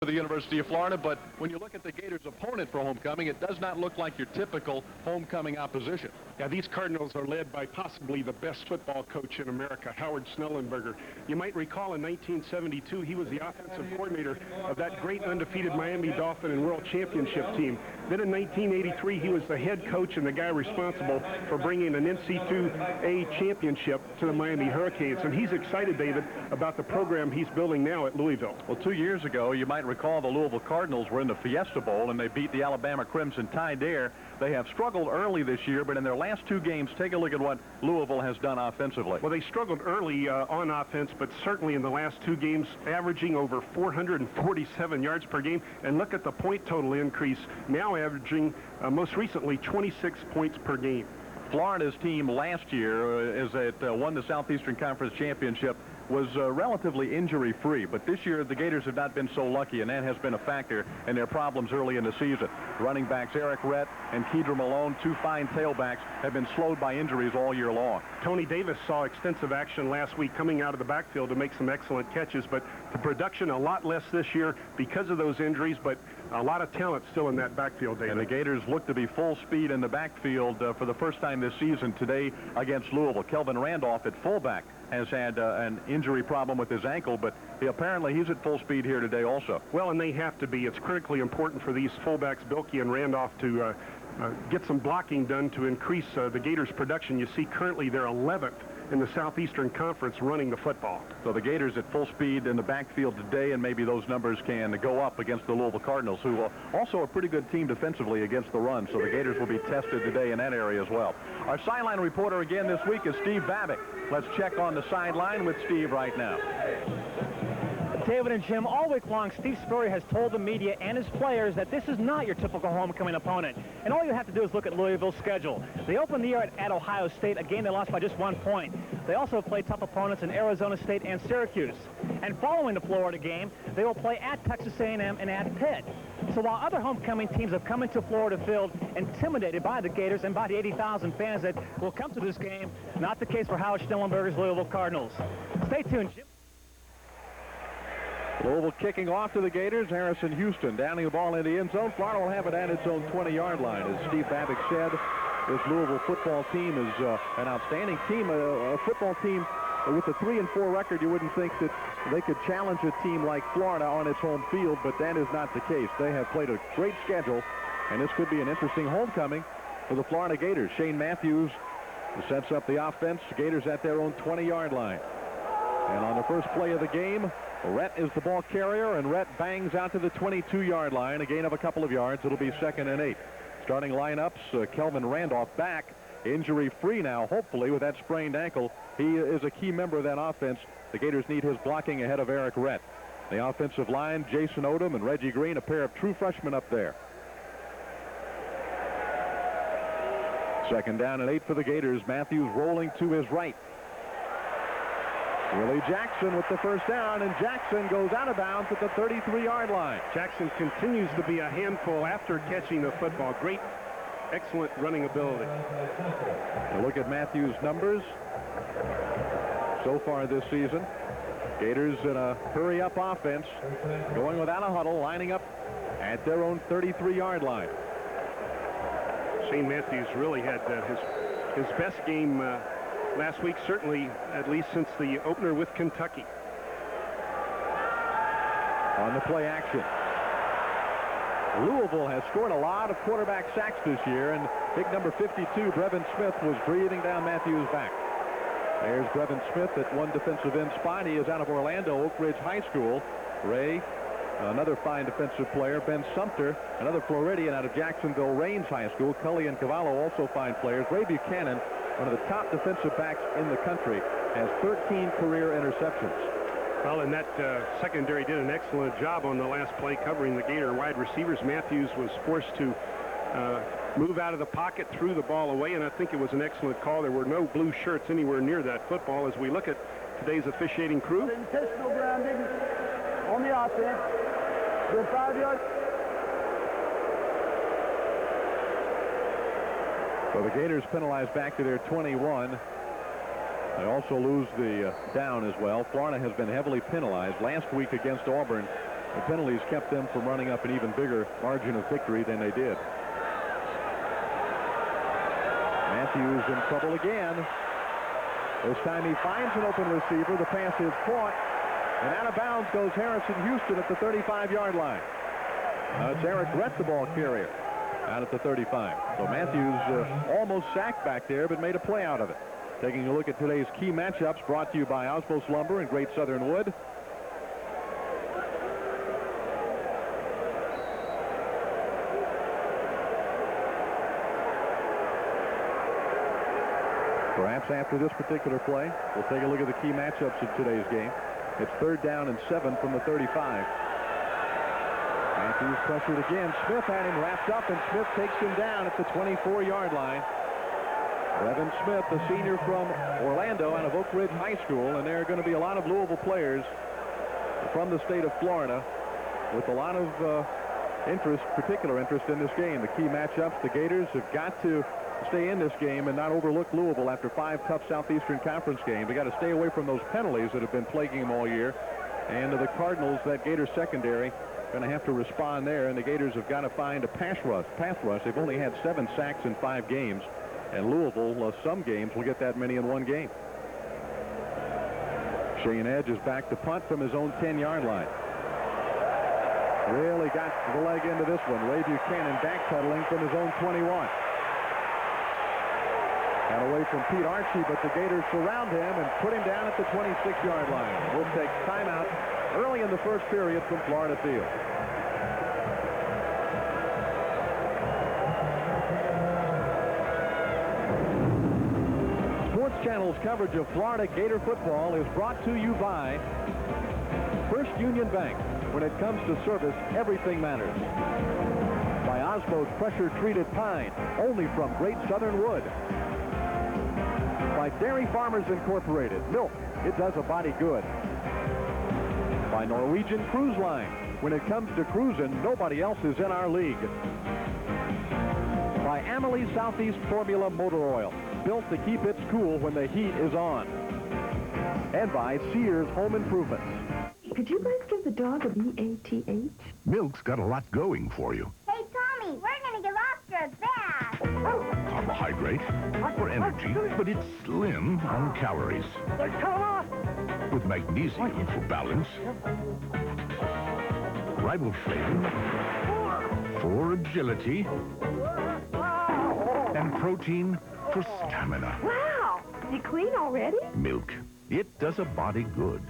for the University of Florida, but when you look at the Gators' opponent for homecoming, it does not look like your typical homecoming opposition. Yeah, these Cardinals are led by possibly the best football coach in America, Howard Snellenberger. You might recall in 1972, he was the offensive coordinator of that great undefeated Miami Dolphin and World Championship team. Then in 1983, he was the head coach and the guy responsible for bringing an NC2A championship to the Miami Hurricanes. And he's excited, David, about the program he's building now at Louisville. Well, 2 years ago, you might recall the Louisville Cardinals were in the Fiesta Bowl, and they beat the Alabama Crimson Tide there. They have struggled early this year, but in their last 2 games, take a look at what Louisville has done offensively. Well, they struggled early on offense, but certainly in the last 2 games, averaging over 447 yards per game. And look at the point total increase, now averaging, most recently, 26 points per game. Florida's team last year, as it won the Southeastern Conference Championship, was relatively injury-free, but this year the Gators have not been so lucky, and that has been a factor in their problems early in the season. Running backs Eric Rett and Kedra Malone, 2 fine tailbacks, have been slowed by injuries all year long. Tony Davis saw extensive action last week coming out of the backfield to make some excellent catches, but the production a lot less this year because of those injuries, but a lot of talent still in that backfield, David. And the Gators look to be full speed in the backfield for the first time this season today against Louisville. Kelvin Randolph at fullback has had an injury problem with his ankle, but apparently he's at full speed here today also. Well, and they have to be. It's critically important for these fullbacks, Bilkey and Randolph, to get some blocking done to increase the Gators' production. You see currently they're 11th in the Southeastern Conference running the football. So the Gators at full speed in the backfield today, and maybe those numbers can go up against the Louisville Cardinals, who are also a pretty good team defensively against the run. So the Gators will be tested today in that area as well. Our sideline reporter again this week is Steve Babick. Let's check on the sideline with Steve right now. David and Jim, all week long, Steve Spurrier has told the media and his players that this is not your typical homecoming opponent. And all you have to do is look at Louisville's schedule. They opened the year at Ohio State, a game they lost by just 1 point. They also played tough opponents in Arizona State and Syracuse. And following the Florida game, they will play at Texas A&M and at Pitt. So while other homecoming teams have come into Florida Field intimidated by the Gators and by the 80,000 fans that will come to this game, not the case for Howard Snellenberger's Louisville Cardinals. Stay tuned, Jim. Louisville kicking off to the Gators. Harrison Houston downing the ball in the end zone. Florida will have it at its own 20-yard line. As Steve Babick said, this Louisville football team is an outstanding team, a football team with a 3-4 record. You wouldn't think that they could challenge a team like Florida on its home field, but that is not the case. They have played a great schedule, and this could be an interesting homecoming for the Florida Gators. Shane Matthews sets up the offense. Gators at their own 20-yard line. And on the first play of the game, Rhett is the ball carrier, and Rhett bangs out to the 22-yard line, a gain of a couple of yards. It'll be 2nd and 8. Starting lineups, Kelvin Randolph back, injury-free now, hopefully, with that sprained ankle. He is a key member of that offense. The Gators need his blocking ahead of Eric Rhett. The offensive line, Jason Odom and Reggie Green, a pair of true freshmen up there. 2nd down and 8 for the Gators. Matthews rolling to his right. Willie Jackson with the first down, and Jackson goes out of bounds at the 33-yard line. Jackson continues to be a handful after catching the football. Great, excellent running ability. A look at Matthews' numbers so far this season. Gators in a hurry-up offense, going without a huddle, lining up at their own 33-yard line. Shane Matthews really had his best game last week, certainly at least since the opener with Kentucky. On the play action, Louisville has scored a lot of quarterback sacks this year, and big number 52, Brevin Smith, was breathing down Matthews' back. There's Brevin Smith at one defensive end spot. He is out of Orlando, Oak Ridge High School. Ray, another fine defensive player. Ben Sumter, another Floridian out of Jacksonville Rains High School. Cully and Cavallo, also fine players. Ray Buchanan, one of the top defensive backs in the country, has 13 career interceptions. Well, and that secondary did an excellent job on the last play covering the Gator wide receivers. Matthews was forced to move out of the pocket, threw the ball away, and I think it was an excellent call. There were no blue shirts anywhere near that football. As we look at today's officiating crew. Intentional grounding on the offense. Good 5 yards. So the Gators penalized back to their 21. They also lose the down as well. Florida has been heavily penalized. Last week against Auburn, The penalties kept them from running up an even bigger margin of victory than they did. Matthews in trouble again. This time he finds an open receiver. The pass is caught. And out of bounds goes Harrison Houston at the 35-yard line. It's Eric Brett, the ball carrier, out at the 35. So Matthews almost sacked back there, but made a play out of it. Taking a look at today's key matchups brought to you by Osmos Lumber and Great Southern Wood. Perhaps after this particular play, we'll take a look at the key matchups of today's game. It's 3rd down and 7 from the 35. Matthews pressured again. Smith had him wrapped up, and Smith takes him down at the 24-yard line. Brevin Smith, the senior from Orlando out of Oak Ridge High School, and there are going to be a lot of Louisville players from the state of Florida with a lot of particular interest in this game. The key matchups, the Gators have got to stay in this game and not overlook Louisville after 5 tough Southeastern Conference games. They got to stay away from those penalties that have been plaguing them all year. And to the Cardinals, that Gator secondary going to have to respond there, and the Gators have got to find a path rush. They've only had 7 sacks in 5 games, and Louisville, some games will get that many in one game. Shane Edge is back to punt from his own 10-yard line. Really got the leg into this one. Ray Buchanan backpedaling from his own 21. Got away from Pete Archie, but the Gators surround him and put him down at the 26-yard line. We'll take timeout early in the first period from Florida Field. Sports Channel's coverage of Florida Gator football is brought to you by First Union Bank. When it comes to service, everything matters. By Osmos pressure-treated pine, only from Great Southern Wood. By Dairy Farmers Incorporated, milk, it does a body good. By Norwegian Cruise Line, when it comes to cruising, nobody else is in our league. By Amelie Southeast Formula Motor Oil, built to keep it cool when the heat is on. And by Sears Home Improvements. Could you guys give the dog a B-A-T-H? Milk's got a lot going for you. Hey, Tommy, we're going to give Oscar a bath. Carbohydrate for energy, but it's slim on calories. With magnesium for balance, riboflavin for agility, and protein for stamina. Wow! You clean already? Milk. It does a body good.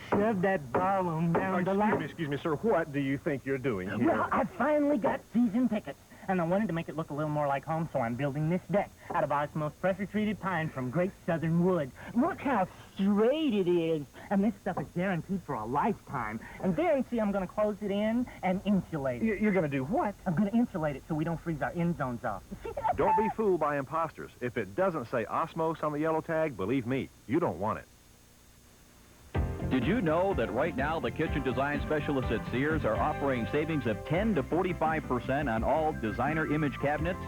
Shove that ballroom down the line. Excuse me, sir. What do you think you're doing here? Well, I finally got season tickets, and I wanted to make it look a little more like home, so I'm building this deck out of Osmos pressure-treated pine from Great Southern Wood. Look how straight it is, and this stuff is guaranteed for a lifetime. And there, see, I'm going to close it in and insulate it. You're going to do what? I'm going to insulate it so we don't freeze our end zones off. Don't be fooled by imposters. If it doesn't say Osmos on the yellow tag, believe me, you don't want it. Did you know that right now the kitchen design specialists at Sears are offering savings of 10 to 45% on all designer image cabinets?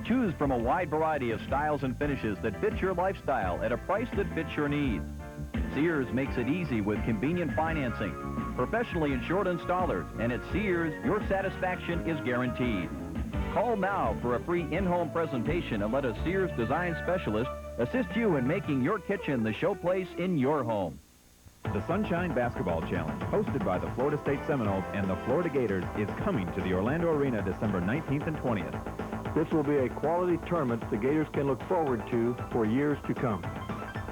Choose from a wide variety of styles and finishes that fit your lifestyle at a price that fits your needs. Sears makes it easy with convenient financing, professionally insured installers, and at Sears, your satisfaction is guaranteed. Call now for a free in-home presentation and let a Sears design specialist assist you in making your kitchen the showplace in your home. The Sunshine Basketball Challenge, hosted by the Florida State Seminoles and the Florida Gators, is coming to the Orlando Arena December 19th and 20th. This will be a quality tournament the Gators can look forward to for years to come.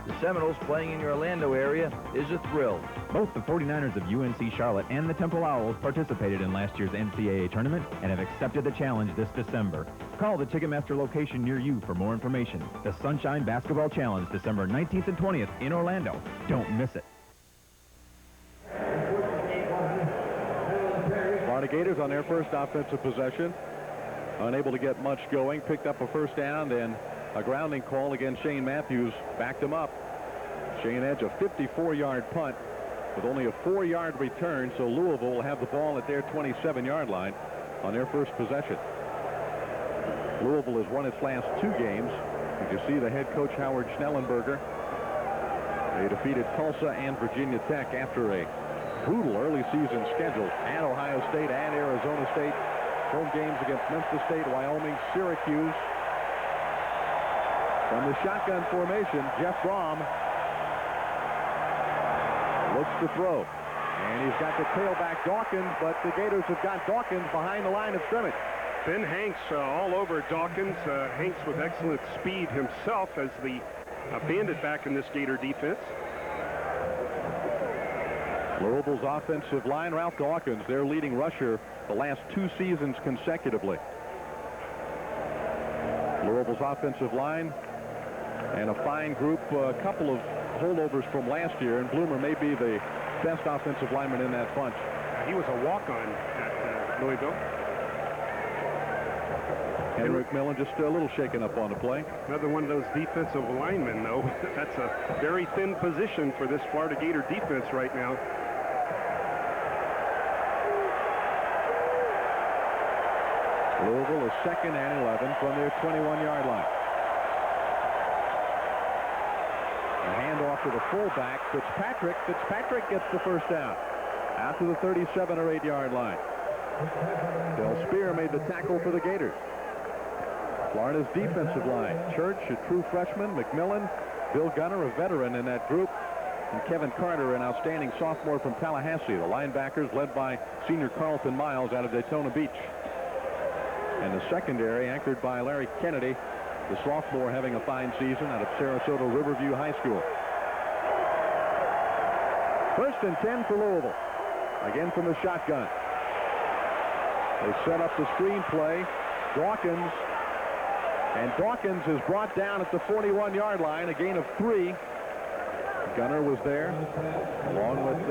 The Seminoles playing in your Orlando area is a thrill. Both the 49ers of UNC Charlotte and the Temple Owls participated in last year's NCAA tournament and have accepted the challenge this December. Call the Ticketmaster location near you for more information. The Sunshine Basketball Challenge, December 19th and 20th in Orlando. Don't miss it. Florida Gators on their first offensive possession, unable to get much going, picked up a first down, and a grounding call against Shane Matthews backed him up. Shane Edge, a 54-yard punt with only a 4-yard return, so Louisville will have the ball at their 27-yard line on their first possession. Louisville has won its last 2 games. You can see the head coach Howard Schnellenberger. They defeated Tulsa and Virginia Tech after a brutal early season schedule at Ohio State and Arizona State. Home games against Memphis State, Wyoming, Syracuse. From the shotgun formation, Jeff Brom looks to throw. And he's got the tailback Dawkins, but the Gators have got Dawkins behind the line of scrimmage. Ben Hanks all over Dawkins. Hanks with excellent speed himself as the bandit back in this Gator defense. Louisville's offensive line, Ralph Dawkins, their leading rusher the last 2 seasons consecutively. Louisville's offensive line and a fine group, a couple of holdovers from last year, and Bloomer may be the best offensive lineman in that bunch. He was a walk-on at Louisville. Henry McMillan just a little shaken up on the play. Another one of those defensive linemen, though. That's a very thin position for this Florida Gator defense right now. Louisville is 2nd and 11 from their 21-yard line. A handoff to the fullback, Fitzpatrick. Fitzpatrick gets the first down out to the 37 or 8-yard line. Bill Spear made the tackle for the Gators. Florida's defensive line, Church, a true freshman, McMillan, Bill Gunner, a veteran in that group, and Kevin Carter, an outstanding sophomore from Tallahassee. The linebackers led by senior Carlton Miles out of Daytona Beach. And the secondary anchored by Larry Kennedy, the sophomore having a fine season out of Sarasota Riverview High School. 1st and 10 for Louisville. Again from the shotgun. They set up the screen play. Dawkins. And Dawkins is brought down at the 41-yard line, a gain of 3. Gunner was there, along with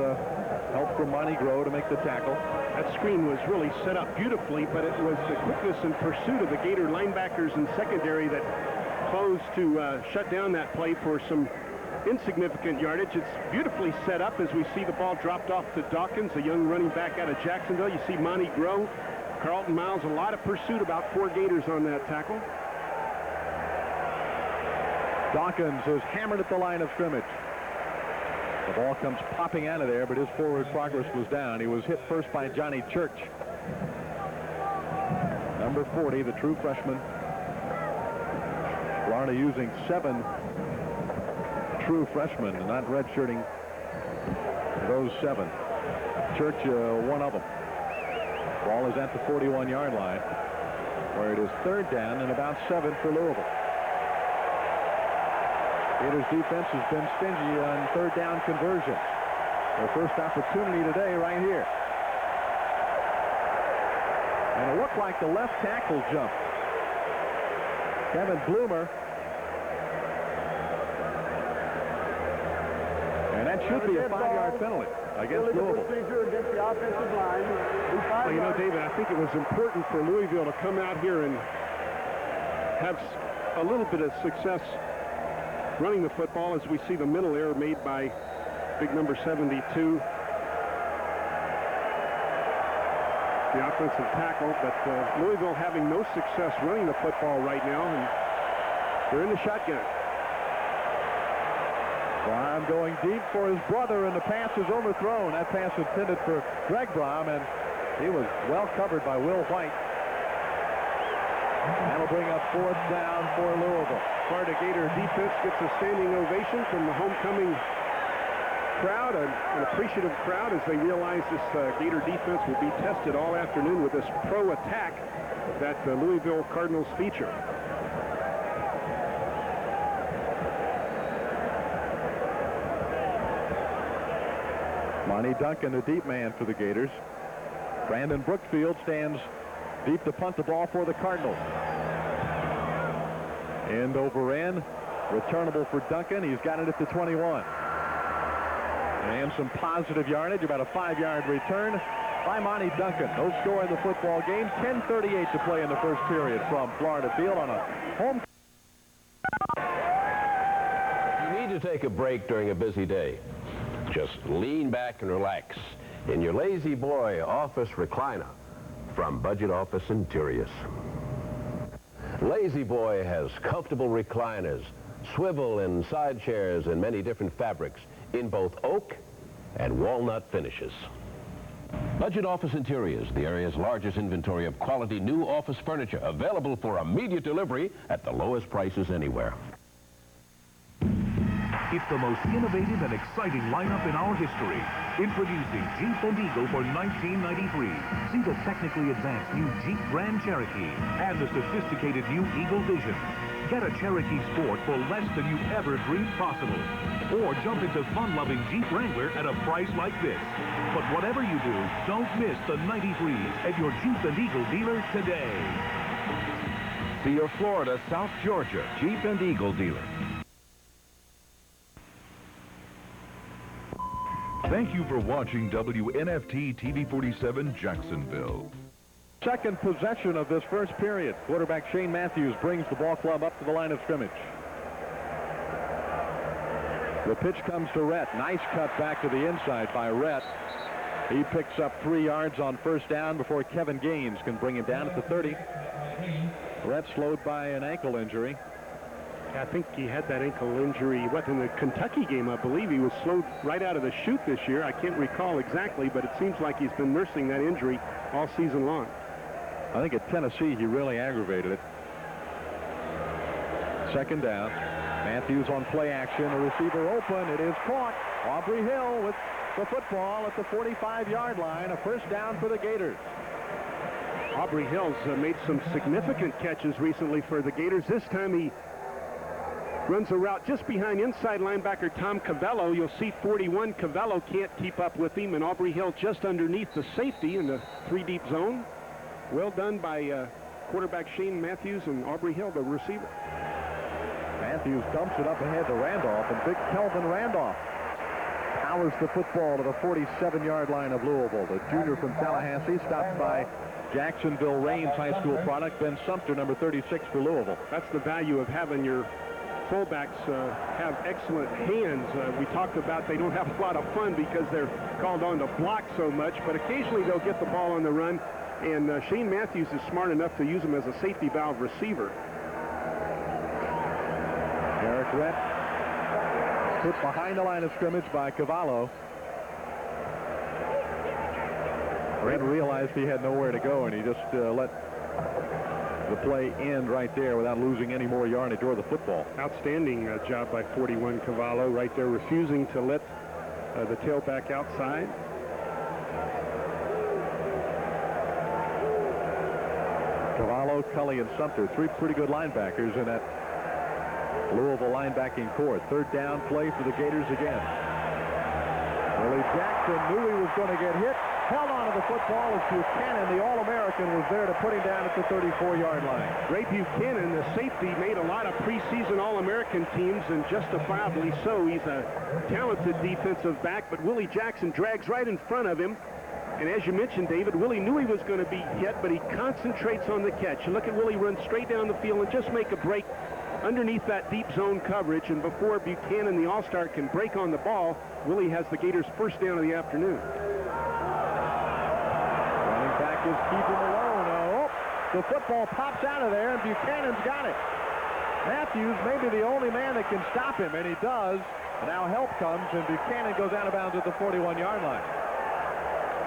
help from Monty Groh to make the tackle. That screen was really set up beautifully, but it was the quickness and pursuit of the Gator linebackers and secondary that closed to shut down that play for some insignificant yardage. It's beautifully set up as we see the ball dropped off to Dawkins, a young running back out of Jacksonville. You see Monty Groh, Carlton Miles, a lot of pursuit, about 4 Gators on that tackle. Dawkins is hammered at the line of scrimmage. The ball comes popping out of there, but his forward progress was down. He was hit first by Johnny Church. Number 40, the true freshman. Florida using 7 true freshmen, not redshirting those 7. Church, one of them. Ball is at the 41-yard line, where it is 3rd down and about 7 for Louisville. Gators defense has been stingy on 3rd down conversions. Their first opportunity today right here. And it looked like the left tackle jumped. Kevin Bloomer. And that should be a 5-yard penalty against Louisville. Against the offensive line. Well, you know, David, I think it was important for Louisville to come out here and have a little bit of success running the football, as we see the middle error made by big number 72. The offensive tackle, but Louisville having no success running the football right now, and they're in the shotgun. Braum going deep for his brother, and the pass is overthrown. That pass intended for Greg Braum, and he was well covered by Will White. That'll bring up 4th down for Louisville. Florida Gator defense gets a standing ovation from the homecoming crowd, an appreciative crowd, as they realize this Gator defense will be tested all afternoon with this pro attack that the Louisville Cardinals feature. Monty Duncan, the deep man for the Gators. Brandon Brookfield stands deep to punt the ball for the Cardinals. End over end. Returnable for Duncan. He's got it at the 21. And some positive yardage, about a 5-yard return by Monty Duncan. No score in the football game. 10:38 to play in the first period from Florida Field on a home. You need to take a break during a busy day. Just lean back and relax in your Lazy Boy office recliner from Budget Office Interiors. Lazy Boy has comfortable recliners, swivel and side chairs in many different fabrics in both oak and walnut finishes. Budget Office Interiors, the area's largest inventory of quality new office furniture, available for immediate delivery at the lowest prices anywhere. It's the most innovative and exciting lineup in our history. Introducing Jeep and Eagle for 1993. See the technically advanced new Jeep Grand Cherokee and the sophisticated new Eagle Vision. Get a Cherokee Sport for less than you ever dreamed possible. Or jump into fun-loving Jeep Wrangler at a price like this. But whatever you do, don't miss the 93s at your Jeep and Eagle dealer today. See your Florida, South Georgia Jeep and Eagle dealer. Thank you for watching WNFT TV 47 Jacksonville. Second possession of this first period. Quarterback Shane Matthews brings the ball club up to the line of scrimmage. The pitch comes to Rhett. Nice cut back to the inside by Rhett. He picks up 3 yards on first down before Kevin Gaines can bring him down at the 30. Rhett slowed by an ankle injury. I think he had that ankle injury, in the Kentucky game, I believe. He was slowed right out of the chute this year. I can't recall exactly, but it seems like he's been nursing that injury all season long. I think at Tennessee, he really aggravated it. Second down. Matthews on play action. The receiver open. It is caught. Aubrey Hill with the football at the 45-yard line. A first down for the Gators. Aubrey Hill's made some significant catches recently for the Gators. This time he runs a route just behind inside linebacker Tom Cavello. You'll see 41. Cavello can't keep up with him, and Aubrey Hill just underneath the safety in the 3-deep zone. Well done by quarterback Shane Matthews and Aubrey Hill, the receiver. Matthews dumps it up ahead to Randolph, and big Kelvin Randolph powers the football to the 47-yard line of Louisville. The junior from Tallahassee, stopped by Jacksonville Rains High School product Ben Sumter, number 36 for Louisville. That's the value of having your fullbacks have excellent hands. We talked about they don't have a lot of fun because they're called on to block so much, but occasionally they'll get the ball on the run, and Shane Matthews is smart enough to use him as a safety valve receiver. Eric Rhett put behind the line of scrimmage by Cavallo. Rhett realized he had nowhere to go, and he just let the play end right there without losing any more yardage or the football. Outstanding job by 41 Cavallo right there, refusing to let the tailback outside. Cavallo, Cully, and Sumter, 3 pretty good linebackers in that Louisville linebacking core. Third down play for the Gators again. Willie Jackson knew he was going to get hit, held onto the football as Buchanan, the All-American, was there to put him down at the 34-yard line. Ray Buchanan, the safety, made a lot of preseason All-American teams, and justifiably so. He's a talented defensive back, but Willie Jackson drags right in front of him. And as you mentioned, David, Willie knew he was going to be hit, but he concentrates on the catch. You look at Willie run straight down the field and just make a break underneath that deep zone coverage, and before Buchanan, the All-Star, can break on the ball, Willie has the Gators' first down of the afternoon. Running back is Keeper Malone. Oh, the football pops out of there, and Buchanan's got it. Matthews may be the only man that can stop him, and he does. And now help comes, and Buchanan goes out of bounds at the 41-yard line.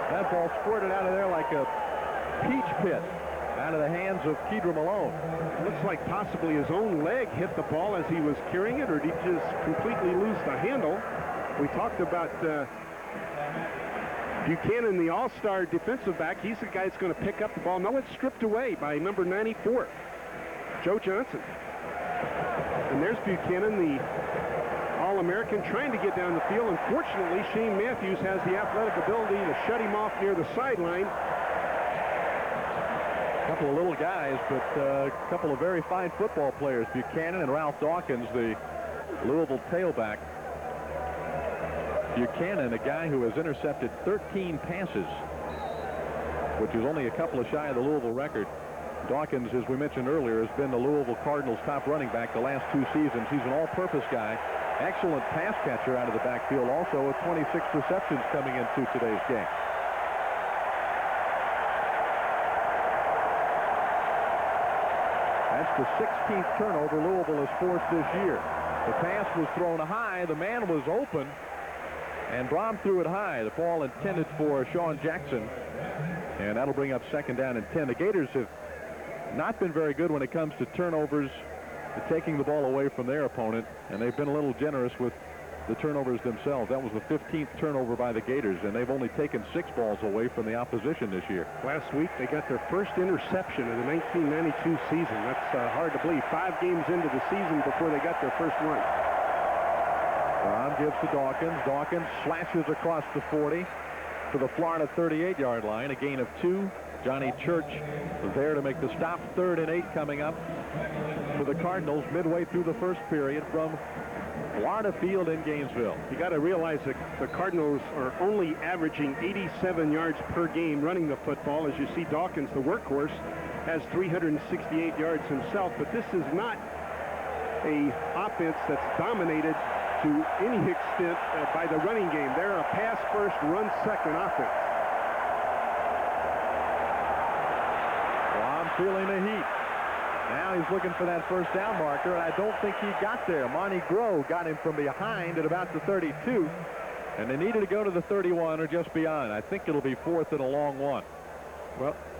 That ball squirted out of there like a peach pit out of the hands of Kedra Malone. Looks like possibly his own leg hit the ball as he was carrying it, or did he just completely lose the handle? We talked about Buchanan, the All-Star defensive back. He's the guy that's going to pick up the ball. No, it's stripped away by number 94, Joe Johnson. And there's Buchanan, the All-American, trying to get down the field. Unfortunately, Shane Matthews has the athletic ability to shut him off near the sideline. A couple of little guys, but a couple of very fine football players. Buchanan and Ralph Dawkins, the Louisville tailback. Buchanan, a guy who has intercepted 13 passes, which is only a couple of shy of the Louisville record. Dawkins, as we mentioned earlier, has been the Louisville Cardinals' top running back the last 2 seasons. He's an all-purpose guy. Excellent pass catcher out of the backfield, also with 26 receptions coming into today's game. That's the 16th turnover Louisville has forced this year. The pass was thrown high. The man was open. And Brom threw it high. The ball intended for Sean Jackson. And that'll bring up 2nd down and 10. The Gators have not been very good when it comes to turnovers, to taking the ball away from their opponent. And they've been a little generous with the turnovers themselves. That was the 15th turnover by the Gators, and they've only taken 6 balls away from the opposition this year. Last week, they got their first interception of the 1992 season. That's hard to believe. 5 games into the season before they got their first run. Brom gives to Dawkins. Dawkins slashes across the 40 to the Florida 38-yard line, a gain of 2. Johnny Church was there to make the stop. 3rd and 8 coming up for the Cardinals midway through the first period from Florida Field in Gainesville. You got to realize that the Cardinals are only averaging 87 yards per game running the football. As you see, Dawkins, the workhorse, has 368 yards himself, but this is not a offense that's dominated to any extent by the running game. They're a pass first, run second offense. Brom feeling the heat. Now he's looking for that first down marker, and I don't think he got there. Monty Grove got him from behind at about the 32, and they needed to go to the 31 or just beyond. I think it'll be 4th and a long one.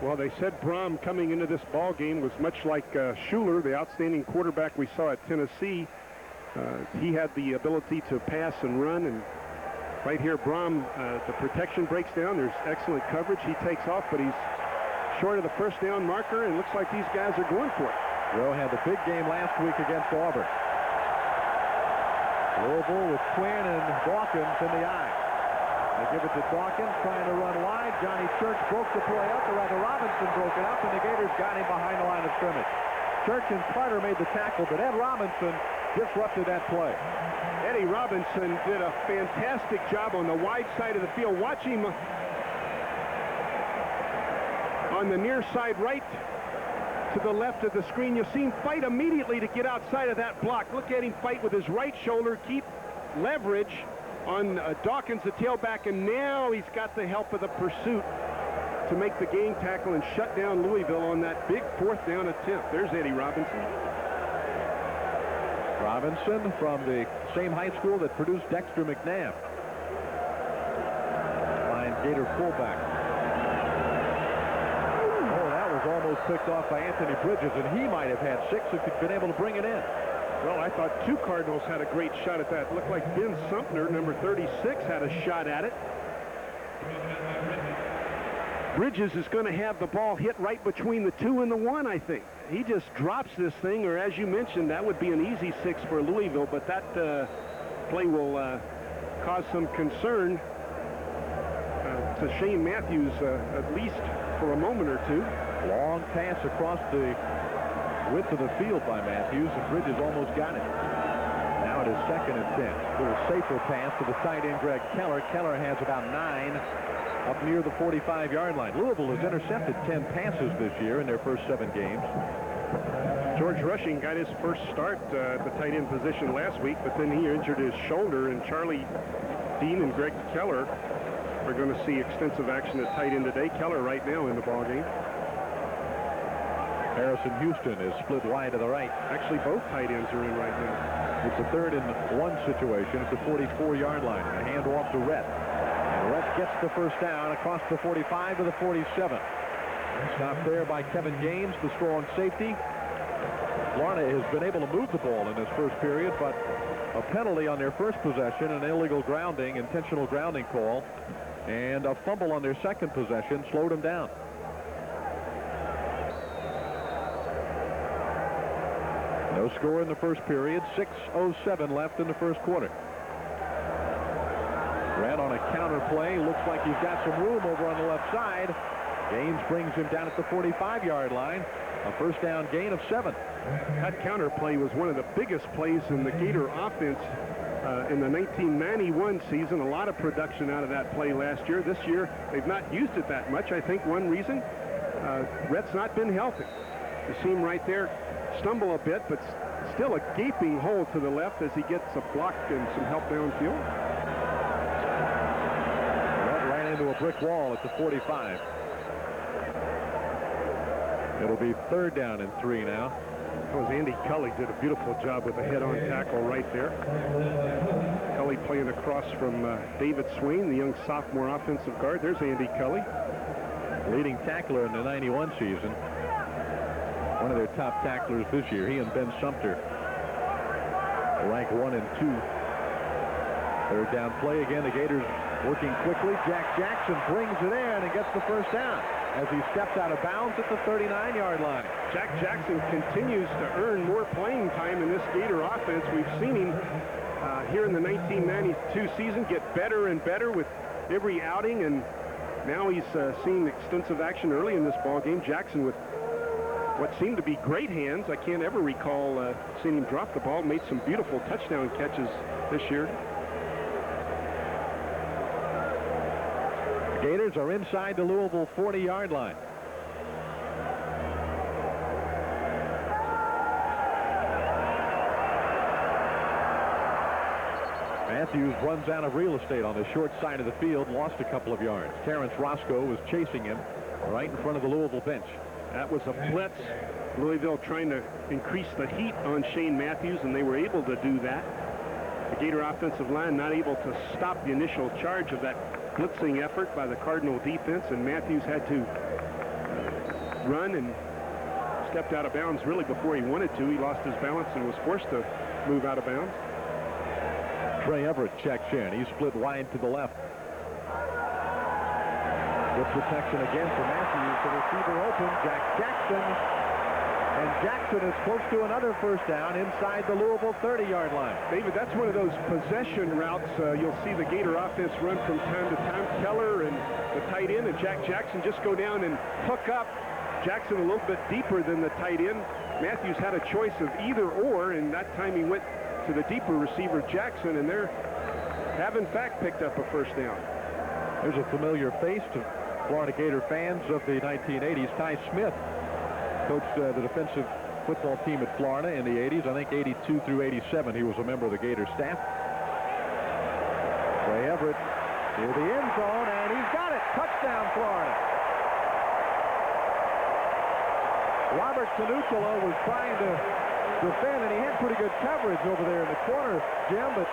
Well, they said Brom coming into this ball game was much like Schuler, the outstanding quarterback we saw at Tennessee. He had the ability to pass and run, and right here, Brom, the protection breaks down. There's excellent coverage. He takes off, but he's short of the first down marker, and it looks like these guys are going for it. Rowe had the big game last week against Auburn. Louisville with Quinn and Dawkins in the eye. They give it to Dawkins, trying to run wide. Johnny Church broke the play up, or rather Robinson broke it up, and the Gators got him behind the line of scrimmage. Church and Carter made the tackle, but Ed Robinson disrupted that play. Eddie Robinson did a fantastic job on the wide side of the field. Watch him on the near side right to the left of the screen. You'll see him fight immediately to get outside of that block. Look at him fight with his right shoulder, keep leverage on Dawkins, the tailback, and now he's got the help of the pursuit to make the game tackle and shut down Louisville on that big 4th down attempt. There's Eddie Robinson. Robinson from the same high school that produced Dexter McNabb. Line Gator fullback. Almost picked off by Anthony Bridges, and he might have had 6 if he'd been able to bring it in. Well, I thought 2 Cardinals had a great shot at that. It looked like Ben Sumner, number 36, had a shot at it. Bridges is going to have the ball hit right between the 2 and the 1, I think. He just drops this thing, or as you mentioned, that would be an easy 6 for Louisville, but that play will cause some concern to Shane Matthews, at least for a moment or two. Long pass across the width of the field by Matthews, and Bridges almost got it. Now it is 2nd and 10. A little safer pass to the tight end, Greg Keller. Keller has about 9 up near the 45-yard line. Louisville has intercepted 10 passes this year in their first 7 games. George Rushing got his first start at the tight end position last week, but then he injured his shoulder, and Charlie Dean and Greg Keller are going to see extensive action at tight end today. Keller right now in the ball game. Harrison Houston is split wide to the right. Actually, both tight ends are in right now. It's a 3rd and 1 situation at the 44-yard line. A handoff to Rhett. And Rhett gets the first down across the 45 to the 47. Stopped there by Kevin Gaines, the strong safety. Florida has been able to move the ball in this first period, but a penalty on their first possession, an illegal grounding, intentional grounding call, and a fumble on their second possession slowed them down. No score in the first period. 6:07 left in the first quarter. Ran on a counter play. Looks like he's got some room over on the left side. Gaines brings him down at the 45-yard line. A first down gain of 7. That counter play was one of the biggest plays in the Gator offense in the 1991 season. A lot of production out of that play last year. This year, they've not used it that much. I think one reason, Rhett's not been healthy. You see him right there stumble a bit, but still a gaping hole to the left as he gets a block and some help downfield. Rhett ran into a brick wall at the 45. It'll be 3rd down and 3 now. That was Andy Cully, did a beautiful job with a head-on tackle right there. Cully playing across from David Swain, the young sophomore offensive guard. There's Andy Cully. Leading tackler in the 91 season. One of their top tacklers this year. He and Ben Sumter rank 1 and 2. Third down play again. The Gators working quickly. Jack Jackson brings it in and gets the first down as he steps out of bounds at the 39-yard line. Jack Jackson continues to earn more playing time in this Gator offense. We've seen him here in the 1992 season get better and better with every outing, and now he's seen extensive action early in this ball game. Jackson with what seemed to be great hands. I can't ever recall seeing him drop the ball. Made some beautiful touchdown catches this year. The Gators are inside the Louisville 40-yard line. Matthews runs out of real estate on the short side of the field, lost a couple of yards. Terrence Roscoe was chasing him right in front of the Louisville bench. That was a blitz. Louisville trying to increase the heat on Shane Matthews, and they were able to do that. The Gator offensive line not able to stop the initial charge of that blitzing effort by the Cardinal defense, and Matthews had to run and stepped out of bounds really before he wanted to. He lost his balance and was forced to move out of bounds. Trey Everett checks in. He's split wide to the left. Good protection again for Matthews. The receiver open. Jack Jackson. And Jackson is close to another first down inside the Louisville 30-yard line. David, that's one of those possession routes you'll see the Gator offense run from time to time. Keller and the tight end and Jack Jackson just go down and hook up. Jackson a little bit deeper than the tight end. Matthews had a choice of either or, and that time he went to the deeper receiver, Jackson, and they have in fact picked up a first down. There's a familiar face to Florida Gator fans of the 1980s. Ty Smith coached the defensive football team at Florida in the 80s. I think 82 through 87 he was a member of the Gator staff. Trey Everett near the end zone, and he's got it. Touchdown, Florida. Robert Canutolo was trying to defend, and he had pretty good coverage over there in the corner, Jim, but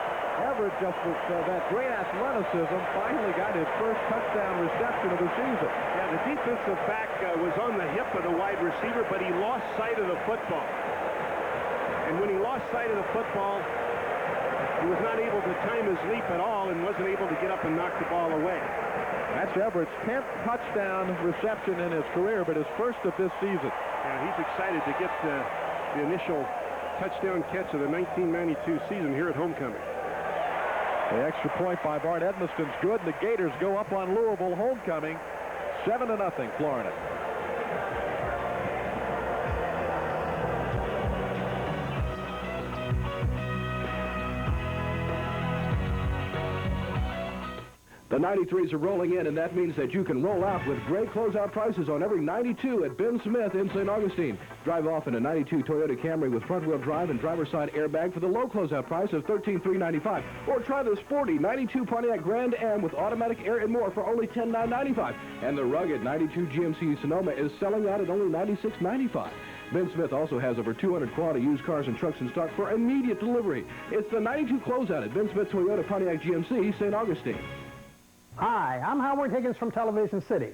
Everett, just with that great athleticism, finally got his first touchdown reception of the season. Yeah, the defensive back was on the hip of the wide receiver, but he lost sight of the football. And when he lost sight of the football, he was not able to time his leap at all and wasn't able to get up and knock the ball away. That's Everett's 10th touchdown reception in his career, but his first of this season. Yeah, he's excited to get the initial touchdown catch of the 1992 season here at homecoming. The extra point by Bart Edmiston's good, and the Gators go up on Louisville homecoming 7-0, Florida. The 93s are rolling in, and that means that you can roll out with great closeout prices on every 92 at Ben Smith in St. Augustine. Drive off in a 92 Toyota Camry with front-wheel drive and driver's side airbag for the low closeout price of $13,395. Or try this sporty 92 Pontiac Grand Am with automatic air and more for only $10,995. And the rugged 92 GMC Sonoma is selling out at only $96.95. Ben Smith also has over 200 quality used cars and trucks in stock for immediate delivery. It's the 92 closeout at Ben Smith Toyota Pontiac GMC, St. Augustine. Hi, I'm Howard Higgins from Television City.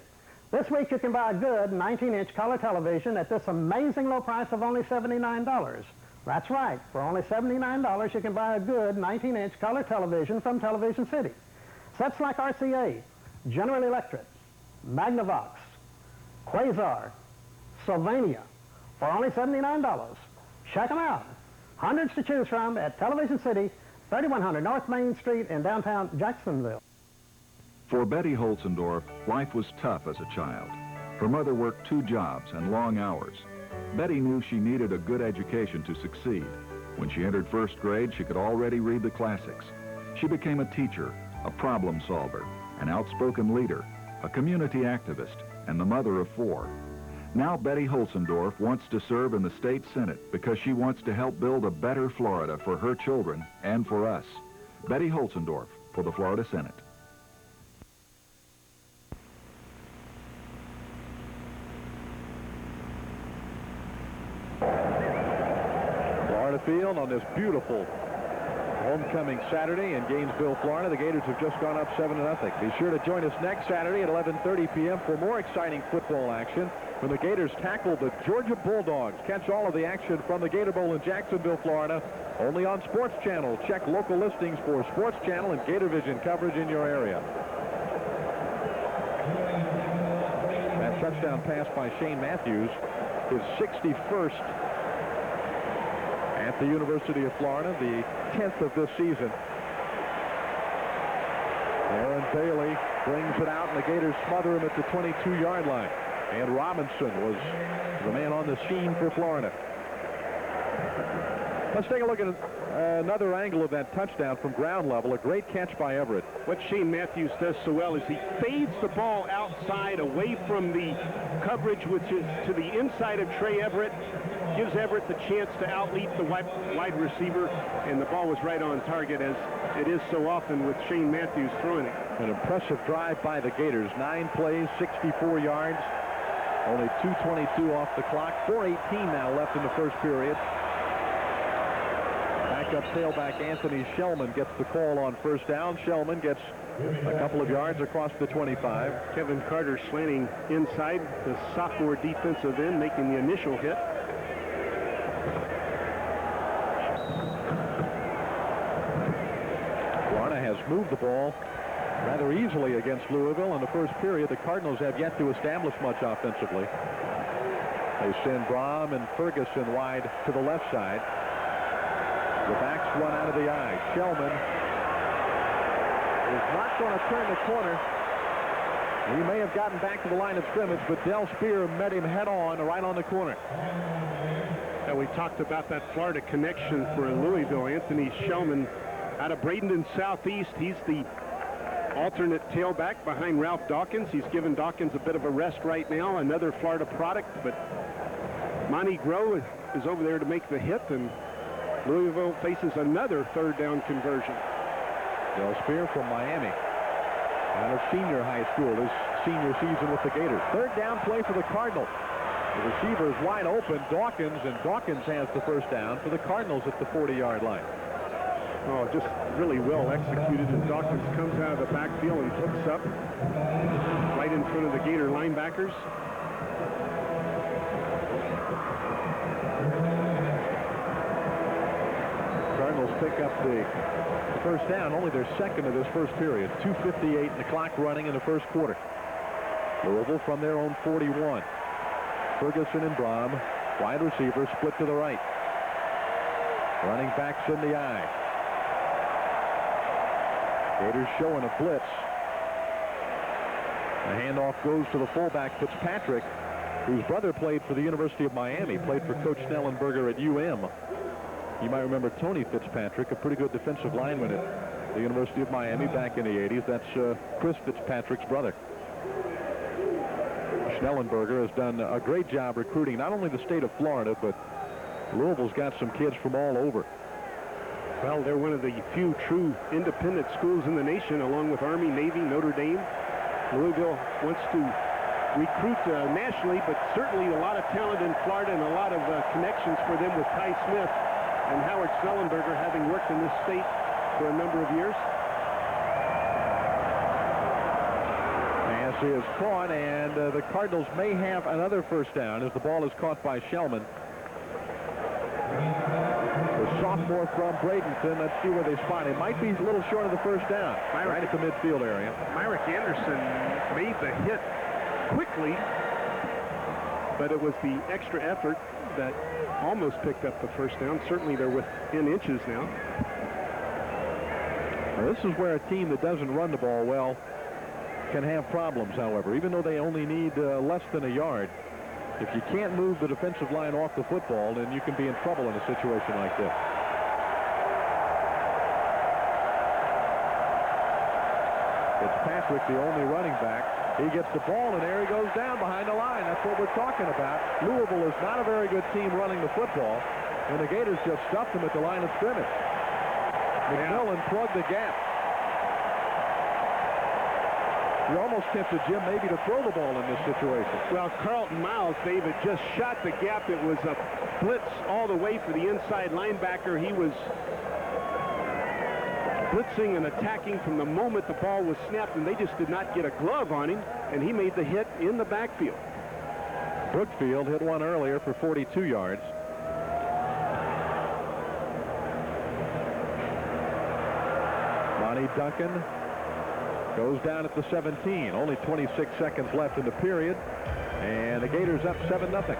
This week you can buy a good 19-inch color television at this amazing low price of only $79. That's right, for only $79 you can buy a good 19-inch color television from Television City. Sets like RCA, General Electric, Magnavox, Quasar, Sylvania, for only $79. Check them out. Hundreds to choose from at Television City, 3100 North Main Street in downtown Jacksonville. For Betty Holzendorf, life was tough as a child. Her mother worked 2 jobs and long hours. Betty knew she needed a good education to succeed. When she entered 1st grade, she could already read the classics. She became a teacher, a problem solver, an outspoken leader, a community activist, and the mother of 4. Now Betty Holzendorf wants to serve in the state Senate because she wants to help build a better Florida for her children and for us. Betty Holzendorf for the Florida Senate. field on this beautiful homecoming Saturday in Gainesville, Florida. The Gators have just gone up 7-0. Be sure to join us next Saturday at 11:30 p.m. for more exciting football action when the Gators tackle the Georgia Bulldogs. Catch all of the action from the Gator Bowl in Jacksonville, Florida, only on Sports Channel. Check local listings for Sports Channel and Gator Vision coverage in your area. That touchdown pass by Shane Matthews, his 61st at the University of Florida, the 10th of this season. Aaron Bailey brings it out, and the Gators smother him at the 22-yard line. And Robinson was the man on the scene for Florida. Let's take a look at another angle of that touchdown from ground level. A great catch by Everett. What Shane Matthews does so well is he fades the ball outside away from the coverage, which is to the inside of Trey Everett. Gives Everett the chance to outleap the wide receiver, and the ball was right on target, as it is so often with Shane Matthews throwing it. An impressive drive by the Gators. 9 plays, 64 yards, only 2:22 off the clock. 4:18 now left in the first period. Backup tailback Anthony Shellman gets the call on first down. Shellman gets a couple of yards across the 25. Kevin Carter slanting inside, the sophomore defensive end making the initial hit. Has moved the ball rather easily against Louisville. In the first period, the Cardinals have yet to establish much offensively. They send Braum and Ferguson wide to the left side. The backs run out of the eye. Shellman is not going to turn the corner. He may have gotten back to the line of scrimmage, but Del Spear met him head on right on the corner. And we talked about that Florida connection for Louisville. Anthony Shellman out of Bradenton Southeast. He's the alternate tailback behind Ralph Dawkins. He's given Dawkins a bit of a rest right now. Another Florida product, but Monty Groh is over there to make the hit, and Louisville faces another third down conversion. Del Spear from Miami, out of senior high school, his senior season with the Gators. Third down play for the Cardinals. The receiver is wide open, Dawkins, and Dawkins has the first down for the Cardinals at the 40-yard line. Oh, just really well executed, and Dawkins comes out of the backfield and hooks up right in front of the Gator linebackers. Cardinals pick up the first down, only their second of this first period. 2:58 and the clock running in the first quarter. Louisville from their own 41. Ferguson and Braum, wide receiver, split to the right. Running backs in the eye. Gators showing a blitz. The handoff goes to the fullback, Fitzpatrick, whose brother played for the University of Miami, played for Coach Snellenberger at UM. You might remember Tony Fitzpatrick, a pretty good defensive lineman at the University of Miami back in the 80s. That's Chris Fitzpatrick's brother. Snellenberger has done a great job recruiting not only the state of Florida, but Louisville's got some kids from all over. Well, they're one of the few true independent schools in the nation, along with Army, Navy, Notre Dame. Louisville wants to recruit nationally, but certainly a lot of talent in Florida and a lot of connections for them with Ty Smith and Howard Snellenberger, having worked in this state for a number of years. Pass is caught, and the Cardinals may have another first down as the ball is caught by Shellman. The sophomore from Bradenton. Let's see where they spot him. Might be a little short of the first down, right at the midfield area. Myrick Anderson made the hit quickly, but it was the extra effort that almost picked up the first down. Certainly they're within inches now. Now, this is where a team that doesn't run the ball well can have problems, however, even though they only need less than a yard. If you can't move the defensive line off the football, then you can be in trouble in a situation like this. Fitzpatrick, the only running back. He gets the ball, and there he goes down behind the line. That's what we're talking about. Louisville is not a very good team running the football, and the Gators just stuffed them at the line of scrimmage. McMillan plugged the gap. You're almost tempted, Jim, maybe to throw the ball in this situation. Well, Carlton Miles, David, just shot the gap. It was a blitz all the way for the inside linebacker. He was blitzing and attacking from the moment the ball was snapped, and they just did not get a glove on him, and he made the hit in the backfield. Brookfield hit one earlier for 42 yards. Monty Duncan goes down at the 17. Only 26 seconds left in the period, and the Gators up 7-0.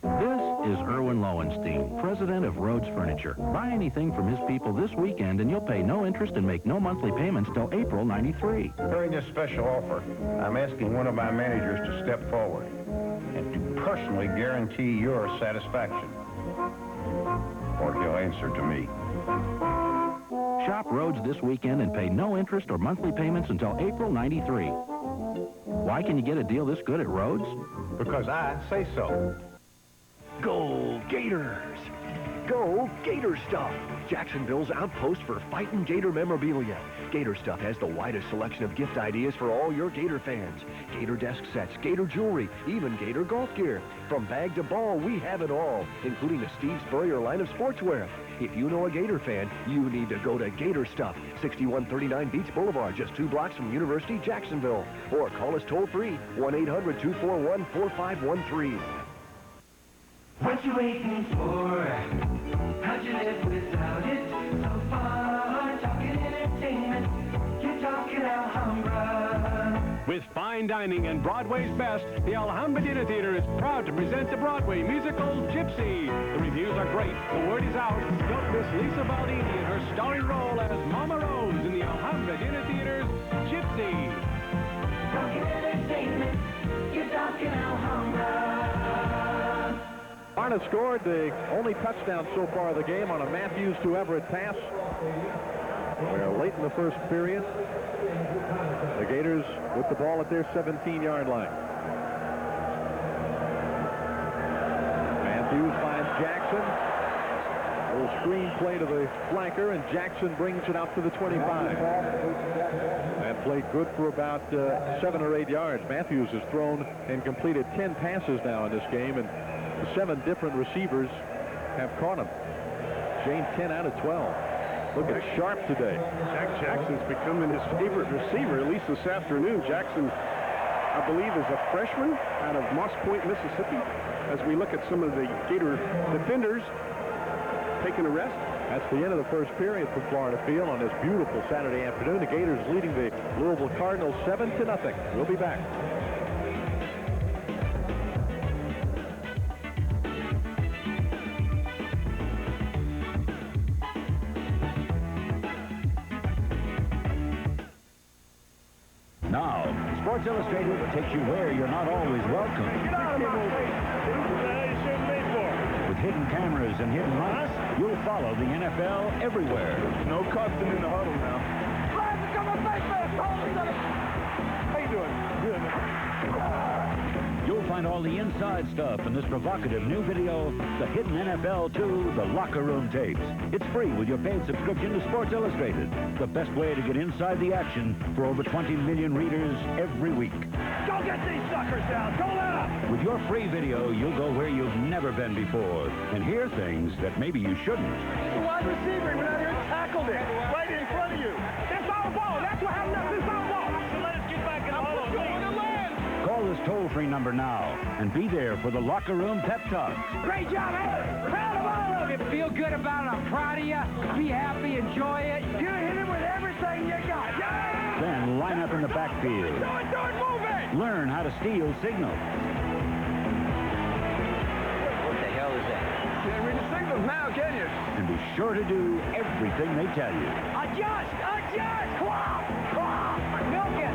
This is Erwin Lowenstein, president of Rhodes Furniture. Buy anything from his people this weekend and you'll pay no interest and make no monthly payments till April '93. During this special offer, I'm asking one of my managers to step forward and to personally guarantee your satisfaction, or he'll answer to me. Shop Rhodes this weekend and pay no interest or monthly payments until April '93. Why can you get a deal this good at Rhodes? Because I say so. Go Gators! Go Gator Stuff! Jacksonville's outpost for fightin' Gator memorabilia. Gator Stuff has the widest selection of gift ideas for all your Gator fans. Gator desk sets, Gator jewelry, even Gator golf gear. From bag to ball, we have it all, including the Steve Spurrier line of sportswear. If you know a Gator fan, you need to go to Gator Stuff, 6139 Beach Boulevard, just 2 blocks from University Jacksonville. Or call us toll-free, 1-800-241-4513. What you waiting for? How'd you live without it? So far, talking entertainment. You're talking Alhambra. With fine dining and Broadway's best, the Alhambra Dinner Theater is proud to present the Broadway musical Gypsy. The reviews are great. The word is out. Don't miss Lisa Baldini in her starring role as Mama Rose in the Alhambra Dinner Theater's Gypsy. Talking entertainment. You're talking Alhambra. Barna scored the only touchdown so far of the game on a Matthews to Everett pass. We're late in the first period. The Gators with the ball at their 17-yard line. Matthews finds Jackson. A little screen play to the flanker, and Jackson brings it out to the 25. That played good for about 7 or 8 yards. Matthews has thrown and completed 10 passes now in this game, and 7 different receivers have caught him. Shane, 10 out of 12. Look at Sharp today. Jack Jackson's becoming his favorite receiver, at least this afternoon. Jackson, I believe, is a freshman out of Moss Point, Mississippi. As we look at some of the Gator defenders taking a rest. That's the end of the first period from Florida Field on this beautiful Saturday afternoon. The Gators leading the Louisville Cardinals 7-0. We'll be back. Now, Sports Illustrated takes you where you're not always welcome. With hidden cameras and hidden lights, you'll follow the NFL everywhere. No cussing in the huddle now. How you doing? Good. You'll find all the inside stuff in this provocative new video, The Hidden NFL 2, The Locker Room Tapes. It's free with your paid subscription to Sports Illustrated. The best way to get inside the action for over 20 million readers every week. Go get these suckers down. Go up. With your free video, you'll go where you've never been before and hear things that maybe you shouldn't. The wide receiver went out here and tackled it right in front of you. It's our ball. That's what happened. It's our ball. So let us get back in the huddle. Call this toll-free number now and be there for the Locker Room Pep Talks. Great job, Ed. Proud of all of you. Feel good about it. I'm proud of you. Be happy. Enjoy it. You hit it with everything you got. Yeah! Then line up in the backfield. Do it, move it. Learn how to steal signals. What the hell is that? Can't read the signals now, can you? And be sure to do everything they tell you. Adjust! Come on! Milk it!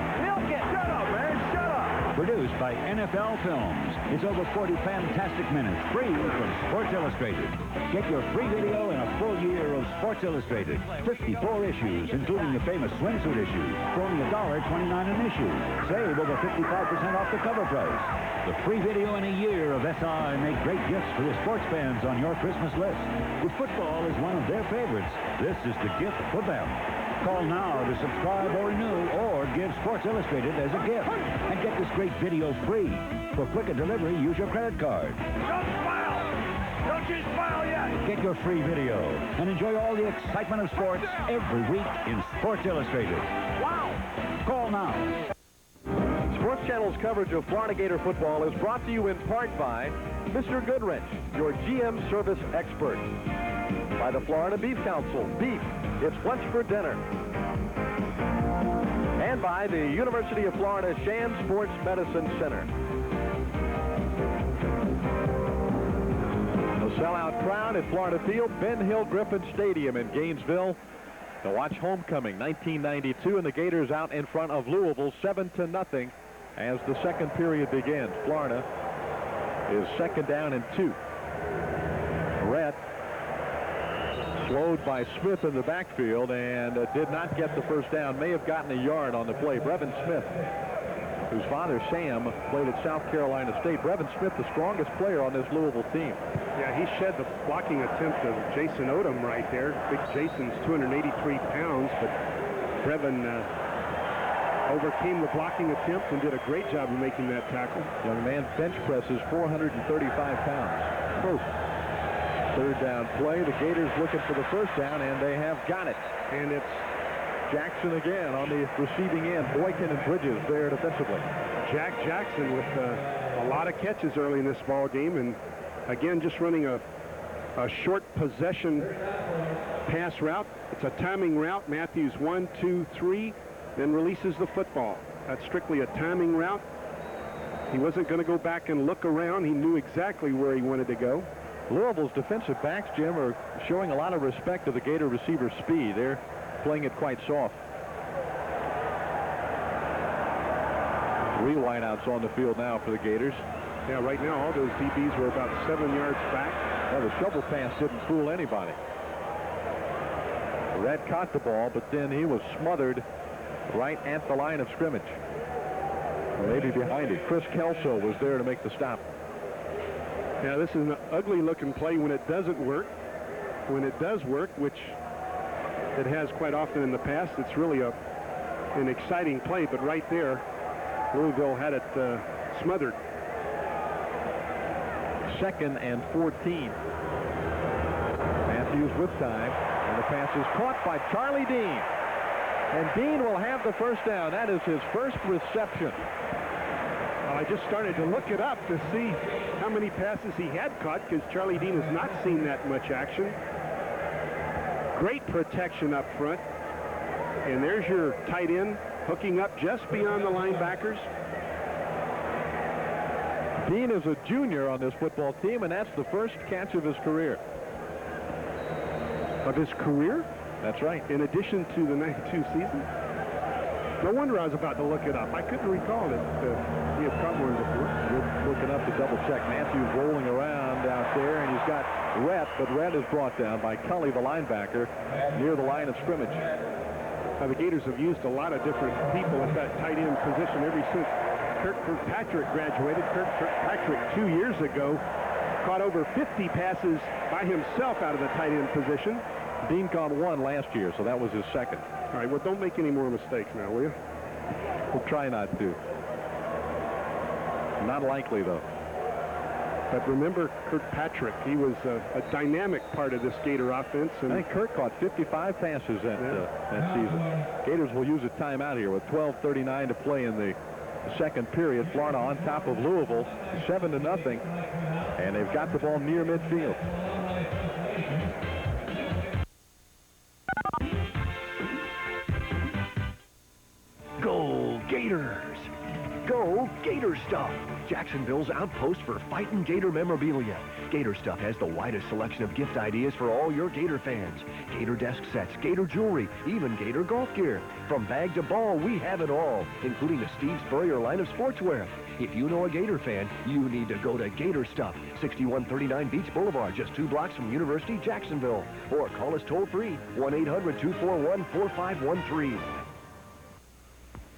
Shut up, man! Shut up! Produced by by NFL Films. It's over 40 fantastic minutes, free from Sports Illustrated. Get your free video and a full year of Sports Illustrated. 54 issues, including the famous swimsuit issue, for only $1.29 an issue. Save over 55% off the cover price. The free video and a year of SI make great gifts for the sports fans on your Christmas list. If football is one of their favorites, this is the gift for them. Call now to subscribe or renew, or give Sports Illustrated as a gift. And get this great video free. For quicker delivery, use your credit card. Don't smile! Don't you smile yet! Get your free video and enjoy all the excitement of sports every week in Sports Illustrated. Wow! Call now. Sports Channel's coverage of Florida Gator football is brought to you in part by Mr. Goodrich, your GM service expert. By the Florida Beef Council. Beef, it's what's for dinner. And by the University of Florida Shan Sports Medicine Center. A sellout crowd at Florida Field, Ben Hill Griffin Stadium in Gainesville to watch homecoming 1992, and the Gators out in front of Louisville 7-0 as the second period begins. Florida is second down and 2. Rhett slowed by Smith in the backfield and did not get the first down. May have gotten a yard on the play. Brevin Smith, whose father Sam played at South Carolina State. Brevin Smith, the strongest player on this Louisville team. Yeah, he shed the blocking attempt of Jason Odom right there. Big Jason's 283 pounds, but Brevin overcame the blocking attempt and did a great job of making that tackle. Young man bench presses 435 pounds. Third down play. The Gators looking for the first down, and they have got it. And it's Jackson again on the receiving end. Boykin and Bridges there defensively. Jack Jackson with a lot of catches early in this ball game, and again just running a short possession pass route. It's a timing route. Matthews 1, 2, 3, then releases the football. That's strictly a timing route. He wasn't going to go back and look around. He knew exactly where he wanted to go. Louisville's defensive backs, Jim, are showing a lot of respect to the Gator receiver speed. They're playing it quite soft. 3 wideouts on the field now for the Gators. Yeah, right now all those DBs were about 7 yards back. Well, the shovel pass didn't fool anybody. Red caught the ball, but then he was smothered right at the line of scrimmage. Maybe behind it. Chris Kelso was there to make the stop. Yeah, this is an ugly-looking play when it doesn't work. When it does work, which it has quite often in the past, it's really an exciting play. But right there, Louisville had it smothered. 2nd and 14. Matthews with time, and the pass is caught by Charlie Dean. And Dean will have the first down. That is his first reception. Well, I just started to look it up to see how many passes he had caught, because Charlie Dean has not seen that much action. Great protection up front. And there's your tight end hooking up just beyond the linebackers. Dean is a junior on this football team, and that's the first catch of his career. Of his career? That's right. In addition to the 92 season? No wonder I was about to look it up. I couldn't recall that he had caught one before. We're looking up to double check. Matthews rolling around out there, and he's got Rhett, but Rhett is brought down by Cully, the linebacker, near the line of scrimmage. Now, the Gators have used a lot of different people at that tight end position ever since Kirk Kirkpatrick graduated. Kirk Kirkpatrick 2 years ago caught over 50 passes by himself out of the tight end position. Dean caught 1 last year, so that was his second. All right, well, don't make any more mistakes now, will you? We'll try not to. Not likely, though. But remember Kirkpatrick. He was a dynamic part of this Gator offense. And I think Kirk caught 55 passes that season. Gators will use a timeout here with 12:39 to play in the second period. Florida on top of Louisville, 7-0, and they've got the ball near midfield. Go Gators! Go Gator Stuff! Jacksonville's outpost for fighting Gator memorabilia. Gator Stuff has the widest selection of gift ideas for all your Gator fans. Gator desk sets, Gator jewelry, even Gator golf gear. From bag to ball, we have it all, including the Steve Spurrier line of sportswear. If you know a Gator fan, you need to go to Gator Stuff, 6139 Beach Boulevard, just 2 blocks from University Jacksonville. Or call us toll-free, 1-800-241-4513.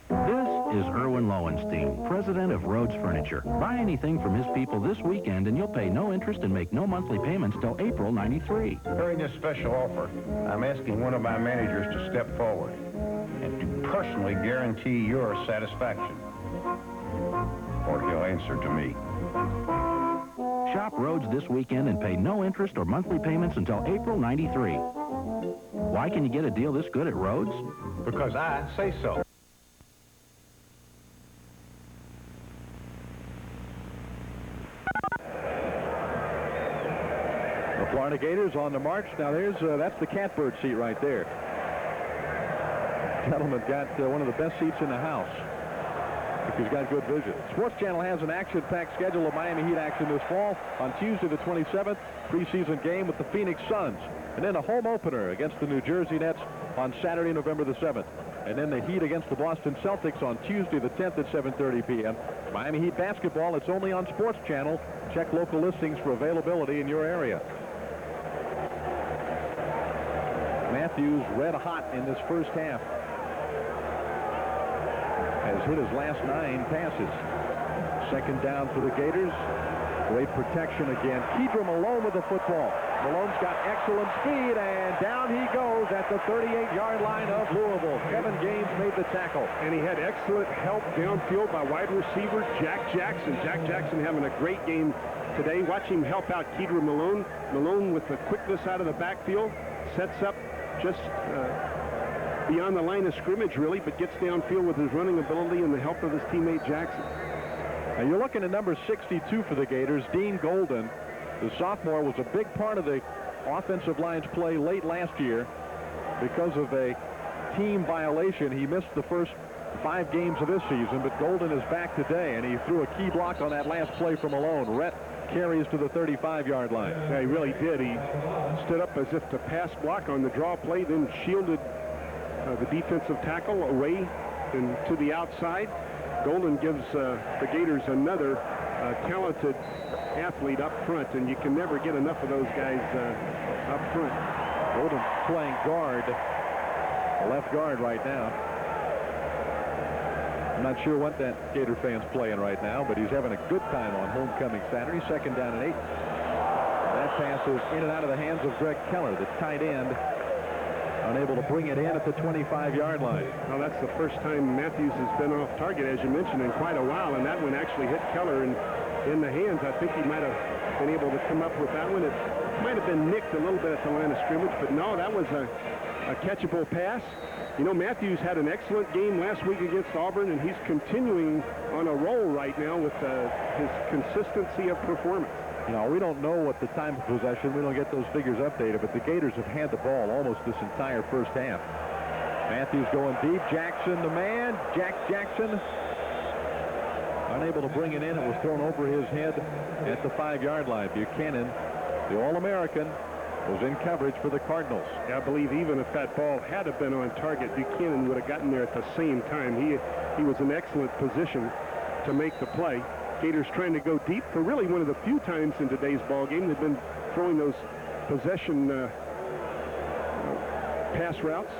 This is Erwin Lowenstein, president of Rhodes Furniture. Buy anything from his people this weekend and you'll pay no interest and make no monthly payments till April '93. During this special offer, I'm asking one of my managers to step forward and to personally guarantee your satisfaction, or he'll answer to me. Shop Rhodes this weekend and pay no interest or monthly payments until April '93. Why can you get a deal this good at Rhodes? Because I say so. Florida Gators on the march. Now that's the catbird seat right there. Gentleman got one of the best seats in the house. He's got good vision. Sports Channel has an action-packed schedule of Miami Heat action this fall. On Tuesday the 27th, preseason game with the Phoenix Suns. And then a home opener against the New Jersey Nets on Saturday, November the 7th. And then the Heat against the Boston Celtics on Tuesday the 10th at 7:30 p.m. Miami Heat basketball, it's only on Sports Channel. Check local listings for availability in your area. Matthews red hot in this first half. Has hit his last 9 passes. Second down for the Gators. Great protection again. Kedra Malone with the football. Malone's got excellent speed, and down he goes at the 38-yard line of Louisville. Kevin Gaines made the tackle. And he had excellent help downfield by wide receiver Jack Jackson. Jack Jackson having a great game today. Watch him help out Kedra Malone. Malone with the quickness out of the backfield. Sets up just beyond the line of scrimmage, really, but gets downfield with his running ability and the help of his teammate Jackson. Now you're looking at number 62 for the Gators, Dean Golden. The sophomore was a big part of the offensive line's play late last year because of a team violation. He missed the first 5 games of this season, but Golden is back today, and he threw a key block on that last play from Malone. Rhett carries to the 35-yard line. Yeah, he really did. He stood up as if to pass block on the draw play, then shielded the defensive tackle away and to the outside. Golden gives the Gators another talented athlete up front, and you can never get enough of those guys up front. Golden playing guard, left guard right now. I'm not sure what that Gator fan's playing right now, but he's having a good time on homecoming Saturday. Second down and 8. That pass is in and out of the hands of Greg Keller, the tight end. Unable to bring it in at the 25-yard line. Well, that's the first time Matthews has been off target, as you mentioned, in quite a while, and that one actually hit Keller in the hands. I think he might have been able to come up with that one. It might have been nicked a little bit at the line of scrimmage, but no, that was a catchable pass. You know, Matthews had an excellent game last week against Auburn, and he's continuing on a roll right now with his consistency of performance. You know, we don't know what the time of possession. We don't get those figures updated, but the Gators have had the ball almost this entire first half. Matthews going deep. Jackson, the man. Jack Jackson. Unable to bring it in. It was thrown over his head at the 5-yard line. Buchanan, the All-American, was in coverage for the Cardinals. Yeah, I believe even if that ball had have been on target, Buchanan would have gotten there at the same time. He was in excellent position to make the play. Gators trying to go deep for really one of the few times in today's ball game. They've been throwing those possession pass routes.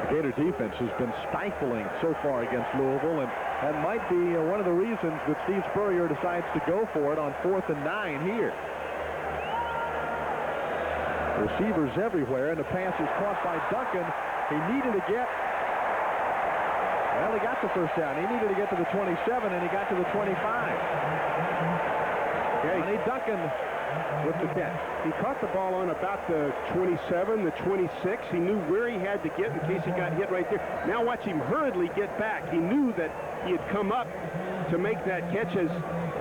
The Gator defense has been stifling so far against Louisville, and that might be one of the reasons that Steve Spurrier decides to go for it on 4th and 9 here. Receivers everywhere, and the pass is caught by Duncan. He needed to get... Well, he got the first down. He needed to get to the 27, and he got to the 25. Johnny Duncan with the catch. He caught the ball on about the 27, the 26. He knew where he had to get in case he got hit right there. Now watch him hurriedly get back. He knew that he had come up to make that catch, as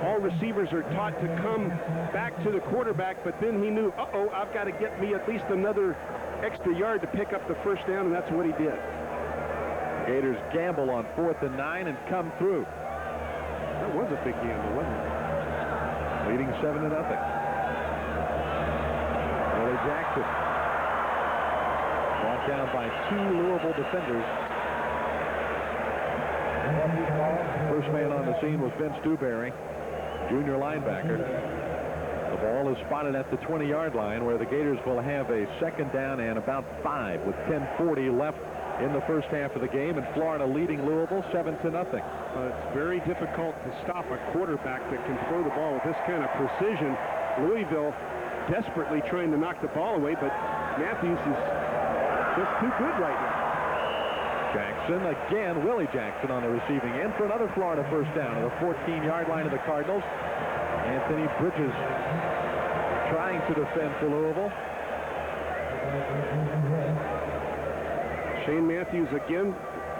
all receivers are taught to come back to the quarterback, but then he knew, uh-oh, I've got to get me at least another extra yard to pick up the first down, and that's what he did. Gators gamble on 4th and 9 and come through. That was a big gamble, wasn't it? Leading 7-0. Willie Jackson brought down by 2 Louisville defenders. First man on the scene was Vince Dewberry, junior linebacker. The ball is spotted at the 20-yard line, where the Gators will have a 2nd down and about 5 with 10:40 left in the first half of the game, and Florida leading Louisville 7-0. It's very difficult to stop a quarterback that can throw the ball with this kind of precision. Louisville desperately trying to knock the ball away, but Matthews is just too good right now. Jackson again, Willie Jackson on the receiving end for another Florida first down at the 14-yard line of the Cardinals. Anthony Bridges trying to defend for Louisville. Shane Matthews again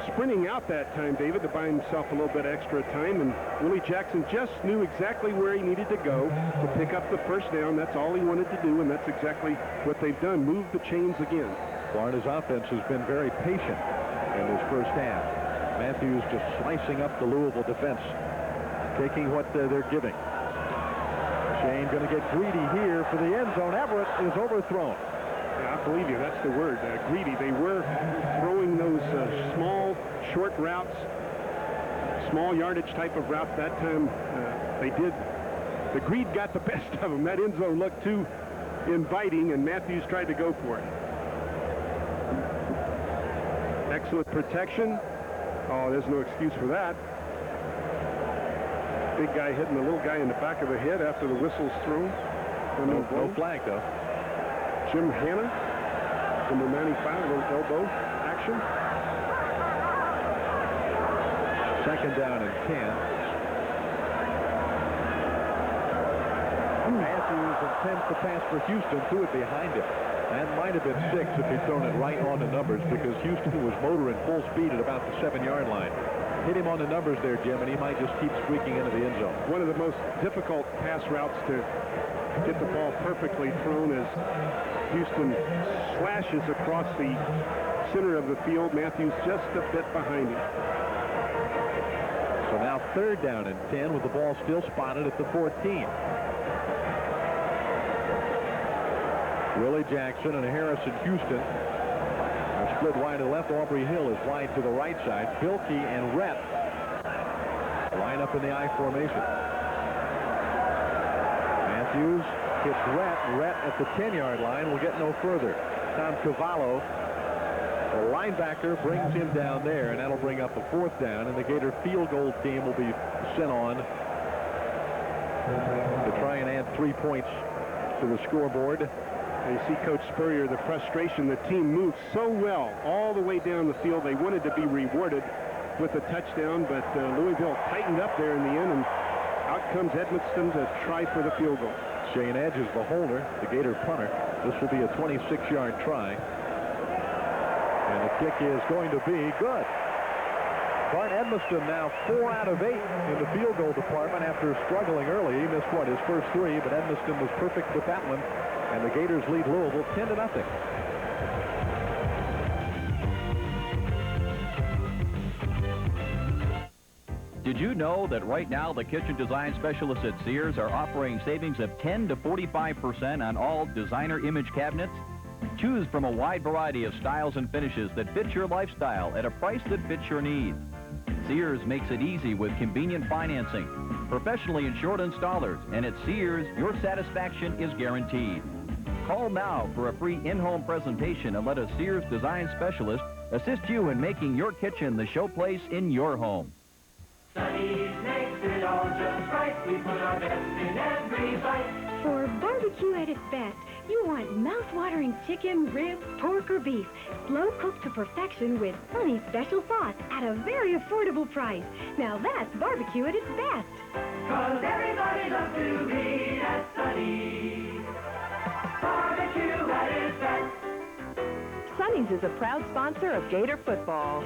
sprinting out that time, David, to buy himself a little bit extra time, and Willie Jackson just knew exactly where he needed to go to pick up the first down. That's all he wanted to do, and that's exactly what they've done. Move the chains again. Florida's offense has been very patient in this first half. Matthews just slicing up the Louisville defense, taking what they're giving. Shane going to get greedy here for the end zone. Everett is overthrown. Yeah, I believe you. That's the word, greedy. They were throwing those small, short routes, small yardage type of routes. That time they did. The greed got the best of them. That end zone looked too inviting, and Matthews tried to go for it. Excellent protection. Oh, there's no excuse for that. Big guy hitting the little guy in the back of the head after the whistle's thrown. No flag, though. Jim Hanna, number 95, a little elbow action. 2nd down and 10. Matthews intends to pass for Houston, threw it behind him. That might have been 6 if he'd thrown it right on the numbers, because Houston was motoring full speed at about the 7-yard line. Hit him on the numbers there, Jim, and he might just keep squeaking into the end zone. One of the most difficult pass routes to get the ball perfectly thrown as Houston slashes across the center of the field. Matthews just a bit behind him. So now 3rd down and 10 with the ball still spotted at the 14. Willie Jackson and Harrison Houston are split wide to the left. Aubrey Hill is wide to the right side. Bilkey and Rhett line up in the I formation. Matthews hits Rhett. Rhett at the 10-yard line will get no further. Tom Cavallo, the linebacker, brings him down there, and that'll bring up a 4th down, and the Gator field goal team will be sent on to try and add 3 points to the scoreboard. You see Coach Spurrier, the frustration. The team moved so well all the way down the field. They wanted to be rewarded with a touchdown, but Louisville tightened up there in the end, and out comes Edmiston to try for the field goal. Shane Edge is the holder, the Gator punter. This will be a 26-yard try. And the kick is going to be good. Bart Edmiston now 4 out of 8 in the field goal department after struggling early. He missed, his first 3, but Edmiston was perfect with that one. And the Gators lead Louisville 10-0. Did you know that right now the kitchen design specialists at Sears are offering savings of 10 to 45% on all designer image cabinets? Choose from a wide variety of styles and finishes that fit your lifestyle at a price that fits your needs. Sears makes it easy with convenient financing, professionally insured installers, and at Sears, your satisfaction is guaranteed. Call now for a free in-home presentation and let a Sears design specialist assist you in making your kitchen the showplace in your home. Sunny's makes it all just right. We put our best in every bite. For barbecue at its best, you want mouth-watering chicken, ribs, pork, or beef, slow cooked to perfection with Sunny's special sauce at a very affordable price. Now that's barbecue at its best. 'Cause everybody loves to eat at Sunny's. Barbecue at its best. Sunny's is a proud sponsor of Gator football.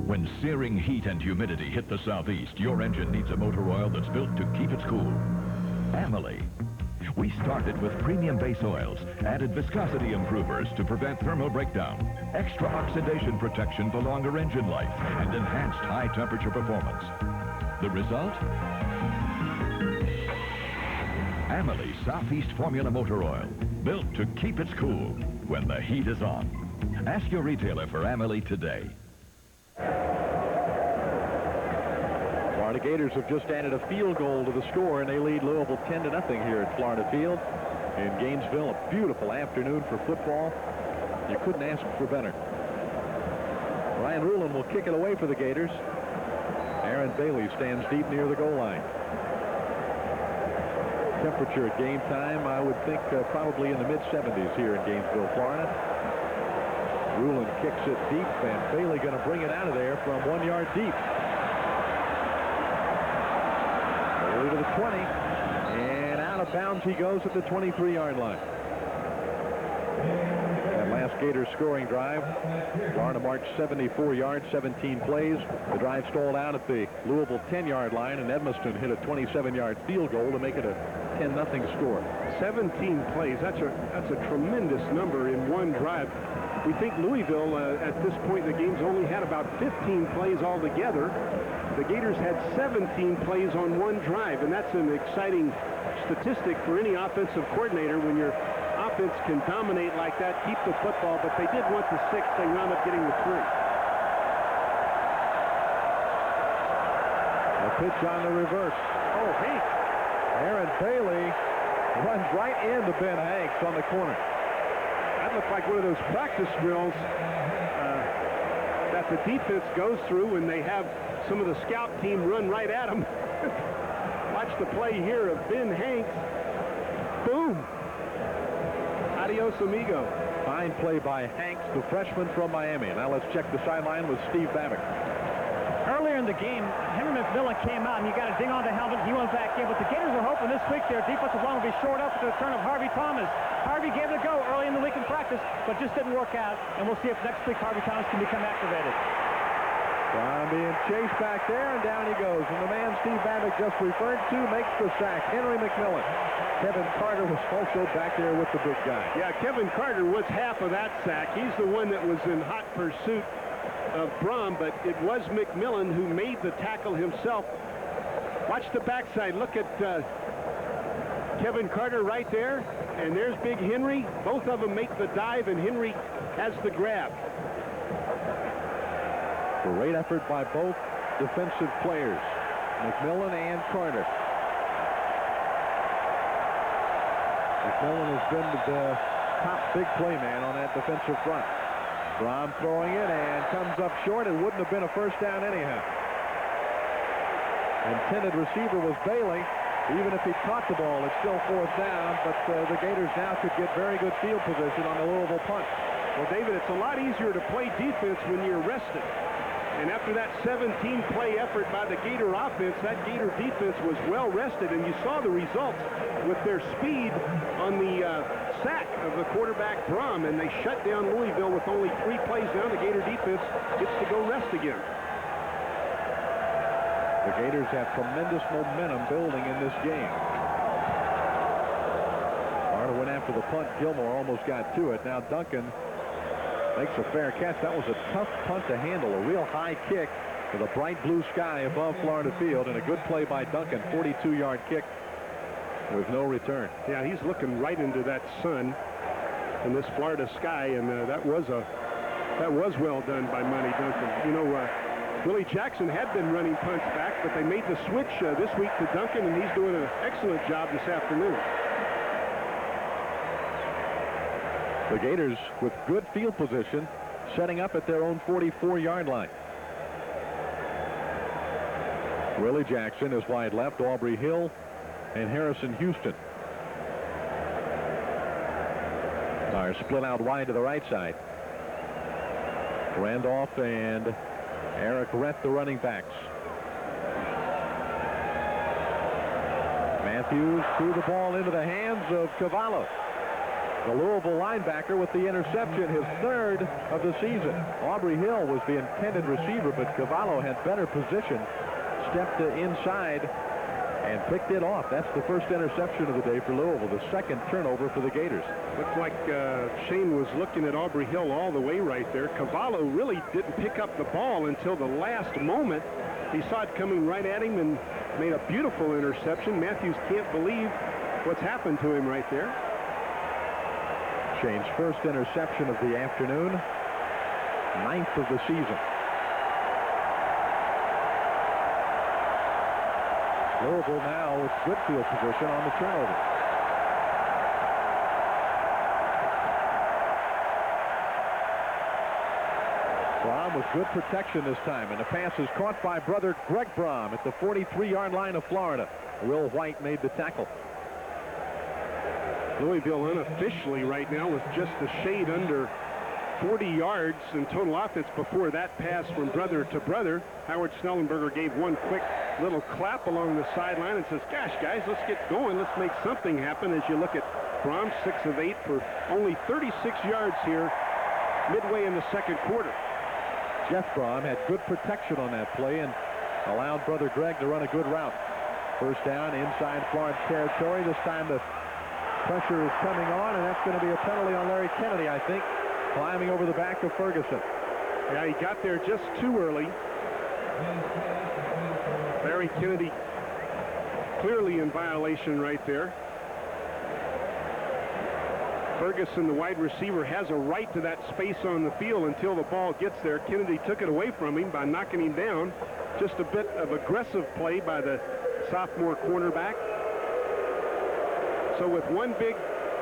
When searing heat and humidity hit the southeast, your engine needs a motor oil that's built to keep it cool. Family. We started with premium base oils, added viscosity improvers to prevent thermal breakdown, extra oxidation protection for longer engine life, and enhanced high-temperature performance. The result? Amalie Southeast Formula Motor Oil, built to keep its cool when the heat is on. Ask your retailer for Amalie today. Florida Gators have just added a field goal to the score, and they lead Louisville 10-0 here at Florida Field in Gainesville. A beautiful afternoon for football. You couldn't ask for better. Ryan Rulin will kick it away for the Gators. Aaron Bailey stands deep near the goal line. Temperature at game time, I would think probably in the mid-70s here in Gainesville, Florida. Rulin kicks it deep, and Bailey going to bring it out of there from 1 yard deep. Over to the 20, and out of bounds he goes at the 23-yard line. That last Gators scoring drive, Florida marched 74 yards, 17 plays. The drive stalled out at the Louisville 10-yard line, and Edmiston hit a 27-yard field goal to make it a 10-0 score. 17 plays. That's a tremendous number in one drive. We think Louisville, at this point in the game's only had about 15 plays altogether. The Gators had 17 plays on one drive, and that's an exciting statistic for any offensive coordinator when your offense can dominate like that, keep the football, but they did want the 6. They wound up getting the 3. A pitch on the reverse. Oh, Hanks. Aaron Bailey runs right into Ben Hanks on the corner. That looked like one of those practice drills that the defense goes through when they have some of the scout team run right at them. Watch the play here of Ben Hanks. Boom. Adios, amigo. Fine play by Hanks, the freshman from Miami. Now let's check the sideline with Steve Babbitt. Earlier in the game, Henry McMillan came out and he got a ding on the helmet. He went back in, but the Gators were hoping this week their defensive line would be short up to the return of Harvey Thomas. Harvey gave it a go early in the week in practice, but just didn't work out. And we'll see if next week Harvey Thomas can become activated. Brown being chased back there, and down he goes. And the man Steve Babbitt just referred to makes the sack, Henry McMillan. Kevin Carter was also back there with the big guy. Yeah, Kevin Carter was half of that sack. He's the one that was in hot pursuit of Brom, but it was McMillan who made the tackle himself. Watch the backside. Look at Kevin Carter right there, and there's Big Henry. Both of them make the dive, and Henry has the grab. Great effort by both defensive players, McMillan and Carter. McMillan has been the top big play man on that defensive front. Brom throwing it and comes up short. It wouldn't have been a first down anyhow. Intended receiver was Bailey. Even if he caught the ball, it's still fourth down, but the Gators now could get very good field position on the Louisville punt. Well, David, it's a lot easier to play defense when you're rested. And after that 17-play effort by the Gator offense, that Gator defense was well rested, and you saw the results with their speed on the sack of the quarterback Brom, and they shut down Louisville with only 3 plays down. The Gator defense gets to go rest again. The Gators have tremendous momentum building in this game. Florida went after the punt. Gilmore almost got to it. Now Duncan makes a fair catch. That was a tough punt to handle. A real high kick to the bright blue sky above Florida Field, and a good play by Duncan. 42-yard kick with no return. Yeah, he's looking right into that sun in this Florida sky, and that was well done by Monty Duncan. You know, Willie Jackson had been running punts back, but they made the switch this week to Duncan, and he's doing an excellent job this afternoon. The Gators with good field position, setting up at their own 44-yard line. Willie Jackson is wide left, Aubrey Hill and Harrison Houston are split out wide to the right side. Randolph and Eric Rett, the running backs. Matthews threw the ball into the hands of Cavallo. The Louisville linebacker with the interception, his third of the season. Aubrey Hill was the intended receiver, but Cavallo had better position, stepped inside and picked it off. That's the first interception of the day for Louisville, the second turnover for the Gators. Looks like Shane was looking at Aubrey Hill all the way right there. Cavallo really didn't pick up the ball until the last moment. He saw it coming right at him and made a beautiful interception. Matthews can't believe what's happened to him right there. Shane's first interception of the afternoon, 9th of the season. Louisville now with good field position on the turnover. Brom with good protection this time, and the pass is caught by brother Greg Brom at the 43-yard line of Florida. Will White made the tackle. Louisville unofficially right now with just a shade under 40 yards in total offense before that pass from brother to brother. Howard Snellenberger gave one quick little clap along the sideline and says, gosh, guys, let's get going. Let's make something happen. As you look at Brom, 6 of 8 for only 36 yards here midway in the second quarter. Jeff Brom had good protection on that play and allowed brother Greg to run a good route. First down inside Florence territory. This time the pressure is coming on, and that's going to be a penalty on Larry Kennedy, I think, climbing over the back of Ferguson. Yeah, he got there just too early. Larry Kennedy clearly in violation right there. Ferguson, the wide receiver, has a right to that space on the field until the ball gets there. Kennedy took it away from him by knocking him down. Just a bit of aggressive play by the sophomore cornerback. So with one big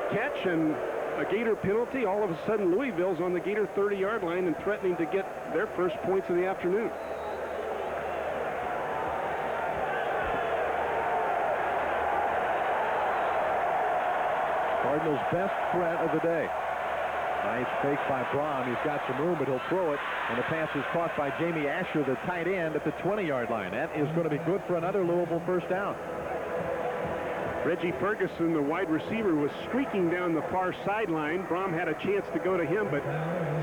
catch and a Gator penalty, all of a sudden Louisville's on the Gator 30-yard line and threatening to get their first points of the afternoon. Cardinals' best threat of the day. Nice fake by Brom. He's got some room, but he'll throw it. And the pass is caught by Jamie Asher, the tight end, at the 20-yard line. That is going to be good for another Louisville first down. Reggie Ferguson, the wide receiver, was streaking down the far sideline. Brom had a chance to go to him, but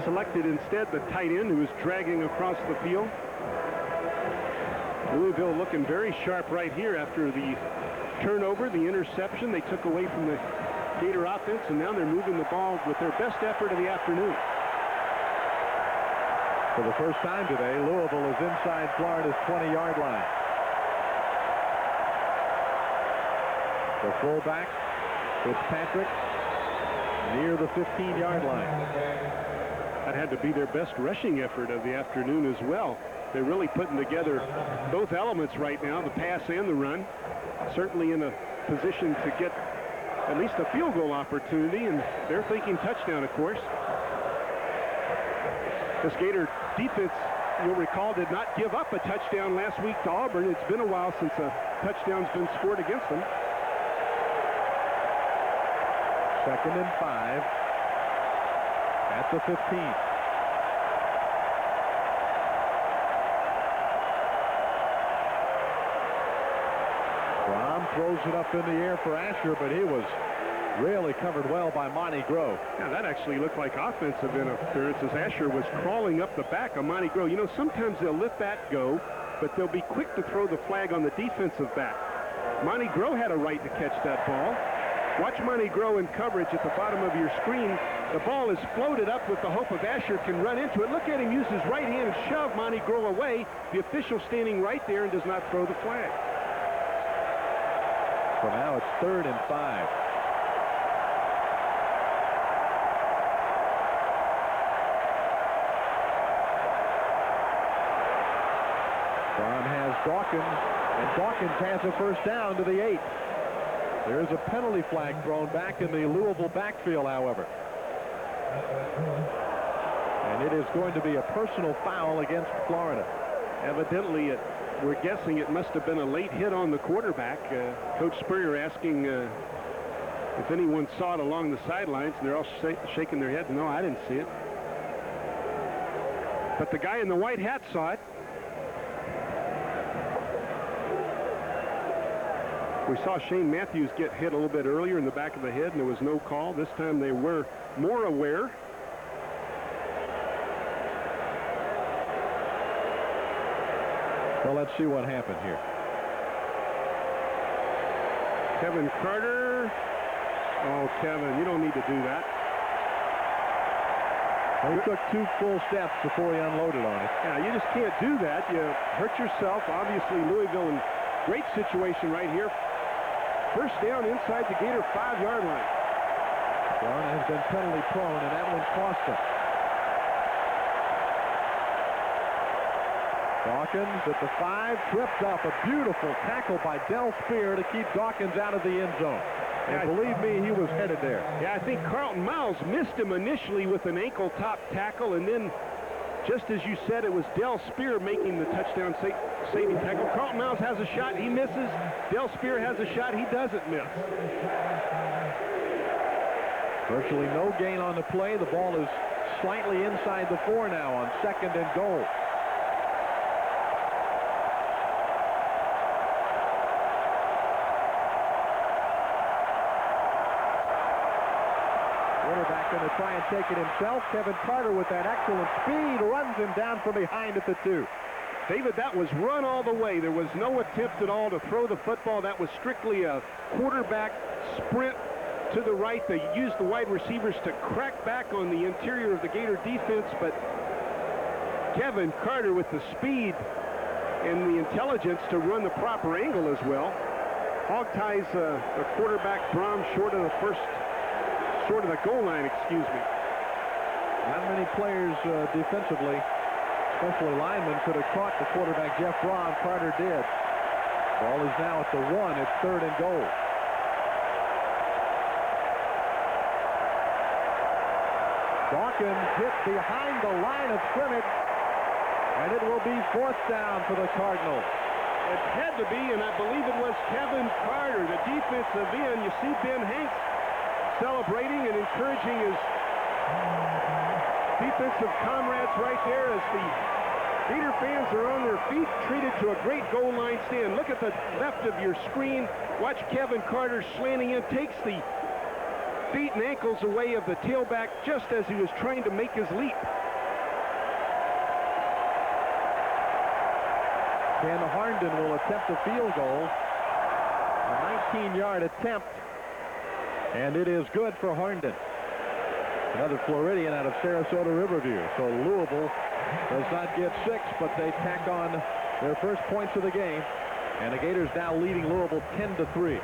selected instead the tight end, who was dragging across the field. Louisville looking very sharp right here after the turnover, the interception they took away from the Gator offense, and now they're moving the ball with their best effort of the afternoon. For the first time today, Louisville is inside Florida's 20-yard line. The fullback, Fitzpatrick, near the 15-yard line. That had to be their best rushing effort of the afternoon as well. They're really putting together both elements right now, the pass and the run. Certainly in a position to get at least a field goal opportunity, and they're thinking touchdown, of course. This Gator defense, you'll recall, did not give up a touchdown last week to Auburn. It's been a while since a touchdown's been scored against them. 2nd and 5 at the 15. Brom throws it up in the air for Asher, but he was really covered well by Monty Grove. Yeah, that actually looked like offensive interference as Asher was crawling up the back of Monty Grove. You know, sometimes they'll let that go, but they'll be quick to throw the flag on the defensive back. Monty Grove had a right to catch that ball. Watch Monty Grove in coverage at the bottom of your screen. The ball is floated up with the hope of Asher can run into it. Look at him use his right hand and shove Monty Grove away. The official standing right there and does not throw the flag. So now it's 3rd and 5. Brom has Dawkins, and Dawkins has a first down to the 8. There's a penalty flag thrown back in the Louisville backfield, however. And it is going to be a personal foul against Florida. Evidently, we're guessing it must have been a late hit on the quarterback. Coach Spurrier asking if anyone saw it along the sidelines, and they're all shaking their heads. No, I didn't see it. But the guy in the white hat saw it. We saw Shane Matthews get hit a little bit earlier in the back of the head, and there was no call. This time they were more aware. Well, let's see what happened here. Kevin Carter. Oh, Kevin, you don't need to do that. He took 2 full steps before he unloaded on it. Yeah, you just can't do that. You hurt yourself. Obviously, Louisville in great situation right here. First down inside the Gator 5-yard line. Brown has been penalty prone, and that one cost him. Dawkins at the 5, tripped up. A beautiful tackle by Del Spear to keep Dawkins out of the end zone. And believe me, he was headed there. Yeah, I think Carlton Miles missed him initially with an ankle top tackle, and then, just as you said, it was Del Spear making the touchdown saving tackle. Carlton Miles has a shot, he misses. Del Spear has a shot, he doesn't miss. Virtually no gain on the play. The ball is slightly inside the 4 now on 2nd and goal. Quarterback going to try and take it himself. Kevin Carter with that excellent speed runs him down from behind at the 2. David, that was run all the way. There was no attempt at all to throw the football. That was strictly a quarterback sprint to the right. They used the wide receivers to crack back on the interior of the Gator defense, but Kevin Carter with the speed and the intelligence to run the proper angle as well. Hog ties the quarterback Brom short of the goal line, excuse me. Not many players defensively, especially linemen, could have caught the quarterback Jeff Brom. Carter did. Ball is now at the 1. It's 3rd and goal. Dawkins hit behind the line of scrimmage, and it will be 4th down for the Cardinals. It had to be, and I believe it was Kevin Carter, the defensive end. You see Ben Hanks celebrating and encouraging his defensive comrades right there as the Gator fans are on their feet, treated to a great goal line stand. Look at the left of your screen. Watch Kevin Carter slanting in, takes the feet and ankles away of the tailback just as he was trying to make his leap. Ken Harnden will attempt a field goal. A 19-yard attempt. And it is good for Harnden. Another Floridian out of Sarasota Riverview. So Louisville does not get 6, but they tack on their first points of the game. And the Gators now leading Louisville 10-3.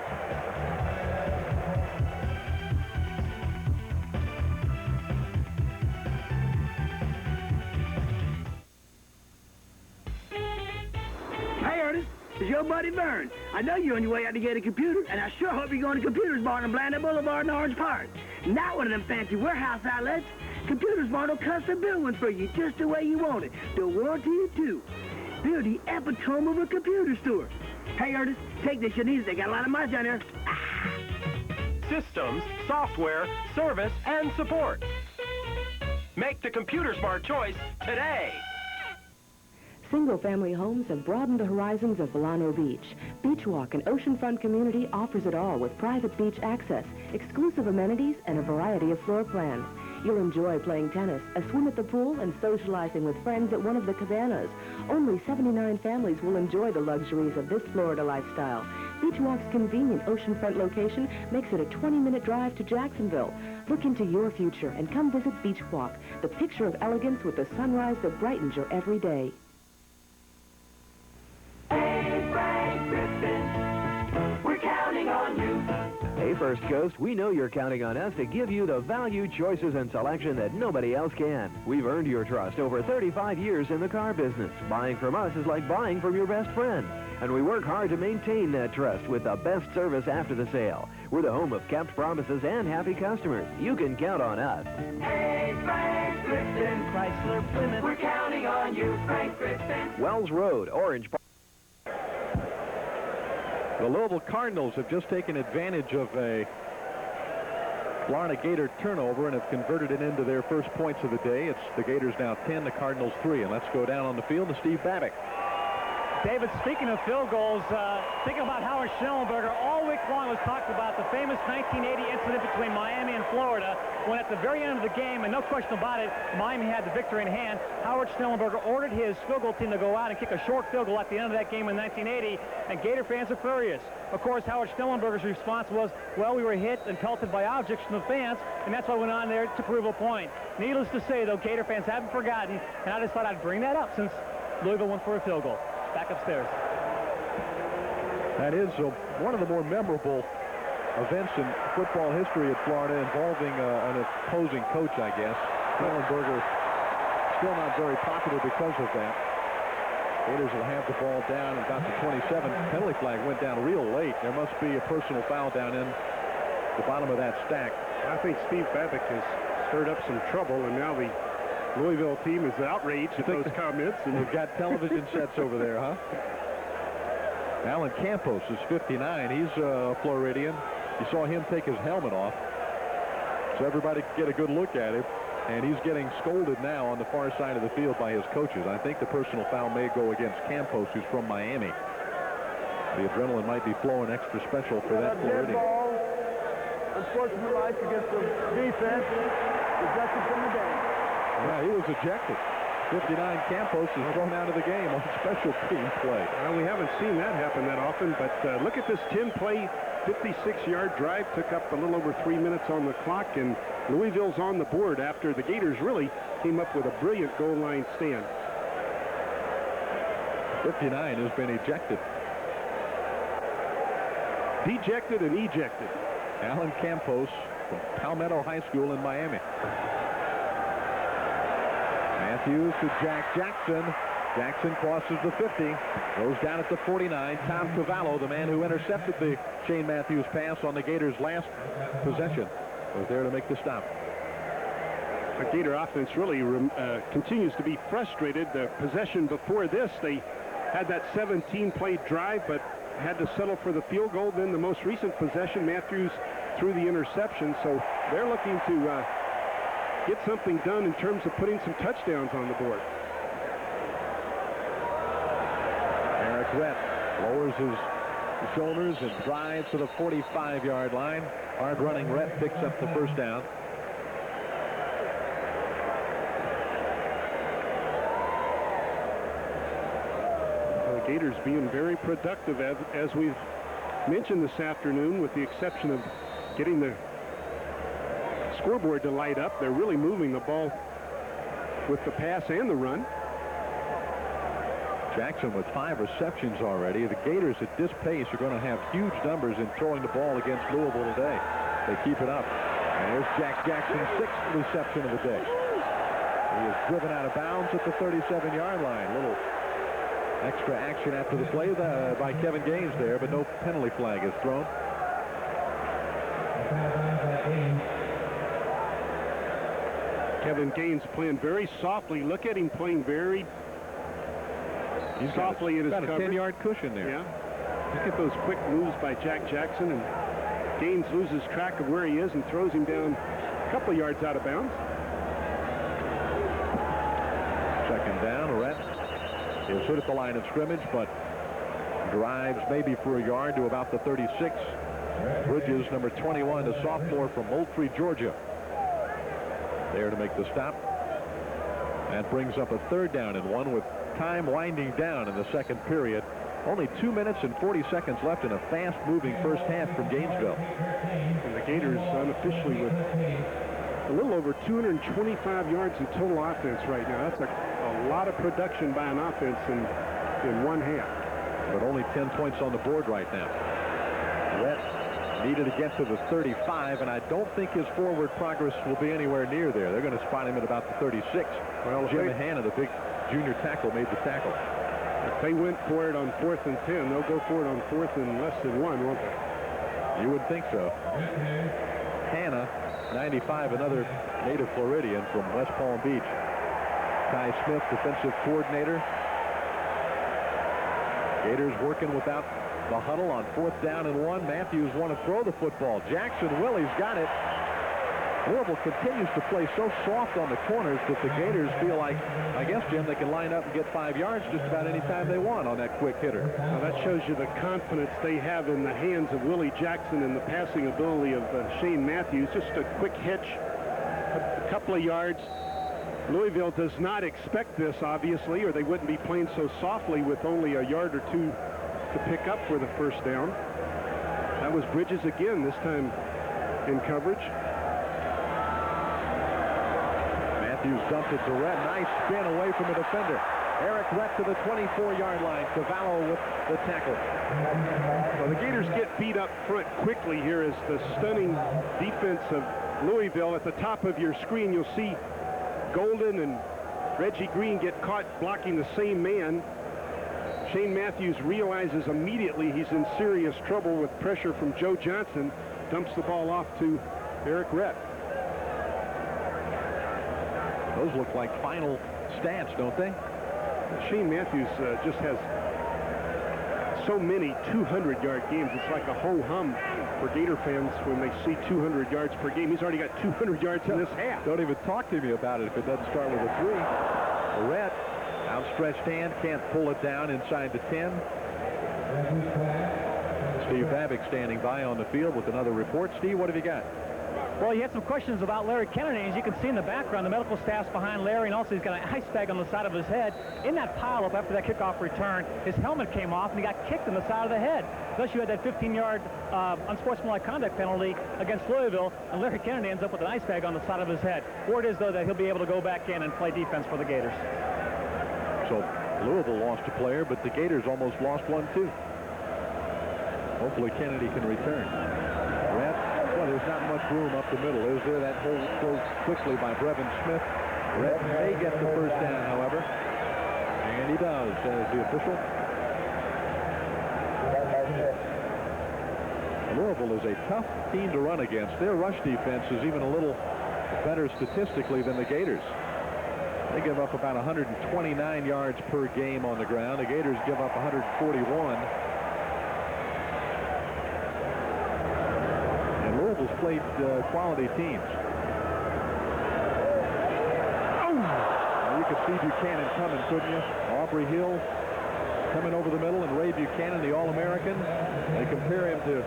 It's your buddy Vern. I know you're on your way out to get a computer, and I sure hope you're going to Computers Barn on Blandett Boulevard in Orange Park. Not one of them fancy warehouse outlets. Computers Barn will custom build one for you just the way you want it. They'll warranty it too. They're the epitome of a computer store. Hey, Ernest, take this. You need it. They got a lot of miles down there. Systems, software, service, and support. Make the Computer Smart choice today. Single-family homes have broadened the horizons of Volano Beach. Beach Walk, an oceanfront community, offers it all with private beach access, exclusive amenities, and a variety of floor plans. You'll enjoy playing tennis, a swim at the pool, and socializing with friends at one of the cabanas. Only 79 families will enjoy the luxuries of this Florida lifestyle. Beach Walk's convenient oceanfront location makes it a 20-minute drive to Jacksonville. Look into your future and come visit Beach Walk, the picture of elegance with the sunrise that brightens your every day. We're counting on you. Hey, First Coast, we know you're counting on us to give you the value, choices, and selection that nobody else can. We've earned your trust over 35 years in the car business. Buying from us is like buying from your best friend. And we work hard to maintain that trust with the best service after the sale. We're the home of kept promises and happy customers. You can count on us. Hey, Frank Griffin. Chrysler, Plymouth. We're counting on you, Frank Griffin. Wells Road, Orange Park. The Louisville Cardinals have just taken advantage of a Florida Gator turnover and have converted it into their first points of the day. It's the Gators now 10, the Cardinals 3. And let's go down on the field to Steve Babbitt. David, speaking of field goals, thinking about Howard Schnellenberger, all week long was talked about the famous 1980 incident between Miami and Florida, when at the very end of the game, and no question about it, Miami had the victory in hand, Howard Schnellenberger ordered his field goal team to go out and kick a short field goal at the end of that game in 1980, and Gator fans are furious. Of course, Howard Schnellenberger's response was, well, we were hit and pelted by objects from the fans, and that's why I went on there to prove a point. Needless to say, though, Gator fans haven't forgotten, and I just thought I'd bring that up since Louisville went for a field goal. Back upstairs. That is one of the more memorable events in football history at Florida involving an opposing coach, I guess. Schnellenberger still not very popular because of that. Gators will have the ball down at about the 27. Penalty flag went down real late. There must be a personal foul down in the bottom of that stack. I think Steve Babick has stirred up some trouble, and now the Louisville team is outraged at those comments. And we've got television sets over there, huh? Alan Campos is 59. He's a Floridian. You saw him take his helmet off, so everybody could get a good look at him. And he's getting scolded now on the far side of the field by his coaches. I think the personal foul may go against Campos, who's from Miami. The adrenaline might be flowing extra special for that Floridian. Unsportsmanlike against the defense. Ejected from the game. Yeah, he was ejected. 59 Campos is thrown out of the game on special team play. Well, we haven't seen that happen that often, but look at this 10-play, 56-yard drive. Took up a little over 3 minutes on the clock, and Louisville's on the board after the Gators really came up with a brilliant goal line stand. 59 has been ejected. Dejected and ejected. Alan Campos from Palmetto High School in Miami. Matthews to Jack Jackson. Jackson crosses the 50, goes down at the 49. Tom Cavallo, the man who intercepted the Shane Matthews pass on the Gators' last possession, was there to make the stop. The Gator offense really continues to be frustrated. The possession before this, they had that 17-play drive, but had to settle for the field goal. Then the most recent possession, Matthews threw the interception, so they're looking to get something done in terms of putting some touchdowns on the board. Eric Rett lowers his shoulders and drives to the 45-yard line. Hard-running Rett picks up the first down. The Gators being very productive, as we've mentioned this afternoon, with the exception of getting the scoreboard to light up. They're really moving the ball with the pass and the run. Jackson with 5 receptions already. The Gators at this pace are going to have huge numbers in throwing the ball against Louisville today. They keep it up. And there's Jack Jackson's 6th reception of the day. He is driven out of bounds at the 37-yard line. Little extra action after the play by Kevin Gaines there, but no penalty flag is thrown. Kevin Gaines playing very softly. Look at him playing very softly in his coverage. Got a 10-yard cushion there. Yeah. Look at those quick moves by Jack Jackson, and Gaines loses track of where he is and throws him down a couple yards out of bounds. Second down. Rett is hit at the line of scrimmage, but drives maybe for a yard to about the 36. Bridges, number 21, a sophomore from Moultrie, Georgia, there to make the stop. That brings up a 3rd down and 1 with time winding down in the second period. Only 2 minutes and 40 seconds left in a fast-moving first half from Gainesville. And the Gators unofficially with a little over 225 yards in total offense right now. That's a lot of production by an offense in one half. But only 10 points on the board right now. Rett needed to get to the 35, and I don't think his forward progress will be anywhere near there. They're going to spot him at about the 36. Well, Jim Hanna, the big junior tackle, made the tackle. If they went for it on 4th and 10, they'll go for it on 4th and less than 1, won't they? You would think so. Hanna, 95, another native Floridian from West Palm Beach. Ty Smith, defensive coordinator. Gators working without the huddle on 4th down and 1. Matthews want to throw the football. Jackson Willie's got it. Louisville continues to play so soft on the corners that the Gators feel like, I guess, Jim, they can line up and get 5 yards just about any time they want on that quick hitter. Now that shows you the confidence they have in the hands of Willie Jackson and the passing ability of Shane Matthews. Just a quick hitch, a couple of yards. Louisville does not expect this, obviously, or they wouldn't be playing so softly with only a yard or two to pick up for the first down. That was Bridges again, this time in coverage. Matthews dumped it to Rhett. Nice spin away from the defender. Eric Rhett to the 24-yard line. Cavallo with the tackle. Well, the Gators get beat up front quickly here as the stunning defense of Louisville. At the top of your screen, you'll see Golden and Reggie Green get caught blocking the same man. Shane Matthews realizes immediately he's in serious trouble with pressure from Joe Johnson. Dumps the ball off to Eric Rhett. Those look like final stats, don't they? Shane Matthews just has so many 200-yard games. It's like a ho-hum for Gator fans when they see 200 yards per game. He's already got 200 yards in this half. Don't even talk to me about it if it doesn't start with a 3. Rhett, outstretched hand, can't pull it down inside the 10. Steve Babick standing by on the field with another report. Steve, what have you got? Well, you had some questions about Larry Kennedy. As you can see in the background, the medical staff's behind Larry, and also he's got an ice bag on the side of his head. In that pileup after that kickoff return, his helmet came off, and he got kicked in the side of the head. Thus, you had that 15-yard unsportsmanlike conduct penalty against Louisville, and Larry Kennedy ends up with an ice bag on the side of his head. Word is, though, that he'll be able to go back in and play defense for the Gators. So Louisville lost a player, but the Gators almost lost one, too. Hopefully Kennedy can return. Well, there's not much room up the middle, is there? That hole closed quickly by Brevin Smith. Rhett may get the first down, however. And he does, as the official. Louisville is a tough team to run against. Their rush defense is even a little better statistically than the Gators. They give up about 129 yards per game on the ground. The Gators give up 141. Louisville's played quality teams. Now you could see Buchanan coming, couldn't you? Aubrey Hill coming over the middle, and Ray Buchanan, the All-American. They compare him to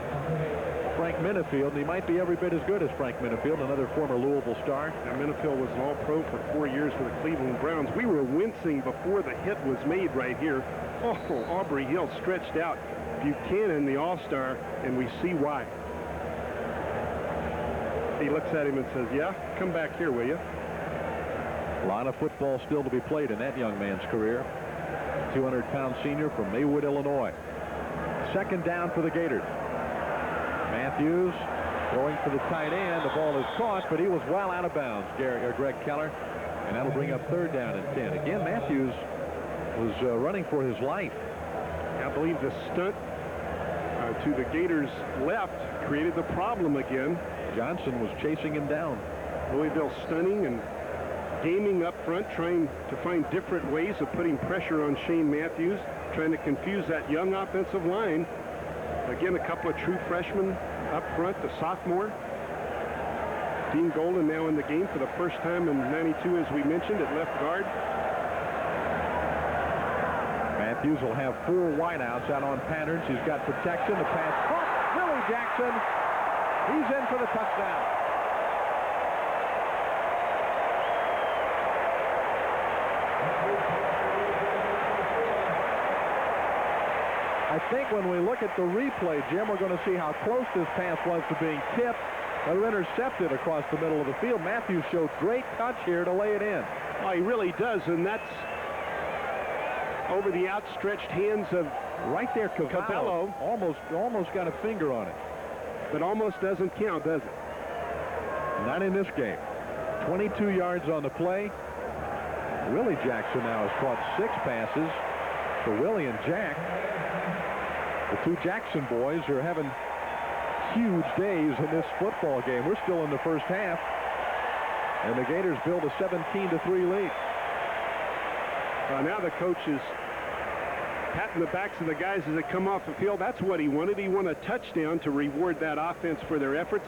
Frank Minifield, and he might be every bit as good as Frank Minifield, another former Louisville star. Now, Minifield was an All-Pro for 4 years for the Cleveland Browns. We were wincing before the hit was made right here. Oh, Aubrey Hill stretched out Buchanan, the All-Star, and we see why. He looks at him and says, yeah, come back here, will you? A lot of football still to be played in that young man's career. 200-pound senior from Maywood, Illinois. Second down for the Gators. Matthews going for the tight end. The ball is caught, but he was well out of bounds, Greg Keller. And that'll bring up third down and 10. Again, Matthews was running for his life. I believe the stunt to the Gators' left created the problem again. Johnson was chasing him down. Louisville stunning and gaming up front, trying to find different ways of putting pressure on Shane Matthews, trying to confuse that young offensive line. Again, a couple of true freshmen up front, the sophomore. Dean Golden now in the game for the first time in '92, as we mentioned, at left guard. Matthews will have 4 wideouts out on patterns. He's got protection. The pass caught. Willie Jackson. He's in for the touchdown. I think when we look at the replay, Jim, we're going to see how close this pass was to being tipped or intercepted across the middle of the field. Matthews showed great touch here to lay it in. Oh, he really does, and that's over the outstretched hands of right there. Cavallo almost got a finger on it. But almost doesn't count, does it? Not in this game. 22 yards on the play. Willie Jackson now has caught 6 passes for Willie and Jack. The 2 Jackson boys are having huge days in this football game. We're still in the first half, and the Gators build a 17-3 lead. Now the coach is patting the backs of the guys as they come off the field. That's what he wanted. He wanted a touchdown to reward that offense for their efforts.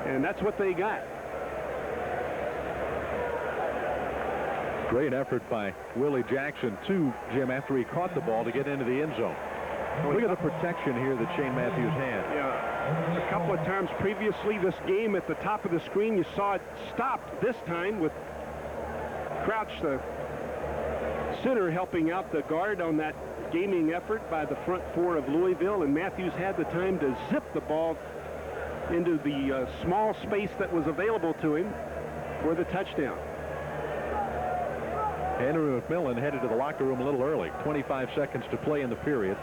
And that's what they got. Great effort by Willie Jackson, too, Jim, after he caught the ball to get into the end zone. Look at the protection here that Shane Matthews had. Yeah, a couple of times previously this game at the top of the screen, you saw it stopped this time with Crouch, the center, helping out the guard on that gaming effort by the front four of Louisville, and Matthews had the time to zip the ball into the small space that was available to him for the touchdown. Andrew McMillan headed to the locker room a little early. 25 seconds to play in the period.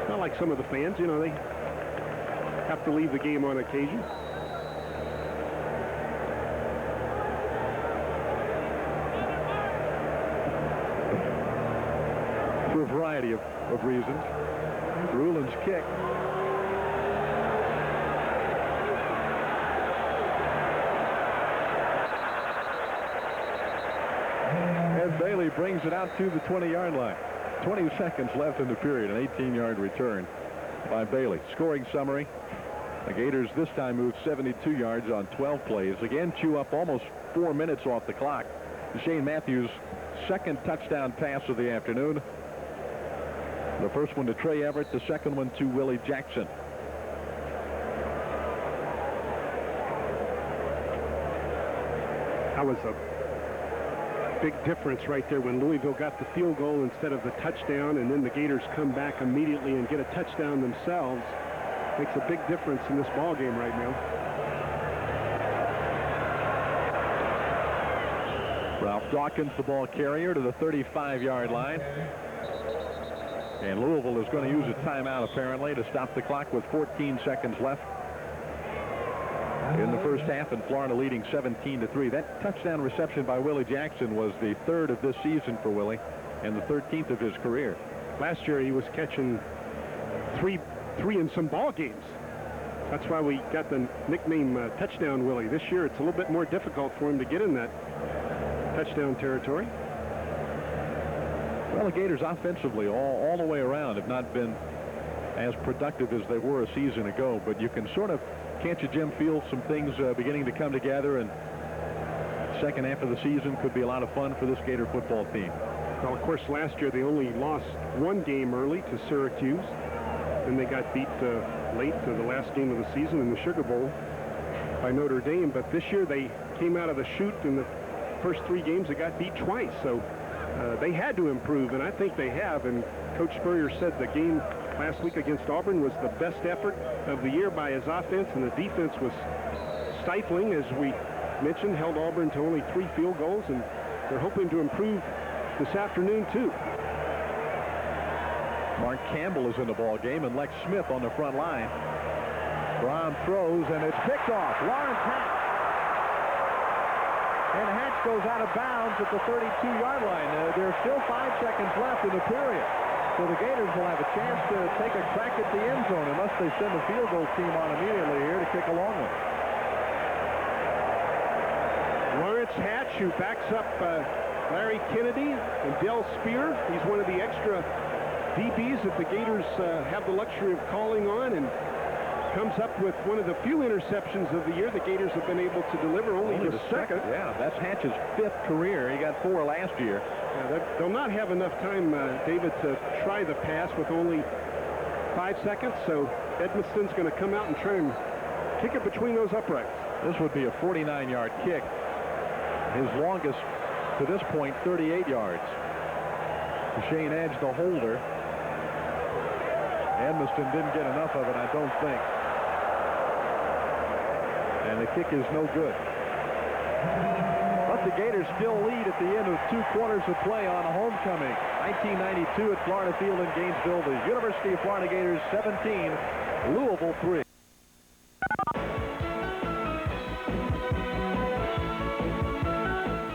Not like some of the fans, you know, they have to leave the game on occasion. For a variety of reasons. Rulin's kick. And Bailey brings it out to the 20-yard line. 20 seconds left in the period. An 18-yard return by Bailey. Scoring summary. The Gators this time moved 72 yards on 12 plays. Again, chew up almost 4 minutes off the clock. Shane Matthews' second touchdown pass of the afternoon. The first one to Trey Everett, the second one to Willie Jackson. That was a big difference right there when Louisville got the field goal instead of the touchdown, and then the Gators come back immediately and get a touchdown themselves. Makes a big difference in this ball game right now. Ralph Dawkins, the ball carrier, to the 35-yard line. And Louisville is going to use a timeout, apparently, to stop the clock with 14 seconds left in the first half, and Florida leading 17-3. That touchdown reception by Willie Jackson was the third of this season for Willie and the 13th of his career. Last year he was catching three in some ball games. That's why we got the nickname Touchdown Willie. This year it's a little bit more difficult for him to get in that touchdown territory. Well, the Gators offensively all the way around have not been as productive as they were a season ago, but you can sort of, can't you, Jim, feel some things beginning to come together, and second half of the season could be a lot of fun for this Gator football team. Well, of course, last year they only lost one game early to Syracuse, and they got beat late to the last game of the season in the Sugar Bowl by Notre Dame. But this year they came out of the chute in the first 3 games. They got beat twice, so they had to improve, and I think they have. And Coach Spurrier said the game last week against Auburn was the best effort of the year by his offense, and the defense was stifling, as we mentioned, held Auburn to only 3 field goals, and they're hoping to improve this afternoon too. Mark Campbell is in the ball game, and Lex Smith on the front line. Brown throws, and it's picked off. Lawrence Hatch. And Hatch goes out of bounds at the 32-yard line. There's still 5 seconds left in the period. So the Gators will have a chance to take a crack at the end zone unless they send the field goal team on immediately here to kick a long one. Lawrence Hatch, who backs up Larry Kennedy and Del Spear. He's one of the extra DBs that the Gators have the luxury of calling on, and comes up with one of the few interceptions of the year the Gators have been able to deliver. Only the second. Yeah, that's Hatch's 5th career. He got 4 last year. Yeah, they'll not have enough time, David, to try the pass with only 5 seconds, so Edmiston's going to come out and try and kick it between those uprights. This would be a 49-yard kick. His longest to this point, 38 yards. Shane Edge, the holder. Edmiston didn't get enough of it, I don't think. And the kick is no good. But the Gators still lead at the end of 2 quarters of play on a homecoming. 1992 at Florida Field in Gainesville. The University of Florida Gators 17, Louisville 3.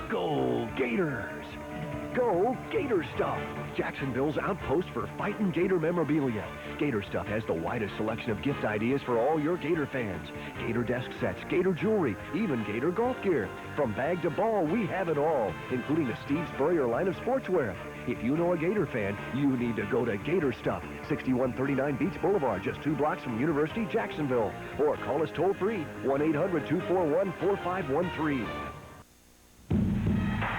Go Gators! Go Gator Stuff! Jacksonville's outpost for fightin' Gator memorabilia. Gator Stuff has the widest selection of gift ideas for all your Gator fans. Gator desk sets, Gator jewelry, even Gator golf gear. From bag to ball, we have it all, including the Steve Spurrier line of sportswear. If you know a Gator fan, you need to go to Gator Stuff, 6139 Beach Boulevard, just 2 blocks from University Jacksonville. Or call us toll-free, 1-800-241-4513.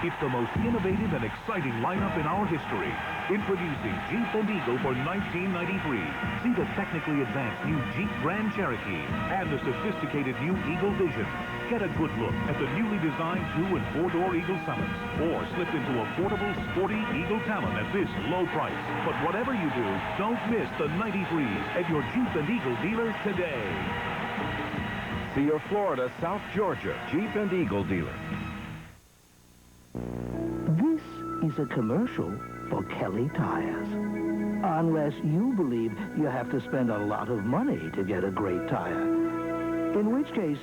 It's the most innovative and exciting lineup in our history. Introducing Jeep and Eagle for 1993. See the technically advanced new Jeep Grand Cherokee and the sophisticated new Eagle Vision. Get a good look at the newly designed 2- and 4-door Eagle Summits, or slip into affordable, sporty Eagle Talon at this low price. But whatever you do, don't miss the 93s at your Jeep and Eagle dealer today. See your Florida, South Georgia Jeep and Eagle dealer. This is a commercial for Kelly Tires. Unless you believe you have to spend a lot of money to get a great tire. In which case,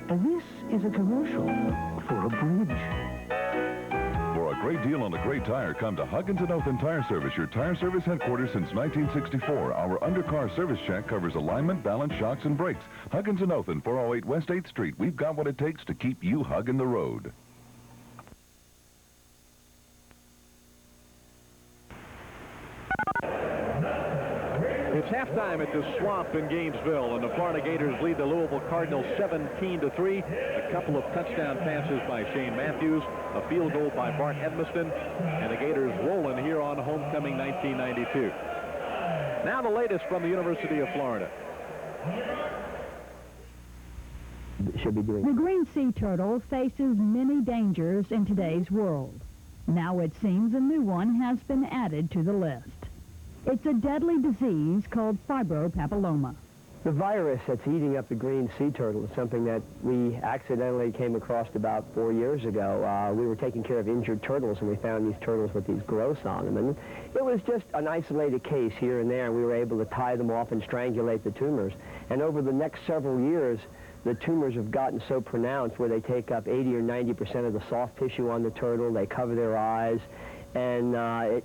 this is a commercial for a bridge. For a great deal on a great tire, come to Huggins & Oath Tire Service, your tire service headquarters since 1964. Our undercar service check covers alignment, balance, shocks, and brakes. Huggins & Oath, 408 West 8th Street. We've got what it takes to keep you hugging the road. It's halftime at the Swamp in Gainesville, and the Florida Gators lead the Louisville Cardinals 17-3. A couple of touchdown passes by Shane Matthews, a field goal by Bart Edmiston, and the Gators rolling here on homecoming 1992. Now the latest from the University of Florida. The green sea turtle faces many dangers in today's world. Now it seems a new one has been added to the list. It's a deadly disease called fibropapilloma. The virus that's eating up the green sea turtle is something that we accidentally came across about 4 years ago. We were taking care of injured turtles, and we found these turtles with these growths on them. And it was just an isolated case here and there, and we were able to tie them off and strangulate the tumors. And over the next several years, the tumors have gotten so pronounced where they take up 80 or 90% of the soft tissue on the turtle. They cover their eyes. And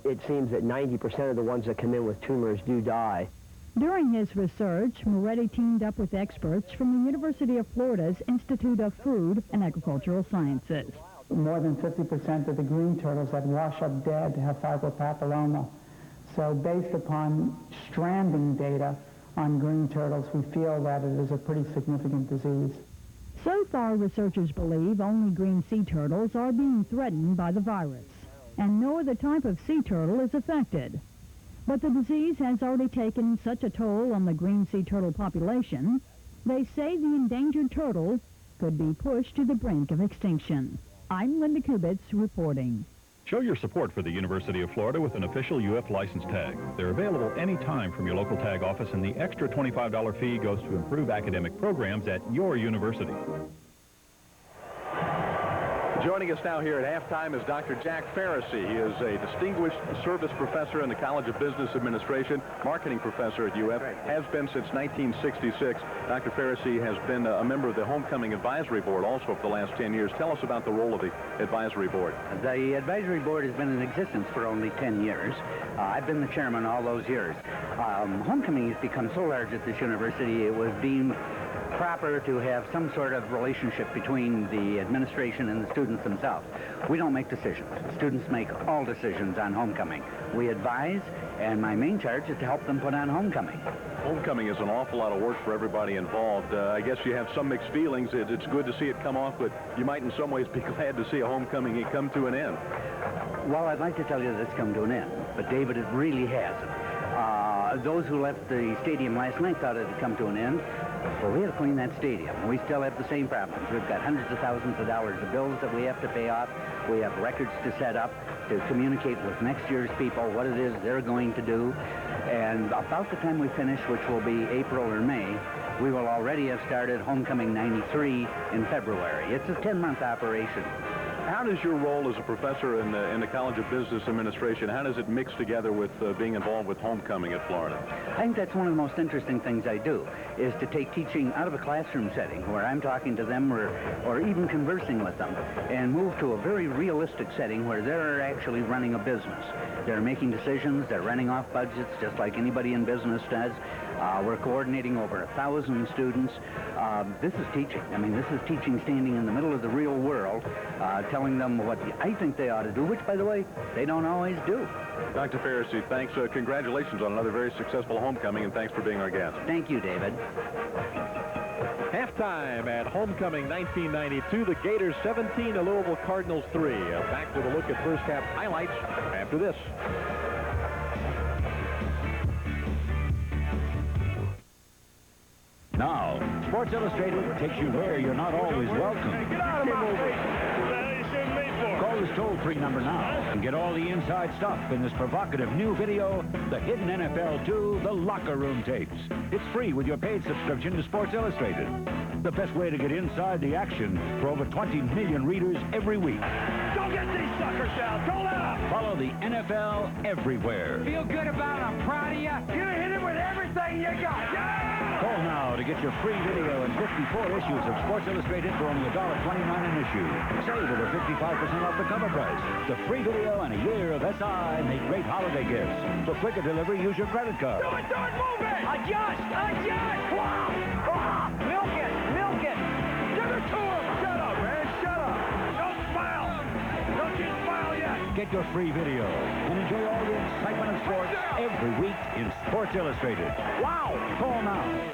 it seems that 90% of the ones that come in with tumors do die. During his research, Moretti teamed up with experts from the University of Florida's Institute of Food and Agricultural Sciences. More than 50% of the green turtles that wash up dead have fibropapilloma. So based upon stranding data on green turtles, we feel that it is a pretty significant disease. So far, researchers believe only green sea turtles are being threatened by the virus, and no other type of sea turtle is affected. But the disease has already taken such a toll on the green sea turtle population, they say the endangered turtle could be pushed to the brink of extinction. I'm Linda Kubitz reporting. Show your support for the University of Florida with an official UF license tag. They're available anytime from your local tag office, and the extra $25 fee goes to improve academic programs at your university. Joining us now here at halftime is Dr. Jack Farrisee. He is a distinguished service professor in the College of Business Administration, marketing professor at UF, has been since 1966. Dr. Farrisee has been a member of the Homecoming Advisory Board also for the last 10 years. Tell us about the role of the advisory board. The advisory board has been in existence for only 10 years. I've been the chairman all those years. Homecoming has become so large at this university, it was deemed proper to have some sort of relationship between the administration and the students themselves. We don't make decisions. Students make all decisions on homecoming. We advise, and my main charge is to help them put on homecoming. Homecoming is an awful lot of work for everybody involved. I guess you have some mixed feelings. It's good to see it come off, but you might in some ways be glad to see a homecoming come to an end. Well, I'd like to tell you that it's come to an end, but David, it really hasn't. Those who left the stadium last night thought it had come to an end. Well, we had to clean that stadium. We still have the same problems. We've got hundreds of thousands of dollars of bills that we have to pay off. We have records to set up to communicate with next year's people what it is they're going to do. And about the time we finish, which will be April or May, we will already have started Homecoming 93 in February. It's a 10-month operation. How does your role as a professor in the College of Business Administration, how does it mix together with being involved with homecoming at Florida? I think that's one of the most interesting things I do, is to take teaching out of a classroom setting where I'm talking to them or even conversing with them and move to a very realistic setting where they're actually running a business. They're making decisions, they're running off budgets just like anybody in business does. We're coordinating over 1,000 students. This is teaching. I mean, this is teaching standing in the middle of the real world, telling them what I think they ought to do, which, by the way, they don't always do. Dr. Farrisee, thanks. Congratulations on another very successful homecoming, and thanks for being our guest. Thank you, David. Halftime at Homecoming 1992. The Gators 17, the Louisville Cardinals 3. Back with a look at first half highlights after this. Now, Sports Illustrated takes you where you're not always welcome. Get out of my face. Call this toll-free number now and get all the inside stuff in this provocative new video, The Hidden NFL 2, The Locker Room Tapes. It's free with your paid subscription to Sports Illustrated. The best way to get inside the action for over 20 million readers every week. Go get these suckers down. Go out. Follow the NFL everywhere. Feel good about it. I'm proud of you. You hit it with everything you got. Yeah! Call now to get your free video and 54 issues of Sports Illustrated for only $1.29 an issue. Save over 55% off the cover price. The free video and a year of SI make great holiday gifts. For quicker delivery, use your credit card. Do it, move it. Adjust. Wow. Milk it. Give it to him. Shut up, man. Shut up. Don't smile. Don't you smile yet. Get your free video and enjoy all the excitement of sports every week in Sports Illustrated. Wow! Call now.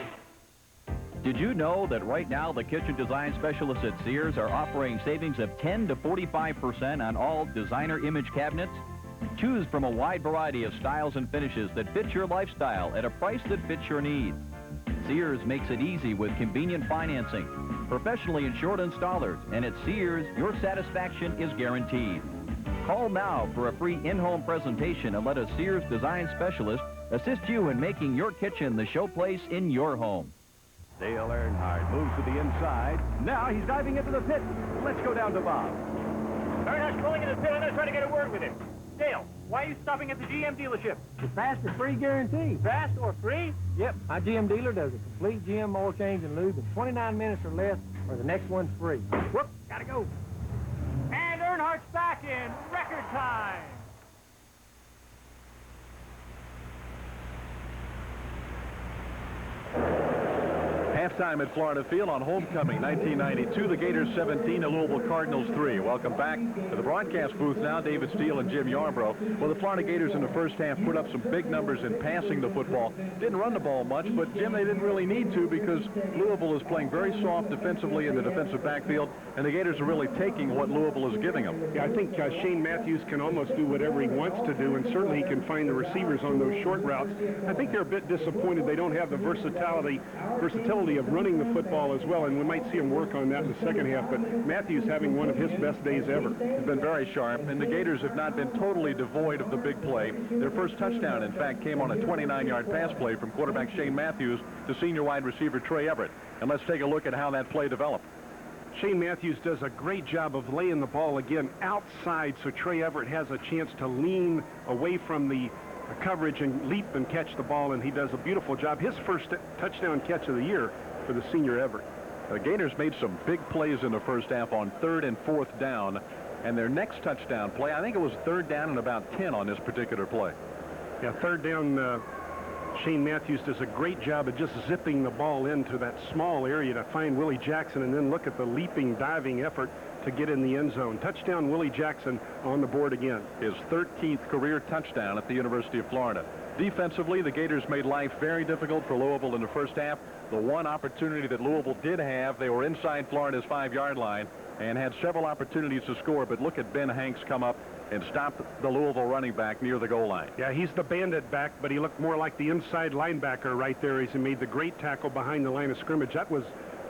Did you know that right now the kitchen design specialists at Sears are offering savings of 10 to 45% on all designer image cabinets? Choose from a wide variety of styles and finishes that fit your lifestyle at a price that fits your needs. Sears makes it easy with convenient financing, professionally insured installers, and at Sears, your satisfaction is guaranteed. Call now for a free in-home presentation and let a Sears design specialist assist you in making your kitchen the showplace in your home. Dale Earnhardt moves to the inside. Now he's diving into the pit. Let's go down to Bob. Earnhardt's pulling in the pit. I'm going to try to get a word with him. Dale, why are you stopping at the GM dealership? The fast or free guarantee. Fast or free? Yep, my GM dealer does a complete GM oil change and lube in 29 minutes or less, or the next one's free. Whoop, gotta go. And Earnhardt's back in record time. Halftime at Florida Field on Homecoming 1992. The Gators 17, the Louisville Cardinals 3. Welcome back to the broadcast booth now. David Steele and Jim Yarbrough. Well, the Florida Gators in the first half put up some big numbers in passing the football. Didn't run the ball much, but Jim, they didn't really need to because Louisville is playing very soft defensively in the defensive backfield, and the Gators are really taking what Louisville is giving them. Yeah, I think Shane Matthews can almost do whatever he wants to do, and certainly he can find the receivers on those short routes. I think they're a bit disappointed they don't have the versatility of running the football as well, and we might see him work on that in the second half, but Matthews having one of his best days ever. He's been very sharp, and the Gators have not been totally devoid of the big play. Their first touchdown, in fact, came on a 29-yard pass play from quarterback Shane Matthews to senior wide receiver Trey Everett. And let's take a look at how that play developed. Shane Matthews does a great job of laying the ball again outside, so Trey Everett has a chance to lean away from the coverage and leap and catch the ball, and he does a beautiful job. His first touchdown catch of the year for the senior Everett. The Gators made some big plays in the first half on 3rd and 4th down, and their next touchdown play, I think it was 3rd down and about 10 on this particular play. Yeah, 3rd down, Shane Matthews does a great job of just zipping the ball into that small area to find Willie Jackson, and then look at the leaping, diving effort to get in the end zone. Touchdown, Willie Jackson on the board again. His 13th career touchdown at the University of Florida. Defensively, the Gators made life very difficult for Louisville in the first half. The one opportunity that Louisville did have, they were inside Florida's 5-yard line and had several opportunities to score, but look at Ben Hanks come up and stop the Louisville running back near the goal line. Yeah, he's the bandit back, but he looked more like the inside linebacker right there as he made the great tackle behind the line of scrimmage.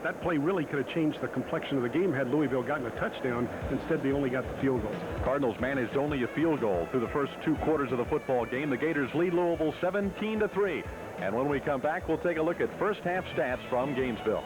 That play really could have changed the complexion of the game had Louisville gotten a touchdown. Instead, they only got the field goal. Cardinals managed only a field goal through the first 2 quarters of the football game. The Gators lead Louisville 17-3. And when we come back, we'll take a look at first half stats from Gainesville.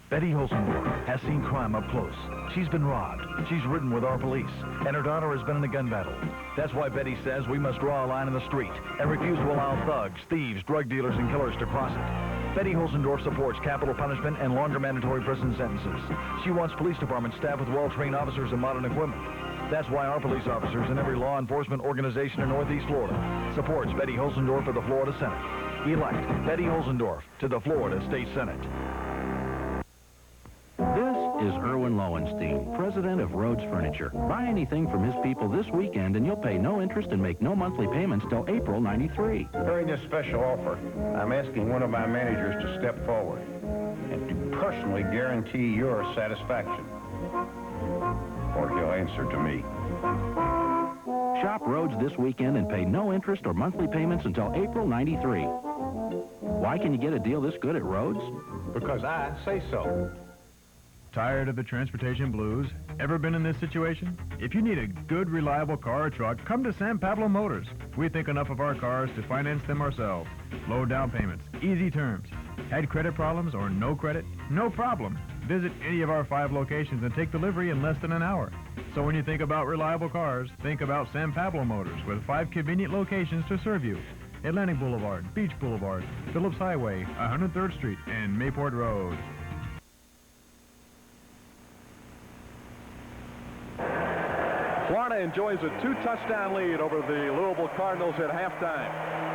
Betty Holzendorf has seen crime up close. She's been robbed. She's ridden with our police. And her daughter has been in a gun battle. That's why Betty says we must draw a line in the street and refuse to allow thugs, thieves, drug dealers, and killers to cross it. Betty Holzendorf supports capital punishment and longer mandatory prison sentences. She wants police departments staffed with well-trained officers and modern equipment. That's why our police officers and every law enforcement organization in Northeast Florida supports Betty Holzendorf for the Florida Senate. Elect Betty Holzendorf to the Florida State Senate. This is Erwin Lowenstein, president of Rhodes Furniture. Buy anything from his people this weekend and you'll pay no interest and make no monthly payments till April '93. During this special offer, I'm asking one of my managers to step forward and to personally guarantee your satisfaction. Or he'll answer to me. Shop Rhodes this weekend and pay no interest or monthly payments until April '93. Why can you get a deal this good at Rhodes? Because I say so. Tired of the transportation blues? Ever been in this situation? If you need a good, reliable car or truck, come to San Pablo Motors. We think enough of our cars to finance them ourselves. Low down payments, easy terms. Had credit problems or no credit? No problem. Visit any of our 5 locations and take delivery in less than an hour. So when you think about reliable cars, think about San Pablo Motors with 5 convenient locations to serve you. Atlantic Boulevard, Beach Boulevard, Phillips Highway, 103rd Street, and Mayport Road. Florida enjoys a 2-touchdown lead over the Louisville Cardinals at halftime.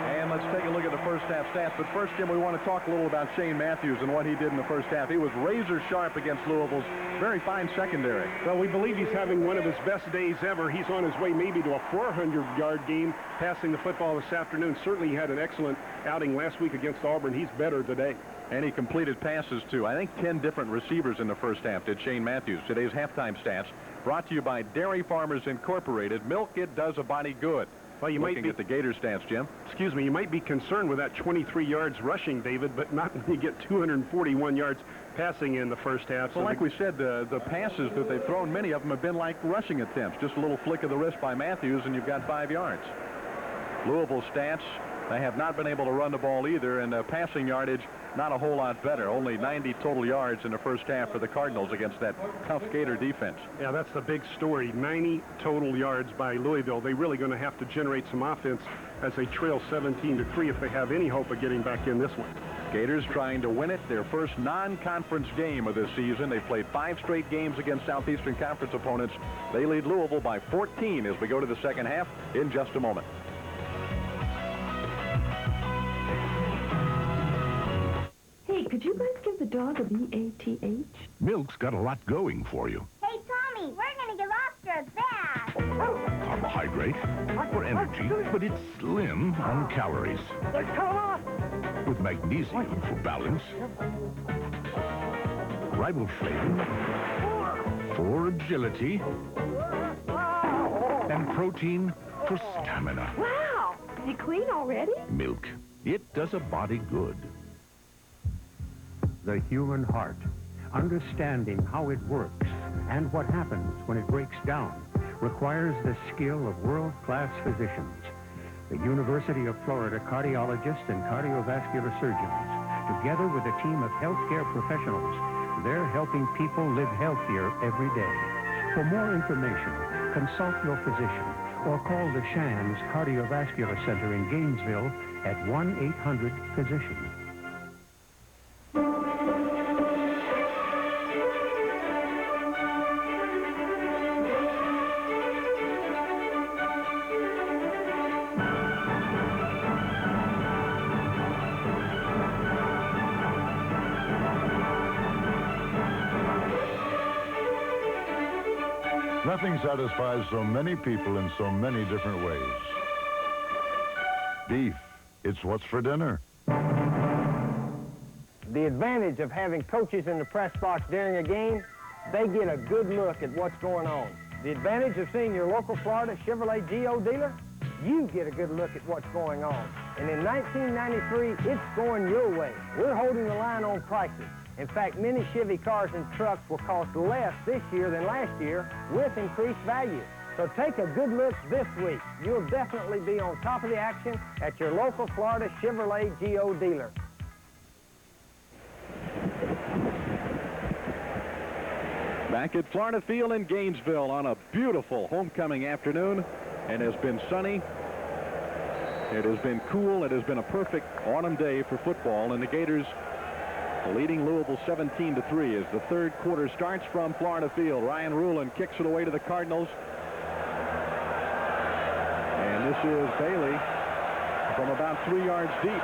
And let's take a look at the first half stats. But first, Jim, we want to talk a little about Shane Matthews and what he did in the first half. He was razor sharp against Louisville's very fine secondary. Well, we believe he's having one of his best days ever. He's on his way maybe to a 400-yard game passing the football this afternoon. Certainly he had an excellent outing last week against Auburn. He's better today. And he completed passes, too. I think 10 different receivers in the first half did Shane Matthews. Today's halftime stats brought to you by Dairy Farmers Incorporated. Milk it does a body good. Well, you might be at the Gator stats, Jim. Excuse me, you might be concerned with that 23 yards rushing, David, but not when you get 241 yards passing in the first half. Well, like we said, the passes that they've thrown, many of them have been like rushing attempts. Just a little flick of the wrist by Matthews, and you've got 5 yards. Louisville stats, they have not been able to run the ball either, and passing yardage, not a whole lot better. Only 90 total yards in the first half for the Cardinals against that tough Gator defense. Yeah, that's the big story. 90 total yards by Louisville. They're really going to have to generate some offense as they trail 17-3 if they have any hope of getting back in this one. Gators trying to win it, their first non-conference game of this season. They've played 5 straight games against Southeastern Conference opponents. They lead Louisville by 14 as we go to the second half in just a moment. Hey, could you guys give the dog a B-A-T-H? Milk's got a lot going for you. Hey, Tommy, we're going to give Oscar a bath. Carbohydrate for energy, but it's slim on calories. With magnesium for balance, riboflavin for agility, and protein for stamina. Wow! Is he clean already? Milk. It does a body good. The human heart, understanding how it works and what happens when it breaks down, requires the skill of world-class physicians. The University of Florida cardiologists and cardiovascular surgeons, together with a team of healthcare professionals, they're helping people live healthier every day. For more information, consult your physician or call the Shands Cardiovascular Center in Gainesville at 1-800-PHYSICIAN. Nothing satisfies so many people in so many different ways. Beef, it's what's for dinner. The advantage of having coaches in the press box during a game, they get a good look at what's going on. The advantage of seeing your local Florida Chevrolet Geo dealer, you get a good look at what's going on. And in 1993, it's going your way. We're holding the line on prices. In fact, many Chevy cars and trucks will cost less this year than last year with increased value. So take a good look this week. You'll definitely be on top of the action at your local Florida Chevrolet Geo dealer. Back at Florida Field in Gainesville on a beautiful homecoming afternoon, and has been sunny. It has been cool. It has been a perfect autumn day for football, and the Gators leading Louisville 17-3 as the third quarter starts from Florida Field. Ryan Rulin kicks it away to the Cardinals. And this is Bailey from about 3 yards deep.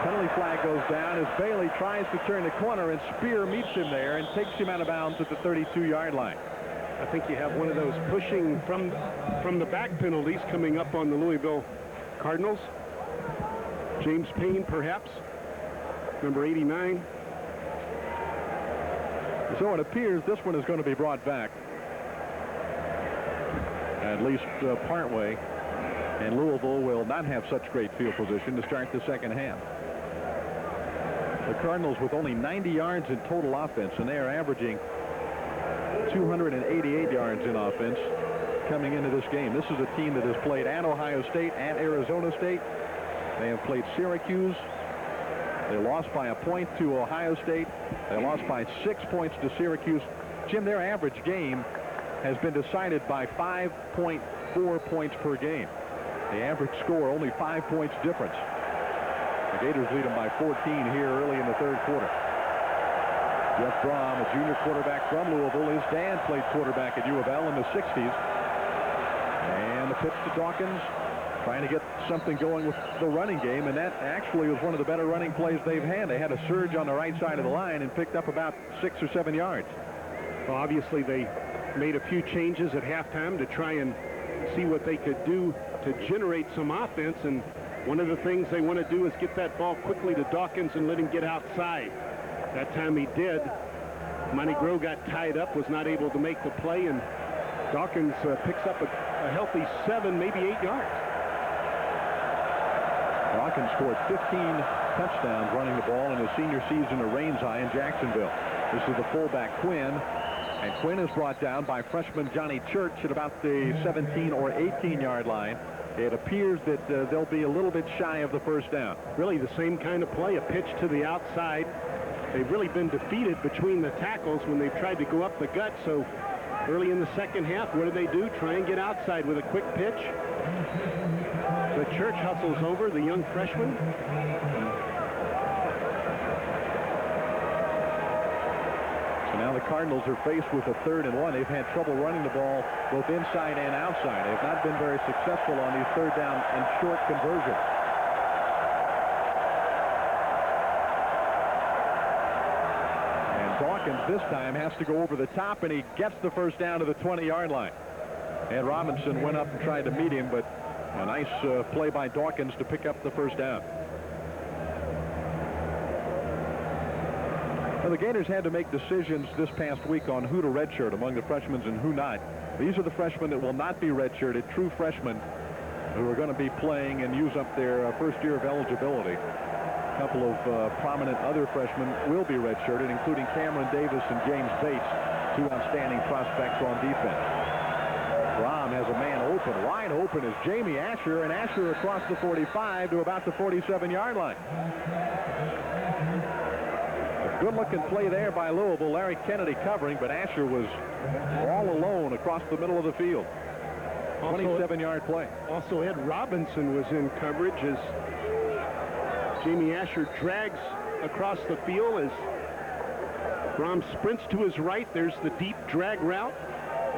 Penalty flag goes down as Bailey tries to turn the corner, and Spear meets him there and takes him out of bounds at the 32-yard line. I think you have one of those pushing from the back penalties coming up on the Louisville Cardinals. James Payne, perhaps, number 89. So it appears this one is going to be brought back, at least partway, and Louisville will not have such great field position to start the second half. The Cardinals with only 90 yards in total offense, and they are averaging 288 yards in offense coming into this game. This is a team that has played at Ohio State, at Arizona State. They have played Syracuse. They lost by a point to Ohio State. They lost by 6 points to Syracuse. Jim, their average game has been decided by 5.4 points per game. The average score only 5 points difference. The Gators lead them by 14 here early in the third quarter. Jeff Brom, a junior quarterback from Louisville. His dad played quarterback at U of L in the 60s. And the pitch to Dawkins, trying to get something going with the running game, and that actually was one of the better running plays they've had. They had a surge on the right side of the line and picked up about 6 or 7 yards. Well, obviously they made a few changes at halftime to try and see what they could do to generate some offense, and one of the things they want to do is get that ball quickly to Dawkins and let him get outside. That time he did. Monty Groh got tied up, was not able to make the play, and Dawkins picks up a healthy 7, maybe 8 yards. Dawkins scored 15 touchdowns running the ball in his senior season at Reigns High in Jacksonville. This is the fullback Quinn, and Quinn is brought down by freshman Johnny Church at about the 17 or 18-yard line. It appears that they'll be a little bit shy of the first down. Really the same kind of play, a pitch to the outside. They've really been defeated between the tackles when they've tried to go up the gut, so early in the second half, what do? Try and get outside with a quick pitch. The Church hustles over the young freshman. So now the Cardinals are faced with a 3rd and 1. They've had trouble running the ball both inside and outside. They've not been very successful on these 3rd down and short conversions. And Dawkins this time has to go over the top, and he gets the first down to the 20-yard line. And Robinson went up and tried to meet him, but a nice play by Dawkins to pick up the first down. Well, the Gators had to make decisions this past week on who to redshirt among the freshmen and who not. These are the freshmen that will not be redshirted, true freshmen who are going to be playing and use up their first year of eligibility. A couple of prominent other freshmen will be redshirted, including Cameron Davis and James Bates, 2 outstanding prospects on defense. Brom has a man open. Wide open is Jamie Asher, and Asher across the 45 to about the 47-yard line. A good-looking play there by Louisville. Larry Kennedy covering, but Asher was all alone across the middle of the field. 27-yard play. Also, Ed Robinson was in coverage as Jamie Asher drags across the field as Brom sprints to his right. There's the deep drag route.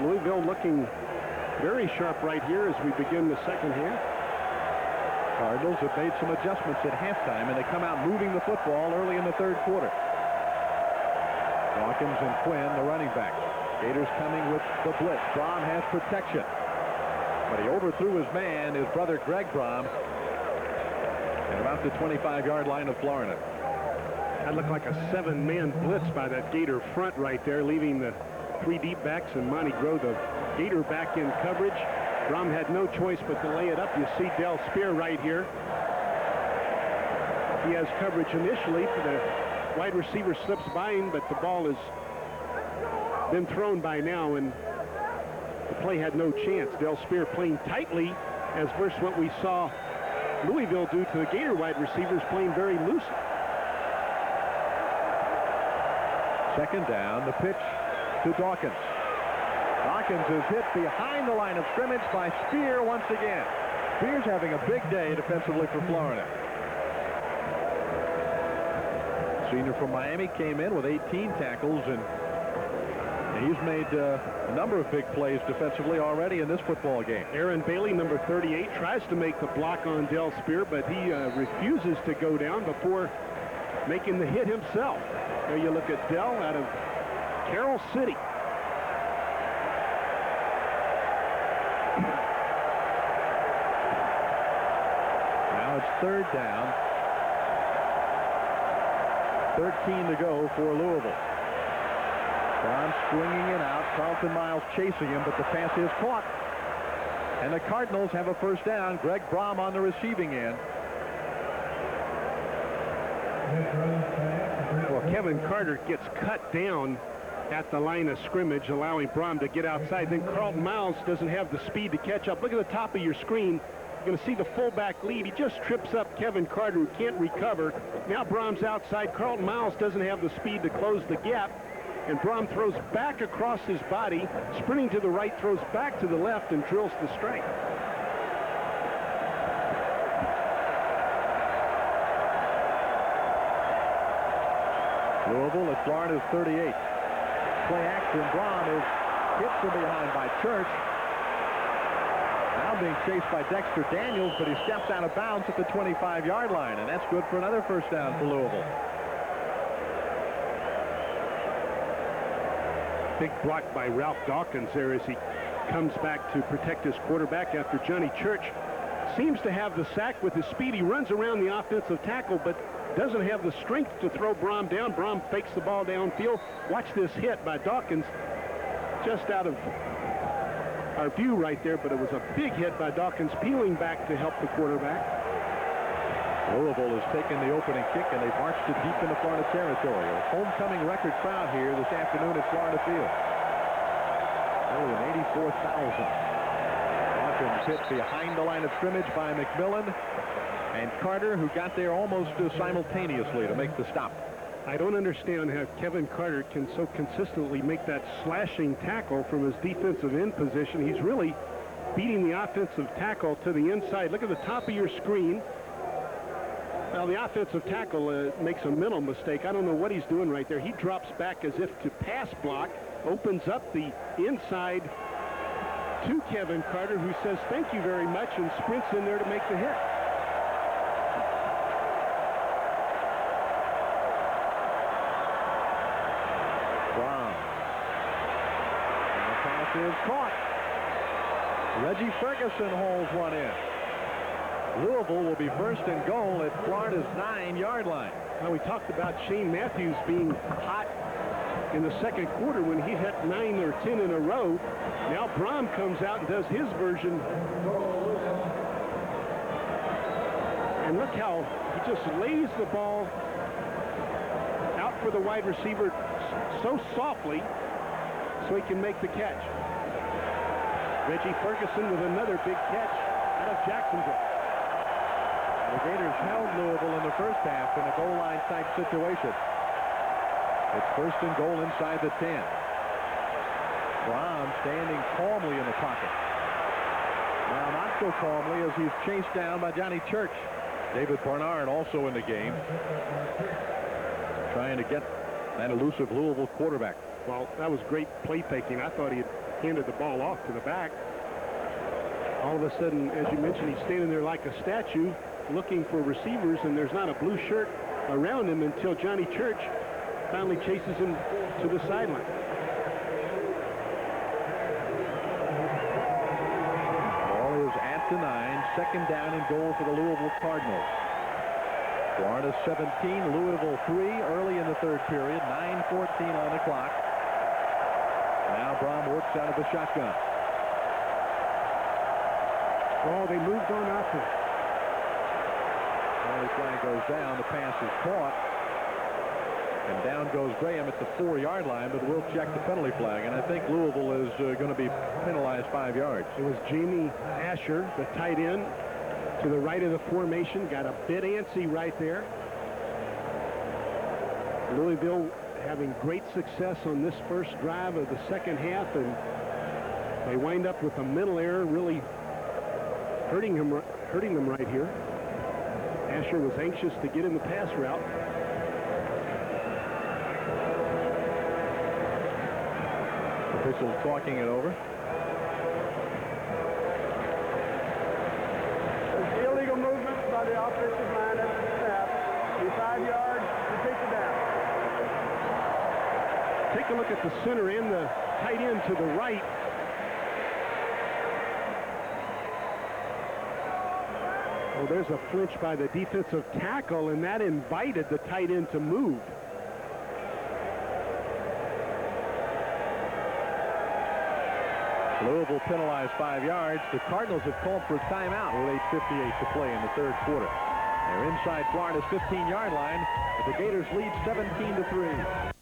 Louisville looking very sharp right here as we begin the second half. Cardinals have made some adjustments at halftime, and they come out moving the football early in the third quarter. Dawkins and Quinn, the running backs. Gators coming with the blitz. Brom has protection, but he overthrew his man, his brother Greg Brom, at about the 25-yard line of Florida. That looked like a 7-man blitz by that Gator front right there, leaving the 3 deep backs and Monty Groh, the Gator back in coverage. Brom had no choice but to lay it up. You see Del Spear right here. He has coverage initially. The wide receiver slips by him, but the ball has been thrown by now, and the play had no chance. Del Spear playing tightly as versus what we saw Louisville do to the Gator wide receivers, playing very loose. Second down, the pitch to Dawkins. Dawkins is hit behind the line of scrimmage by Spear once again. Spear's having a big day defensively for Florida. Senior from Miami came in with 18 tackles, and he's made a number of big plays defensively already in this football game. Aaron Bailey, number 38, tries to make the block on Del Spear, but he refuses to go down before making the hit himself. There you look at Del out of Carroll City. Now it's third down. 13 to go for Louisville. Brown swinging it out. Carlton Miles chasing him, but the pass is caught. And the Cardinals have a first down. Greg Brom on the receiving end. Well, Kevin Carter gets cut down at the line of scrimmage, allowing Brom to get outside. Then Carlton Miles doesn't have the speed to catch up. Look at the top of your screen. You're going to see the fullback lead. He just trips up Kevin Carter, who can't recover. Now Brom's outside. Carlton Miles doesn't have the speed to close the gap. And Brom throws back across his body, sprinting to the right, throws back to the left, and drills the strike. Louisville at Florida's 38. Play action. Brom is hit from behind by Church. Now being chased by Dexter Daniels, but he steps out of bounds at the 25-yard line, and that's good for another first down for Louisville. Big block by Ralph Dawkins there as he comes back to protect his quarterback after Johnny Church seems to have the sack with his speed. He runs around the offensive tackle, but doesn't have the strength to throw Brom down. Brom fakes the ball downfield. Watch this hit by Dawkins, just out of our view right there, but it was a big hit by Dawkins, peeling back to help the quarterback. Louisville has taken the opening kick, and they've marched it deep into Florida territory. A homecoming record crowd here this afternoon at Florida Field. More than 84,000. Dawkins hit behind the line of scrimmage by McMillan and Carter, who got there almost simultaneously to make the stop. I don't understand how Kevin Carter can so consistently make that slashing tackle from his defensive end position. He's really beating the offensive tackle to the inside. Look at the top of your screen. Well, the offensive tackle makes a mental mistake. I don't know what he's doing right there. He drops back as if to pass block, opens up the inside to Kevin Carter, who says thank you very much and sprints in there to make the hit. Wow. And the pass is caught. Reggie Ferguson holds one in. Louisville will be first and goal at Florida's 9-yard line. Now, we talked about Shane Matthews being hot in the second quarter when he hit 9 or 10 in a row. Now Brom comes out and does his version. And look how he just lays the ball out for the wide receiver so softly so he can make the catch. Reggie Ferguson with another big catch out of Jacksonville. The Gators held Louisville in the first half in a goal line type situation. It's first and goal inside the 10. Brom standing calmly in the pocket. Now not so calmly as he's chased down by Johnny Church. David Barnard also in the game, trying to get that elusive Louisville quarterback. Well, that was great play taking. I thought he had handed the ball off to the back. All of a sudden, as you mentioned, he's standing there like a statue looking for receivers, and there's not a blue shirt around him until Johnny Church finally chases him to the sideline. Ball is at the 9, second down and goal for the Louisville Cardinals. Florida 17, Louisville 3 early in the third period, 9:14 on the clock. Now Brom works out of the shotgun. Oh, they moved on offense. The flag goes down, the pass is caught, and down goes Graham at the 4-yard line, but we'll check the penalty flag, and I think Louisville is going to be penalized 5 yards. It was Jamie Asher, the tight end, to the right of the formation, got a bit antsy right there. Louisville having great success on this first drive of the second half, and they wind up with a mental error, really hurting them right here. Asher was anxious to get in the pass route. Officials talking it over. Illegal movement by the offensive line at the snap. 5 yards to take it down. Take a look at the center and the tight end to the right. Oh, there's a flinch by the defensive tackle, and that invited the tight end to move. Louisville penalized 5 yards. The Cardinals have called for a timeout with 8:58 to play in the third quarter. They're inside Florida's 15-yard line, but the Gators lead 17-3.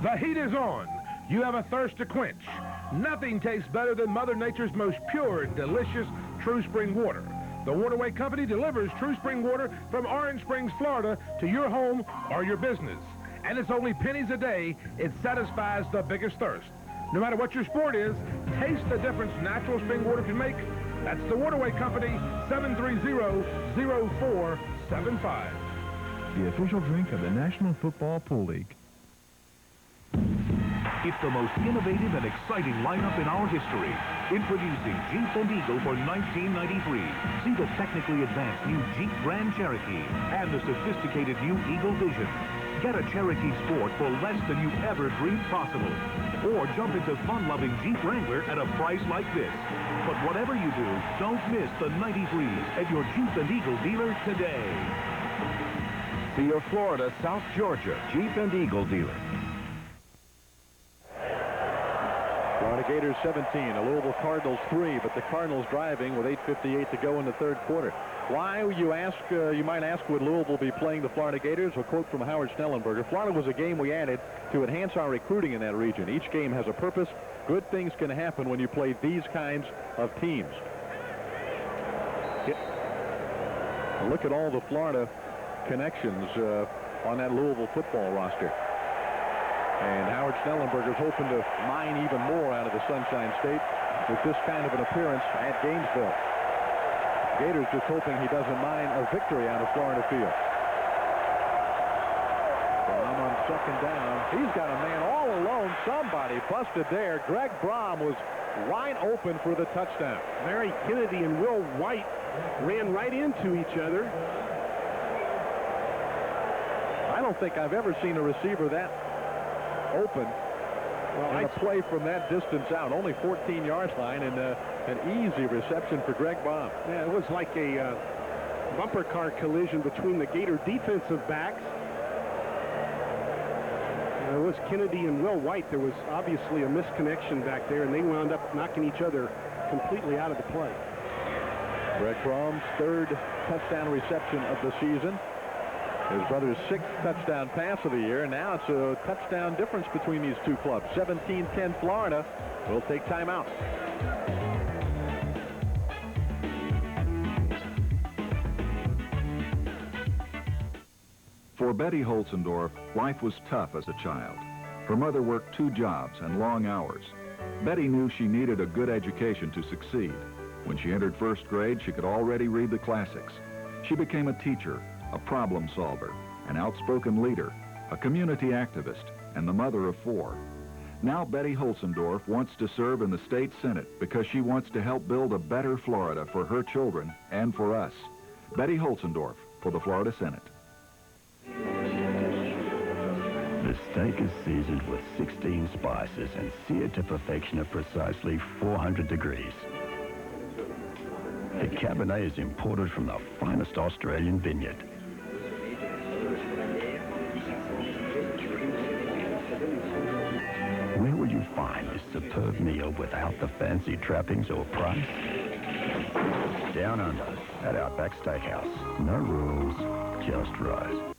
The heat is on. You have a thirst to quench. Nothing tastes better than Mother Nature's most pure and delicious True Spring water. The Waterway Company delivers True Spring water from Orange Springs, Florida to your home or your business. And it's only pennies a day. It satisfies the biggest thirst. No matter what your sport is, taste the difference natural spring water can make. That's the Waterway Company, 730-0475. The official drink of the National Football Pool League. It's the most innovative and exciting lineup in our history. Introducing Jeep and Eagle for 1993. See the technically advanced new Jeep Grand Cherokee and the sophisticated new Eagle Vision. Get a Cherokee Sport for less than you ever dreamed possible. Or jump into fun-loving Jeep Wrangler at a price like this. But whatever you do, don't miss the 93s at your Jeep and Eagle dealer today. See your Florida, South Georgia Jeep and Eagle dealer. Florida Gators 17, the Louisville Cardinals 3, but the Cardinals driving with 8:58 to go in the third quarter. Why, you ask? You might ask, would Louisville be playing the Florida Gators? A quote from Howard Snellenberger: Florida was a game we added to enhance our recruiting in that region. Each game has a purpose. Good things can happen when you play these kinds of teams. Look at all the Florida connections on that Louisville football roster. And Howard Snellenberger's hoping to mine even more out of the Sunshine State with this kind of an appearance at Gainesville. Gators just hoping he doesn't mine a victory out of Florida Field. Brom on second down. He's got a man all alone. Somebody busted there. Greg Brom was wide open for the touchdown. Larry Kennedy and Will White ran right into each other. I don't think I've ever seen a receiver that open and a play from that distance out. Only 14-yard line and an easy reception for Greg Baum. Yeah, it was like a bumper car collision between the Gator defensive backs. It was Kennedy and Will White. There was obviously a misconnection back there, and they wound up knocking each other completely out of the play. Greg Brom's third touchdown reception of the season. His brother's sixth touchdown pass of the year. Now it's a touchdown difference between these two clubs. 17-10 Florida. We'll take timeout. For Betty Holzendorf, life was tough as a child. Her mother worked 2 jobs and long hours. Betty knew she needed a good education to succeed. When she entered first grade, she could already read the classics. She became a teacher, a problem solver, an outspoken leader, a community activist, and the mother of 4. Now Betty Holzendorf wants to serve in the state senate because she wants to help build a better Florida for her children and for us. Betty Holzendorf for the Florida Senate. The steak is seasoned with 16 spices and seared to perfection at precisely 400 degrees. The Cabernet is imported from the finest Australian vineyard. Where will you find this superb meal without the fancy trappings or price? Down under at Outback Steakhouse. No rules, just right.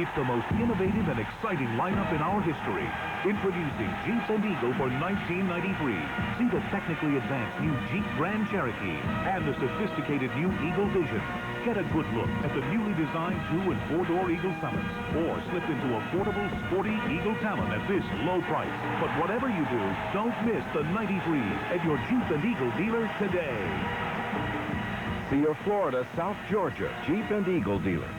It's the most innovative and exciting lineup in our history. Introducing Jeep and Eagle for 1993. See the technically advanced new Jeep Grand Cherokee and the sophisticated new Eagle Vision. Get a good look at the newly designed 2- and 4-door Eagle Summits, or slip into affordable, sporty Eagle Talon at this low price. But whatever you do, don't miss the 93s at your Jeep and Eagle dealer today. See your Florida, South Georgia Jeep and Eagle dealer.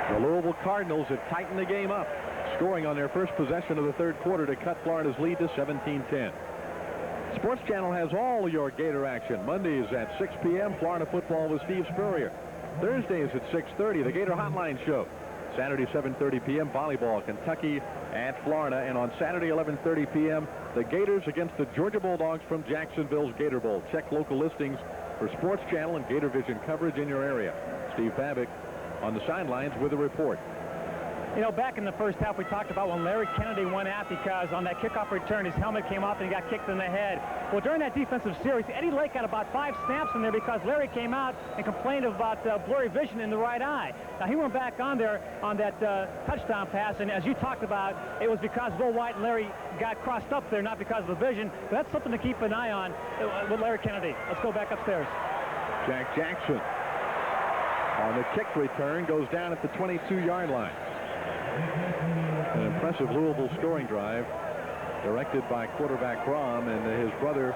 The Louisville Cardinals have tightened the game up, scoring on their first possession of the third quarter to cut Florida's lead to 17-10. Sports Channel has all your Gator action. Mondays at 6 p.m., Florida football with Steve Spurrier. Thursdays at 6:30, the Gator Hotline Show. Saturday, 7:30 p.m., volleyball, Kentucky at Florida. And on Saturday, 11:30 p.m., the Gators against the Georgia Bulldogs from Jacksonville's Gator Bowl. Check local listings for Sports Channel and Gator Vision coverage in your area. Steve Babick on the sidelines with a report. You know, back in the first half, we talked about when Larry Kennedy went out because on that kickoff return, his helmet came off and he got kicked in the head. Well, during that defensive series, Eddie Lake got about 5 snaps in there because Larry came out and complained about blurry vision in the right eye. Now, he went back on there on that touchdown pass, and as you talked about, it was because Bill White and Larry got crossed up there, not because of the vision. But that's something to keep an eye on with Larry Kennedy. Let's go back upstairs. Jack Jackson on the kick return goes down at the 22-yard line. An impressive Louisville scoring drive directed by quarterback Brom and his brother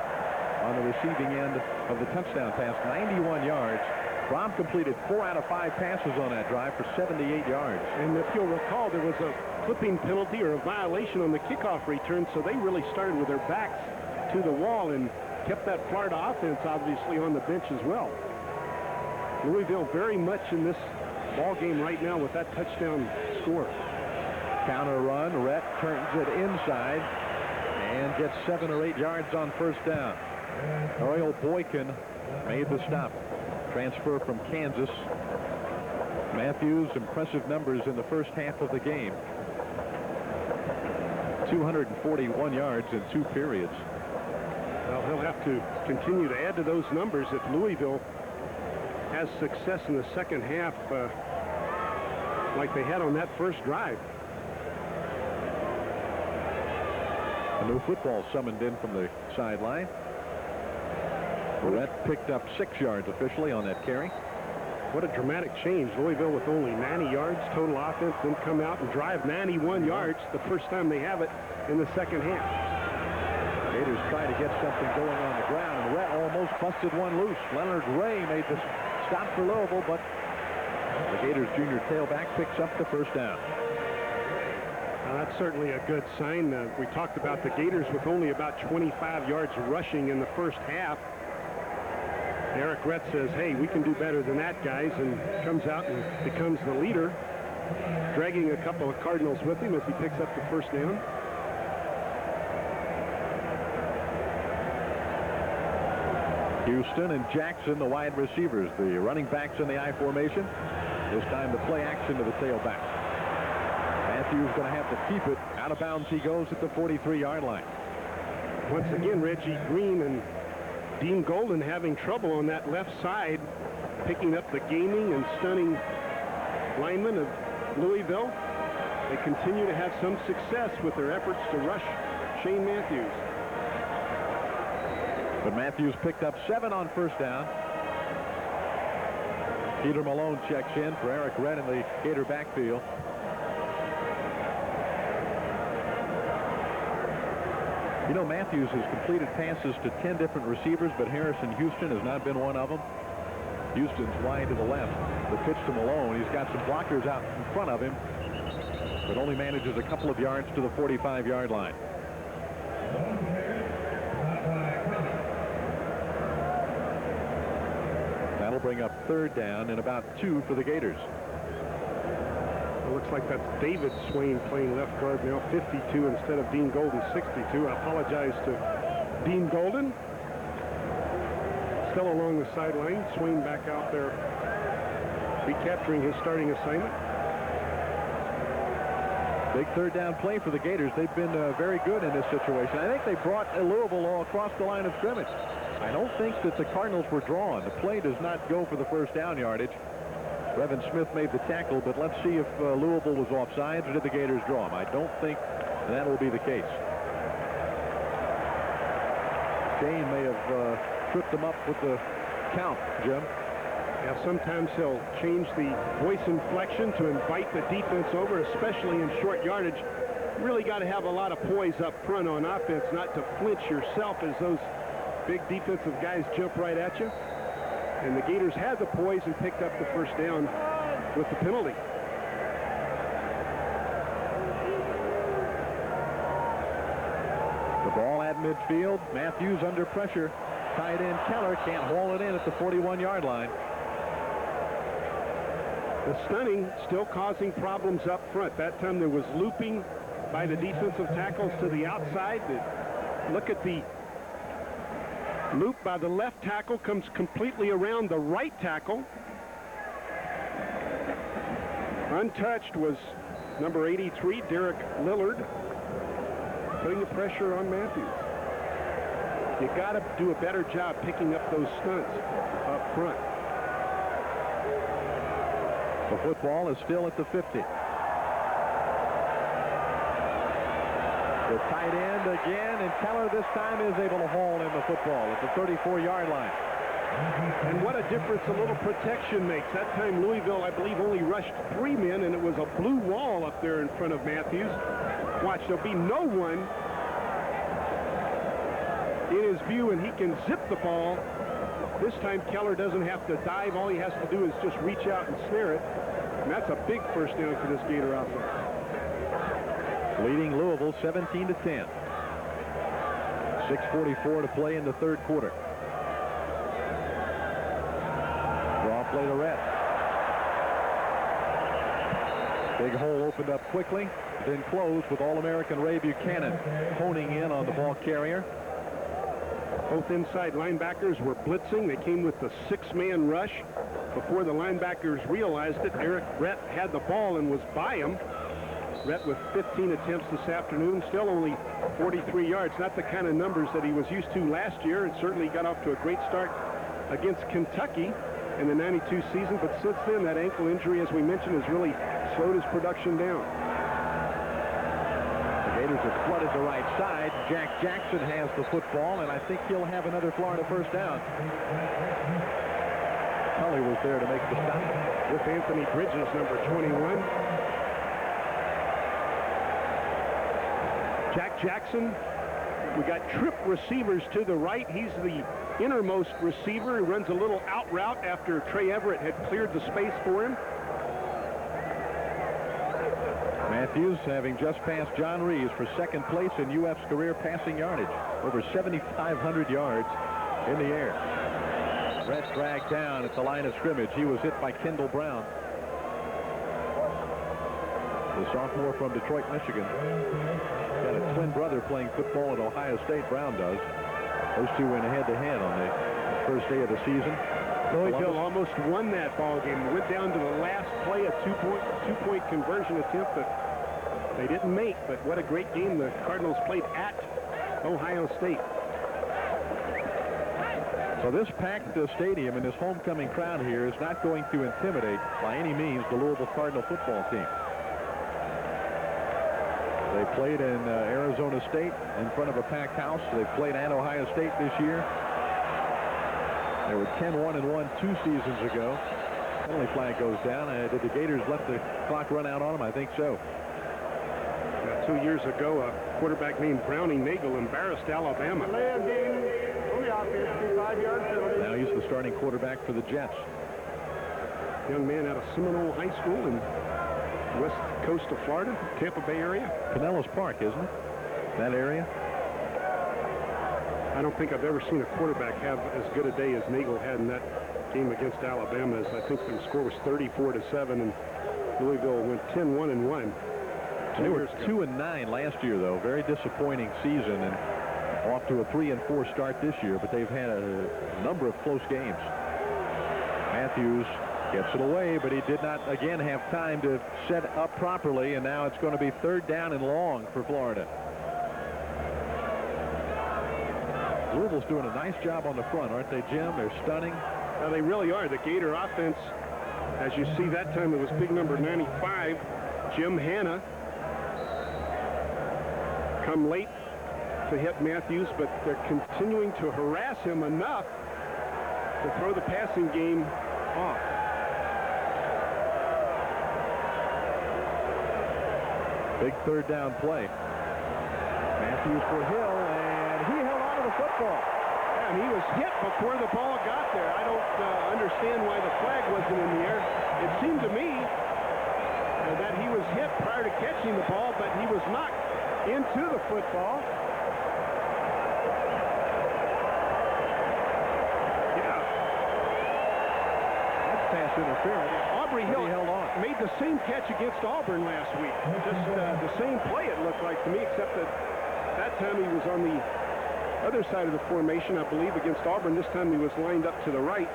on the receiving end of the touchdown pass, 91 yards. Brom completed 4 out of 5 passes on that drive for 78 yards. And if you'll recall, there was a flipping penalty or a violation on the kickoff return, so they really started with their backs to the wall and kept that Florida offense obviously on the bench as well. Louisville very much in this ball game right now with that touchdown score. Counter run. Rhett turns it inside and gets 7 or 8 yards on first down. Ariel Boykin made the stop. Transfer from Kansas. Matthews, impressive numbers in the first half of the game. 241 yards in 2 periods. Well, he'll have to continue to add to those numbers if Louisville has success in the second half like they had on that first drive. A new football summoned in from the sideline. Rhett picked up 6 yards officially on that carry. What a dramatic change. Louisville with only 90 yards total offense, then come out and drive 91 yards the first time they have it in the second half. Gators try to get something going on the ground, and Rhett almost busted one loose. Leonard Ray made the stop for Louisville, but the Gators junior tailback picks up the first down. Now, that's certainly a good sign. We talked about the Gators with only about 25 yards rushing in the first half. Eric Rhett says, hey, we can do better than that, guys, and comes out and becomes the leader, dragging a couple of Cardinals with him as he picks up the first down. Houston and Jackson, the wide receivers. The running backs in the I formation. This time the play action to the tailback. Matthews going to have to keep it. Out of bounds he goes at the 43-yard line. Once again, Reggie Green and Dean Golden having trouble on that left side, picking up the gaming and stunning linemen of Louisville. They continue to have some success with their efforts to rush Shane Matthews. But Matthews picked up 7 on first down. Peter Malone checks in for Eric Rhett in the Gator backfield. You know, Matthews has completed passes to 10 different receivers, but Harrison Houston has not been one of them. Houston's wide to the left. The pitch to Malone. He's got some blockers out in front of him, but only manages a couple of yards to the 45-yard line. That'll bring up third down and about 2 for the Gators. It looks like that's David Swain playing left guard now, 52 instead of Dean Golden, 62. I apologize to Dean Golden. Still along the sideline. Swain back out there recapturing his starting assignment. Big third down play for the Gators. They've been very good in this situation. I think they brought Louisville all across the line of scrimmage. I don't think that the Cardinals were drawn. The play does not go for the first down yardage. Brevin Smith made the tackle, but let's see if Louisville was offsides or did the Gators draw him. I don't think that will be the case. Shane may have tripped them up with the count, Jim. Yeah, sometimes he'll change the voice inflection to invite the defense over, especially in short yardage. You really got to have a lot of poise up front on offense, not to flinch yourself as those big defensive guys jump right at you. And the Gators had the poise and picked up the first down with the penalty. The ball at midfield. Matthews under pressure. Tight end Keller can't haul it in at the 41-yard line. The stunning still causing problems up front. That time there was looping by the defensive tackles to the outside. Look at the loop by the left tackle, comes completely around the right tackle. Untouched was number 83, Derek Lillard, putting the pressure on Matthews. You got to do a better job picking up those stunts up front. The football is still at the 50. The tight end again, and Keller this time is able to haul in the football at the 34-yard line. And what a difference a little protection makes. That time Louisville, I believe, only rushed 3 men, and it was a blue wall up there in front of Matthews. Watch, there'll be no one in his view, and he can zip the ball. This time Keller doesn't have to dive. All he has to do is just reach out and snare it. And that's a big first down for this Gator offense. Leading Louisville 17-10. 6:44 to play in the third quarter. Draw play to Rhett. Big hole opened up quickly, then closed with All-American Ray Buchanan honing in on the ball carrier. Both inside linebackers were blitzing. They came with the 6-man rush. Before the linebackers realized it, Eric Rhett had the ball and was by him. Rhett with 15 attempts this afternoon, still only 43 yards. Not the kind of numbers that he was used to last year, and certainly got off to a great start against Kentucky in the '92 season. But since then, that ankle injury, as we mentioned, has really slowed his production down. Gators have flooded the right side. Jack Jackson has the football, and I think he'll have another Florida first down. Tully was there to make the stop. With Anthony Bridges, number 21. Jack Jackson, we got trip receivers to the right. He's the innermost receiver. He runs a little out route after Trey Everett had cleared the space for him. Matthews having just passed John Reeves for second place in UF's career passing yardage. Over 7,500 yards in the air. Rhett dragged down at the line of scrimmage. He was hit by Kendall Brown, the sophomore from Detroit, Michigan. Got a twin brother playing football at Ohio State. Brown does. Those two went head-to-head on the first day of the season. Louisville almost won that ball game. Went down to the last play, a two-point conversion attempt that they didn't make. But what a great game the Cardinals played at Ohio State. So this packed stadium and this homecoming crowd here is not going to intimidate by any means the Louisville Cardinal football team. They played in Arizona State in front of a packed house. They played at Ohio State this year. They were 10-1-1 2 seasons ago. Penalty flag goes down. Did the Gators let the clock run out on them? I think so. 2 years ago, a quarterback named Brownie Nagel embarrassed Alabama. Now he's the starting quarterback for the Jets. Young man out of Seminole High School in west coast of Florida, Tampa Bay area. Pinellas Park, isn't it? That area? I don't think I've ever seen a quarterback have as good a day as Nagel had in that game against Alabama. As I think the score was 34-7, and Louisville went 10-1-1. They were 2-9 last year, though. Very disappointing season, and off to a 3-4 start this year. But they've had a number of close games. Matthews Gets it away, but he did not, again, have time to set up properly, and now it's going to be 3rd down and long for Florida. Louisville's doing a nice job on the front, aren't they, Jim? They're stunning. Well, they really are. The Gator offense, as you see, that time it was big number 95, Jim Hanna. Come late to hit Matthews, but they're continuing to harass him enough to throw the passing game off. Big 3rd down play. Matthews for Hill, and he held on to the football. Yeah, and he was hit before the ball got there. I don't understand why the flag wasn't in the air. It seemed to me that he was hit prior to catching the ball, but he was knocked into the football. Yeah. That's pass interference. Aubrey Hill held on. Made the same catch against Auburn last week. Just the same play, it looked like to me, except that time he was on the other side of the formation, I believe, against Auburn. This time he was lined up to the right.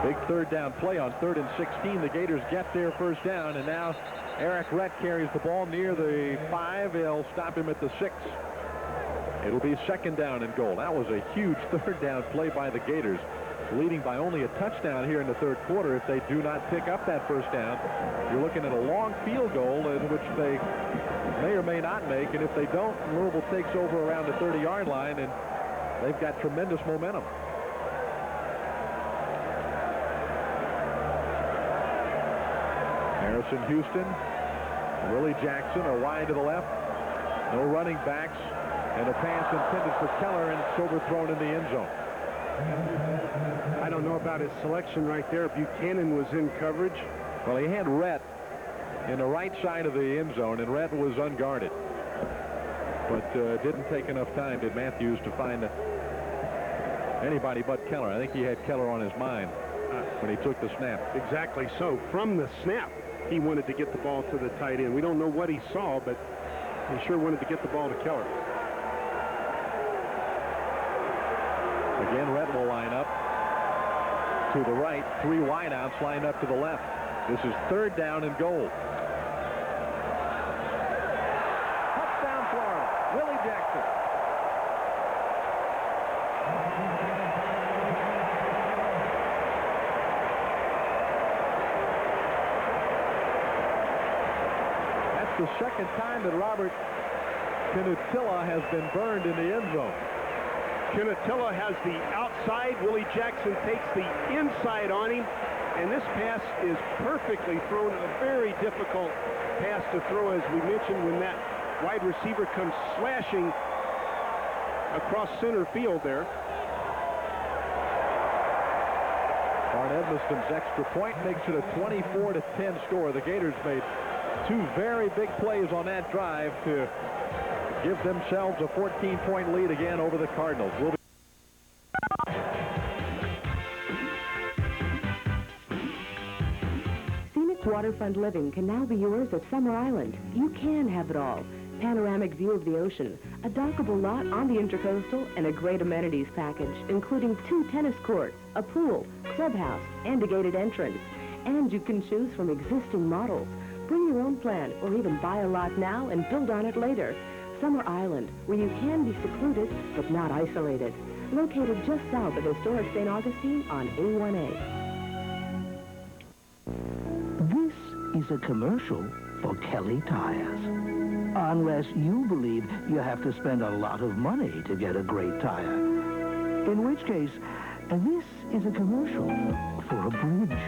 Big 3rd down play on 3rd and 16. The Gators get their 1st down, and now Eric Rett carries the ball near the 5. They'll stop him at the 6. It'll be 2nd down and goal. That was a huge 3rd down play by the Gators, leading by only a touchdown here in the 3rd quarter. If they do not pick up that 1st down, you're looking at a long field goal in which they may or may not make, and if they don't, Louisville takes over around the 30-yard line, and they've got tremendous momentum. Harrison Houston, Willie Jackson are wide to the left. No running backs, and a pass intended for Keller, and it's overthrown in the end zone. I don't know about his selection right there. Buchanan was in coverage. Well, he had Rett in the right side of the end zone, and Rett was unguarded. But didn't take enough time, did Matthews, to find anybody but Keller. I think he had Keller on his mind when he took the snap. Exactly so. From the snap, he wanted to get the ball to the tight end. We don't know what he saw, but he sure wanted to get the ball to Keller. Again, Rett will line up to the right. 3 wideouts line up to the left. This is 3rd down and goal. Touchdown, Florida. Willie Jackson. That's the 2nd time that Robert Kinutilla has been burned in the end zone. Kinutilla has the outside. Willie Jackson takes the inside on him, and this pass is perfectly thrown. A very difficult pass to throw, as we mentioned, when that wide receiver comes slashing across center field there. Bart Edmiston's extra point makes it a 24-10 score. The Gators made 2 very big plays on that drive to give themselves a 14-point lead again over the Cardinals. Scenic waterfront living can now be yours at Summer Island. You can have it all. Panoramic view of the ocean, a dockable lot on the Intracoastal, and a great amenities package, including 2 tennis courts, a pool, clubhouse, and a gated entrance. And you can choose from existing models. Bring your own plan, or even buy a lot now and build on it later. Summer Island, where you can be secluded but not isolated. Located just south of historic St. Augustine on A1A. This is a commercial for Kelly Tires. Unless you believe you have to spend a lot of money to get a great tire. In which case, this is a commercial for a bridge.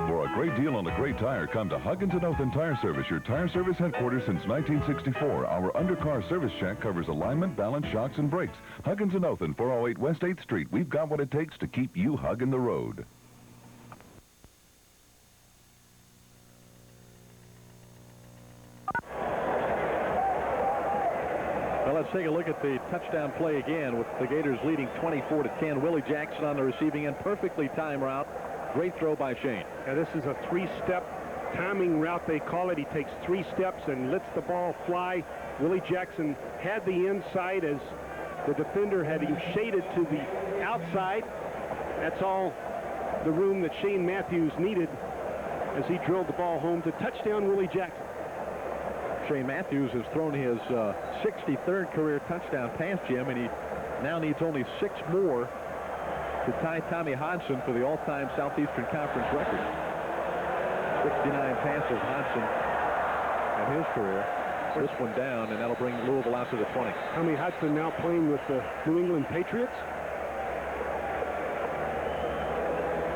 For a great deal on a great tire, come to Huggins & Oath Tire Service, your tire service headquarters since 1964. Our undercar service check covers alignment, balance, shocks, and brakes. Huggins & Oath, 408 West 8th Street. We've got what it takes to keep you hugging the road. Well, let's take a look at the touchdown play again with the Gators leading 24-10. Willie Jackson on the receiving end, perfectly timed route. Great throw by Shane. Now, this is a 3-step timing route, they call it. He takes 3 steps and lets the ball fly. Willie Jackson had the inside as the defender had him shaded to the outside. That's all the room that Shane Matthews needed as he drilled the ball home to touchdown Willie Jackson. Shane Matthews has thrown his 63rd career touchdown pass, Jim, and he now needs only 6 more to tie Tommy Hodson for the all-time Southeastern Conference record. 69 passes, Hodson, in his career. This one down, and that'll bring Louisville out to the 20. Tommy Hodson now playing with the New England Patriots.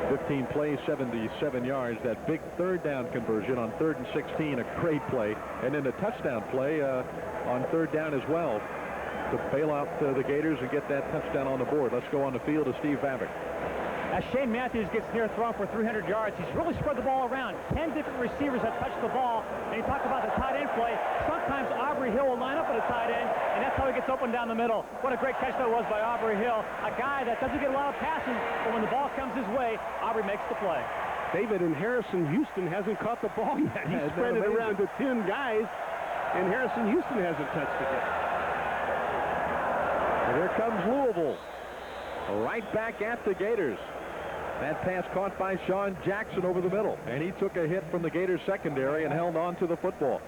15 plays, 77 yards. That big third down conversion on 3rd and 16, a great play. And then the touchdown play on 3rd down as well to bail out the Gators and get that touchdown on the board. Let's go on the field to Steve Babick. As Shane Matthews gets near throwing for 300 yards, he's really spread the ball around. 10 different receivers have touched the ball. And you talk about the tight end play. Sometimes Aubrey Hill will line up at a tight end, and that's how he gets open down the middle. What a great catch that was by Aubrey Hill, a guy that doesn't get a lot of passing, but when the ball comes his way, Aubrey makes the play. David, and Harrison Houston hasn't caught the ball yet. He spread it around to 10 guys, and Harrison Houston hasn't touched it yet. And here comes Louisville. Right back at the Gators. That pass caught by Sean Jackson over the middle, and he took a hit from the Gators secondary and held on to the football.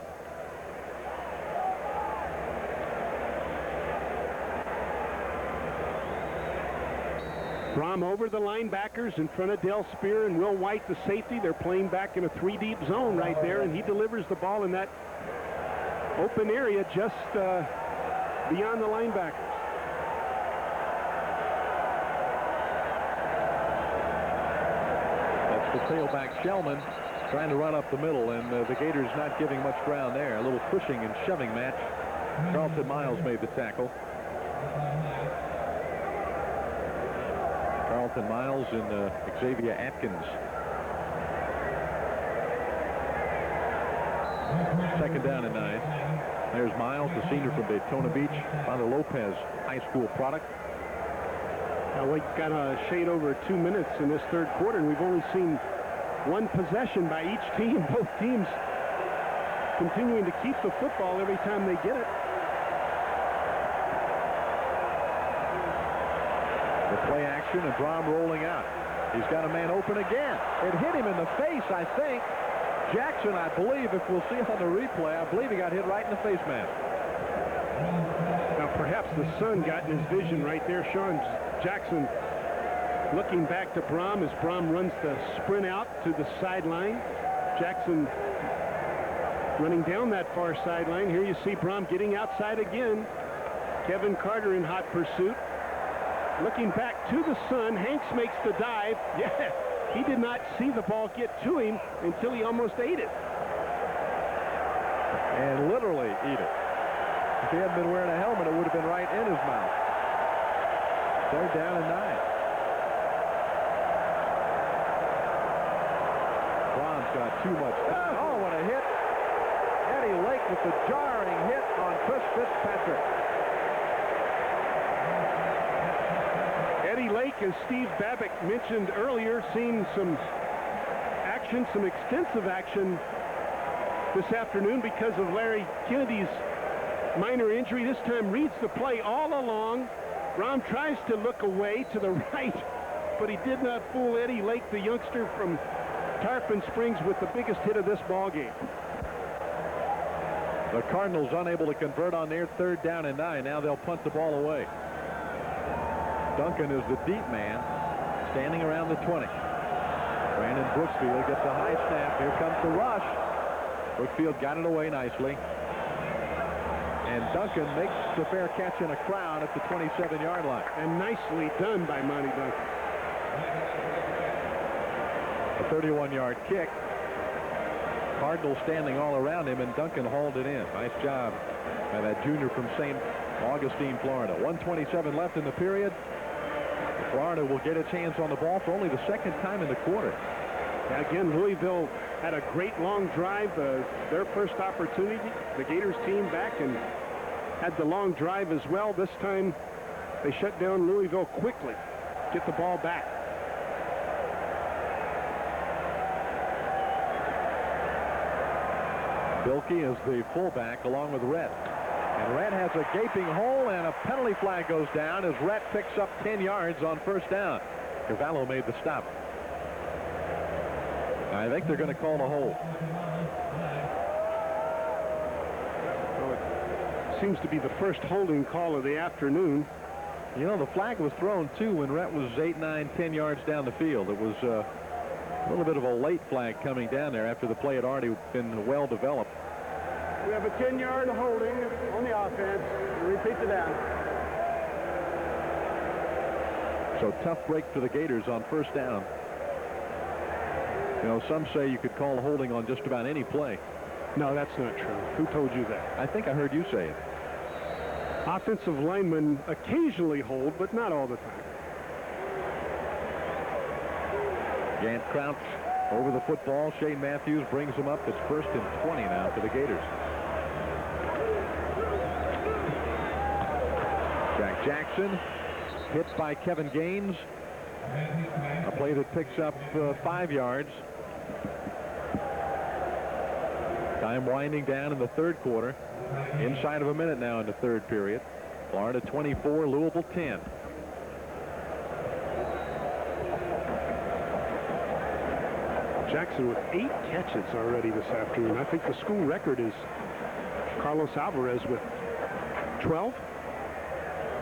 Brom over the linebackers in front of Del Spear and Will White, the safety. They're playing back in a 3-deep zone right there, and he delivers the ball in that open area just beyond the linebackers. The tailback Shellman trying to run up the middle, and the Gators not giving much ground there. A little pushing and shoving match. Carlton Miles made the tackle. Carlton Miles and Xavier Atkins. 2nd down and 9. There's Miles, the senior from Daytona Beach, Father Lopez high school product. We got a shade over 2 minutes in this 3rd quarter, and we've only seen 1 possession by each team. Both teams continuing to keep the football every time they get it. The play action and Brom rolling out. He's got a man open again. It hit him in the face, I think. Jackson, I believe, if we'll see on the replay, I believe he got hit right in the face mask. Now, perhaps the sun got in his vision right there. Sean Jackson looking back to Brom as Brom runs the sprint out to the sideline. Jackson running down that far sideline. Here you see Brom getting outside again. Kevin Carter in hot pursuit. Looking back to the sun. Hanks makes the dive. Yeah, he did not see the ball get to him until he almost ate it. And literally eat it. If he hadn't been wearing a helmet, it would have been right in his mouth. 3rd down and 9. Brom's got too much. Oh, what a hit. Eddie Lake with the jarring hit on Chris Fitzpatrick. Eddie Lake, as Steve Babick mentioned earlier, seen some action, some extensive action this afternoon because of Larry Kennedy's minor injury. This time reads the play all along. Brom tries to look away to the right, but he did not fool Eddie Lake, the youngster from Tarpon Springs, with the biggest hit of this ball game. The Cardinals unable to convert on their 3rd down and 9. Now they'll punt the ball away. Duncan is the deep man, standing around the 20. Brandon Brooksfield gets a high snap. Here comes the rush. Brookfield got it away nicely. And Duncan makes the fair catch in a crowd at the 27-yard line. And nicely done by Monty Duncan. A 31-yard kick. Cardinals standing all around him, and Duncan hauled it in. Nice job by that junior from St. Augustine, Florida. 1:27 left in the period. Florida will get its hands on the ball for only the 2nd time in the quarter. Again, Louisville had a great long drive. Their first opportunity. The Gators team back and had the long drive as well. This time they shut down Louisville quickly. Get the ball back. Bilkey is the fullback along with Rhett. And Rhett has a gaping hole, and a penalty flag goes down as Rhett picks up 10 yards on 1st down. Cavallo made the stop. I think they're going to call the hold. Well, it seems to be the first holding call of the afternoon. You know, the flag was thrown, too, when Rhett was 8, 9, 10 yards down the field. It was a little bit of a late flag coming down there after the play had already been well developed. We have a 10-yard holding on the offense. Repeat the down. So tough break for the Gators on first down. You know, some say you could call holding on just about any play. No, that's not true. Who told you that? I think I heard you say it. Offensive linemen occasionally hold, but not all the time. Gant Crouch over the football. Shane Matthews brings him up. It's 1st and 20 now for the Gators. Jack Jackson hit by Kevin Gaines. A play that picks up 5 yards. Time winding down in the third quarter. Inside of a minute now in the third period. Florida 24, Louisville 10. Jackson with 8 catches already this afternoon. I think the school record is Carlos Alvarez with 12.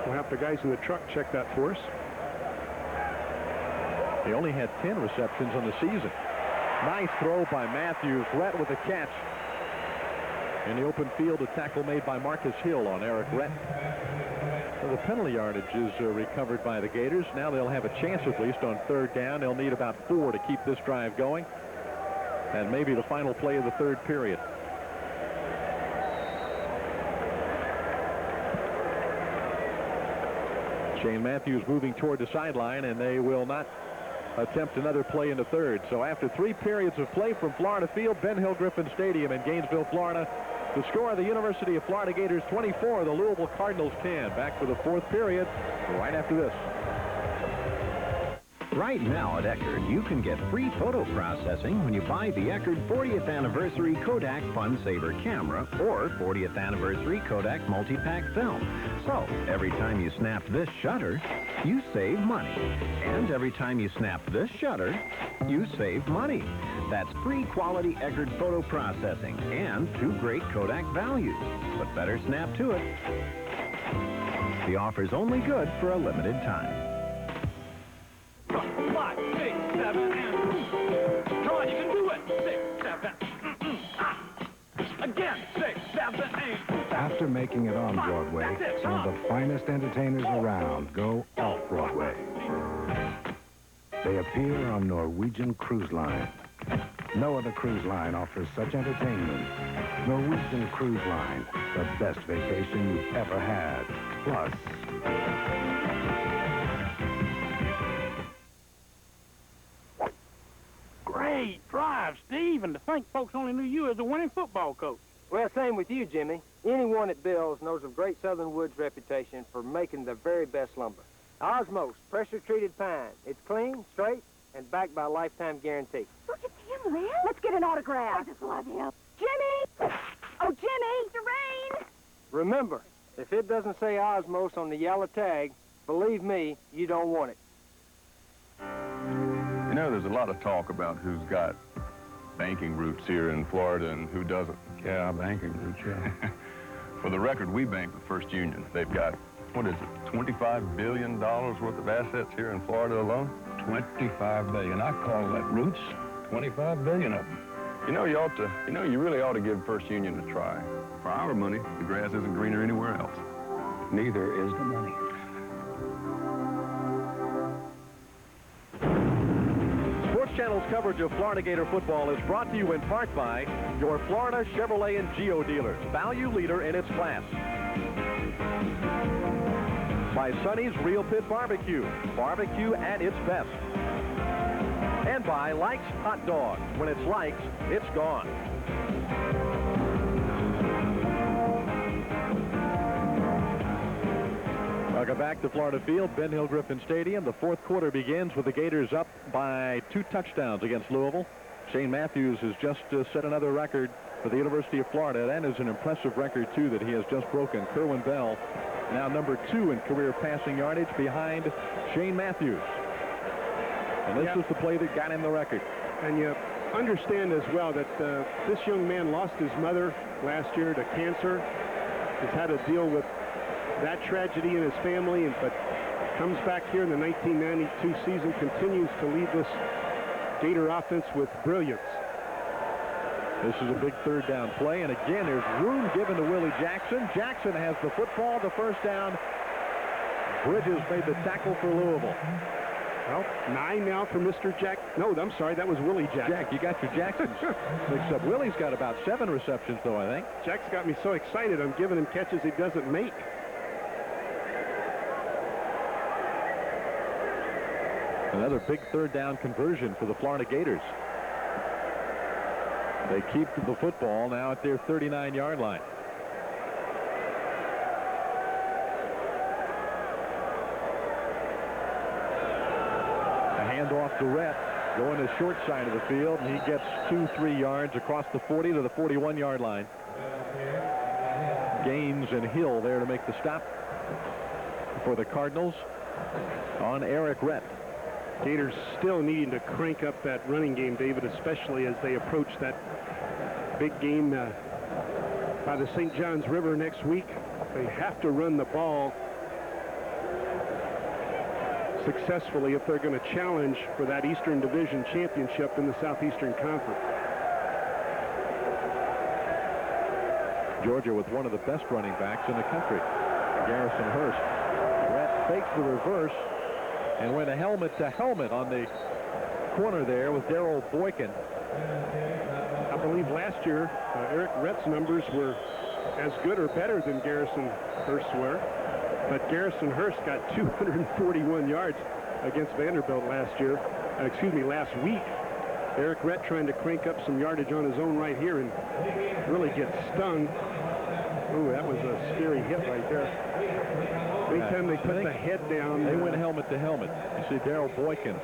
We'll have the guys in the truck check that for us. He only had 10 receptions on the season. Nice throw by Matthews. Rhett with a catch. In the open field, a tackle made by Marcus Hill on Eric Rhett. So the penalty yardage is recovered by the Gators. Now they'll have a chance at least on third down. They'll need about 4 to keep this drive going. And maybe the final play of the third period. Shane Matthews moving toward the sideline, and they will not attempt another play in the third. So after 3 periods of play from Florida Field, Ben Hill Griffin Stadium in Gainesville, Florida, the score of the University of Florida Gators 24, the Louisville Cardinals 10. Back for the fourth period right after this. Right now at Eckerd, you can get free photo processing when you buy the Eckerd 40th Anniversary Kodak Fun Saver camera or 40th Anniversary Kodak Multi-Pack film. So, every time you snap this shutter, you save money. And every time you snap this shutter, you save money. That's free quality Eckerd photo processing and 2 great Kodak values. But better snap to it. The offer's only good for a limited time. 5, 6, 7, and come on, you can do it. 6, 7, again, 6, 7, 8. After making it on Broadway, some of the finest entertainers around go off-Broadway. They appear on Norwegian Cruise Line. No other cruise line offers such entertainment. Norwegian Cruise Line, the best vacation you've ever had. Plus... Great drive, Steve, and to think folks only knew you as a winning football coach. Well, same with you, Jimmy. Anyone at Bill's knows of Great Southern Wood's reputation for making the very best lumber. Osmos, pressure-treated pine. It's clean, straight, and backed by a lifetime guarantee. Look at him, Liz. Let's get an autograph. I just love him. Jimmy! Oh, Jimmy! Mr. Rain! Remember, if it doesn't say Osmos on the yellow tag, believe me, you don't want it. You know, there's a lot of talk about who's got banking roots here in Florida and who doesn't. Yeah, banking roots, yeah. For the record, we bank with First Union. They've got, what is it, $25 billion worth of assets here in Florida alone? 25 billion. I call that roots. 25 billion of them. You know, you really ought to give First Union a try. For our money, the grass isn't greener anywhere else. Neither is the money. Sports Channel's coverage of Florida Gator football is brought to you in part by your Florida Chevrolet and Geo dealers, value leader in its class. By Sonny's Real Pit Barbecue, barbecue at its best. And by Likes Hot Dog. When it's likes, it's gone. Welcome back to Florida Field, Ben Hill Griffin Stadium. The fourth quarter begins with the Gators up by 2 touchdowns against Louisville. Shane Matthews has just set another record for the University of Florida. That is an impressive record, too, that he has just broken. Kerwin Bell, now number 2 in career passing yardage behind Shane Matthews. And this was the play that got him the record. And you understand as well that this young man lost his mother last year to cancer. He's had to deal with that tragedy in his family, but comes back here in the 1992 season, continues to lead this Gator offense with brilliance. This is a big third down play, and again, there's room given to Willie Jackson. Jackson has the football, the first down. Bridges made the tackle for Louisville. Well, 9 now for Mr. Jack. No, I'm sorry, that was Willie Jackson. Jack, you got your Jacksons mixed up. Willie's got about 7 receptions, though, I think. Jack's got me so excited, I'm giving him catches he doesn't make. Another big third down conversion for the Florida Gators. They keep the football now at their 39-yard line. A handoff to Rhett, going to the short side of the field, and he gets 2-3 yards across the 40 to the 41-yard line. Gaines and Hill there to make the stop for the Cardinals on Eric Rhett. Gators still needing to crank up that running game, David, especially as they approach that big game by the St. Johns River next week. They have to run the ball successfully if they're going to challenge for that Eastern Division championship in the Southeastern Conference. Georgia with one of the best running backs in the country, Garrison Hurst. Rhett fakes the reverse and went a helmet to helmet on the corner there with Darrell Boykin. I believe last year Eric Rhett's numbers were as good or better than Garrison Hurst's were, but Garrison Hurst got 241 yards against Vanderbilt last week. Eric Rhett trying to crank up some yardage on his own right here and really gets stung. Ooh, that was a scary hit right there. Anytime they put the head down. They went helmet to helmet. You see Darrell Boykin.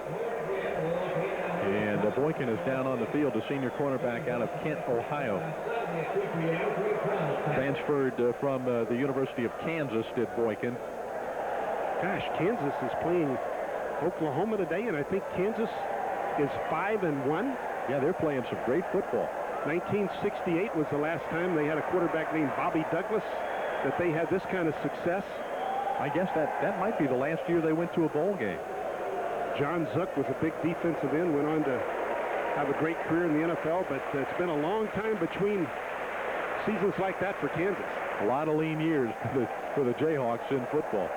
And Boykin is down on the field, a senior cornerback out of Kent, Ohio. Transferred from the University of Kansas, did Boykin. Gosh, Kansas is playing Oklahoma today, and I think Kansas is 5-1. Yeah, they're playing some great football. 1968 was the last time they had a quarterback named Bobby Douglas that they had this kind of success. I guess that might be the last year they went to a bowl game. John Zook was a big defensive end, went on to have a great career in the NFL, but it's been a long time between seasons like that for Kansas. A lot of lean years for the Jayhawks in football.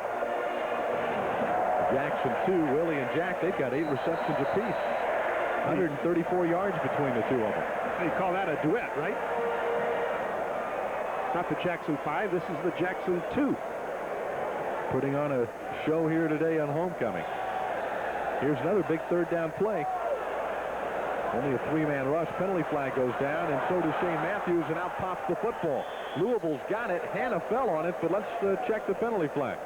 Jackson, too. Willie and Jack, they've got 8 receptions apiece. 134 yards between the two of them. You call that a duet, right? Not the Jackson 5, this is the Jackson 2. Putting on a show here today on homecoming. Here's another big third down play. Only a 3-man rush. Penalty flag goes down, and so does Shane Matthews, and out pops the football. Louisville's got it. Hanna fell on it, but let's check the penalty flag.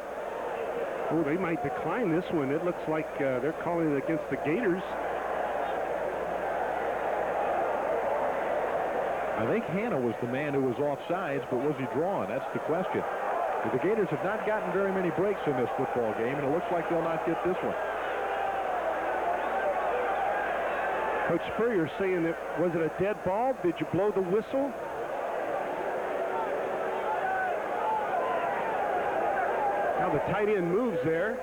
Oh, they might decline this one. It looks like they're calling it against the Gators. I think Hanna was the man who was offsides, but was he drawn? That's the question. The Gators have not gotten very many breaks in this football game, and it looks like they'll not get this one. Coach Spurrier saying that, was it a dead ball? Did you blow the whistle? Now the tight end moves there.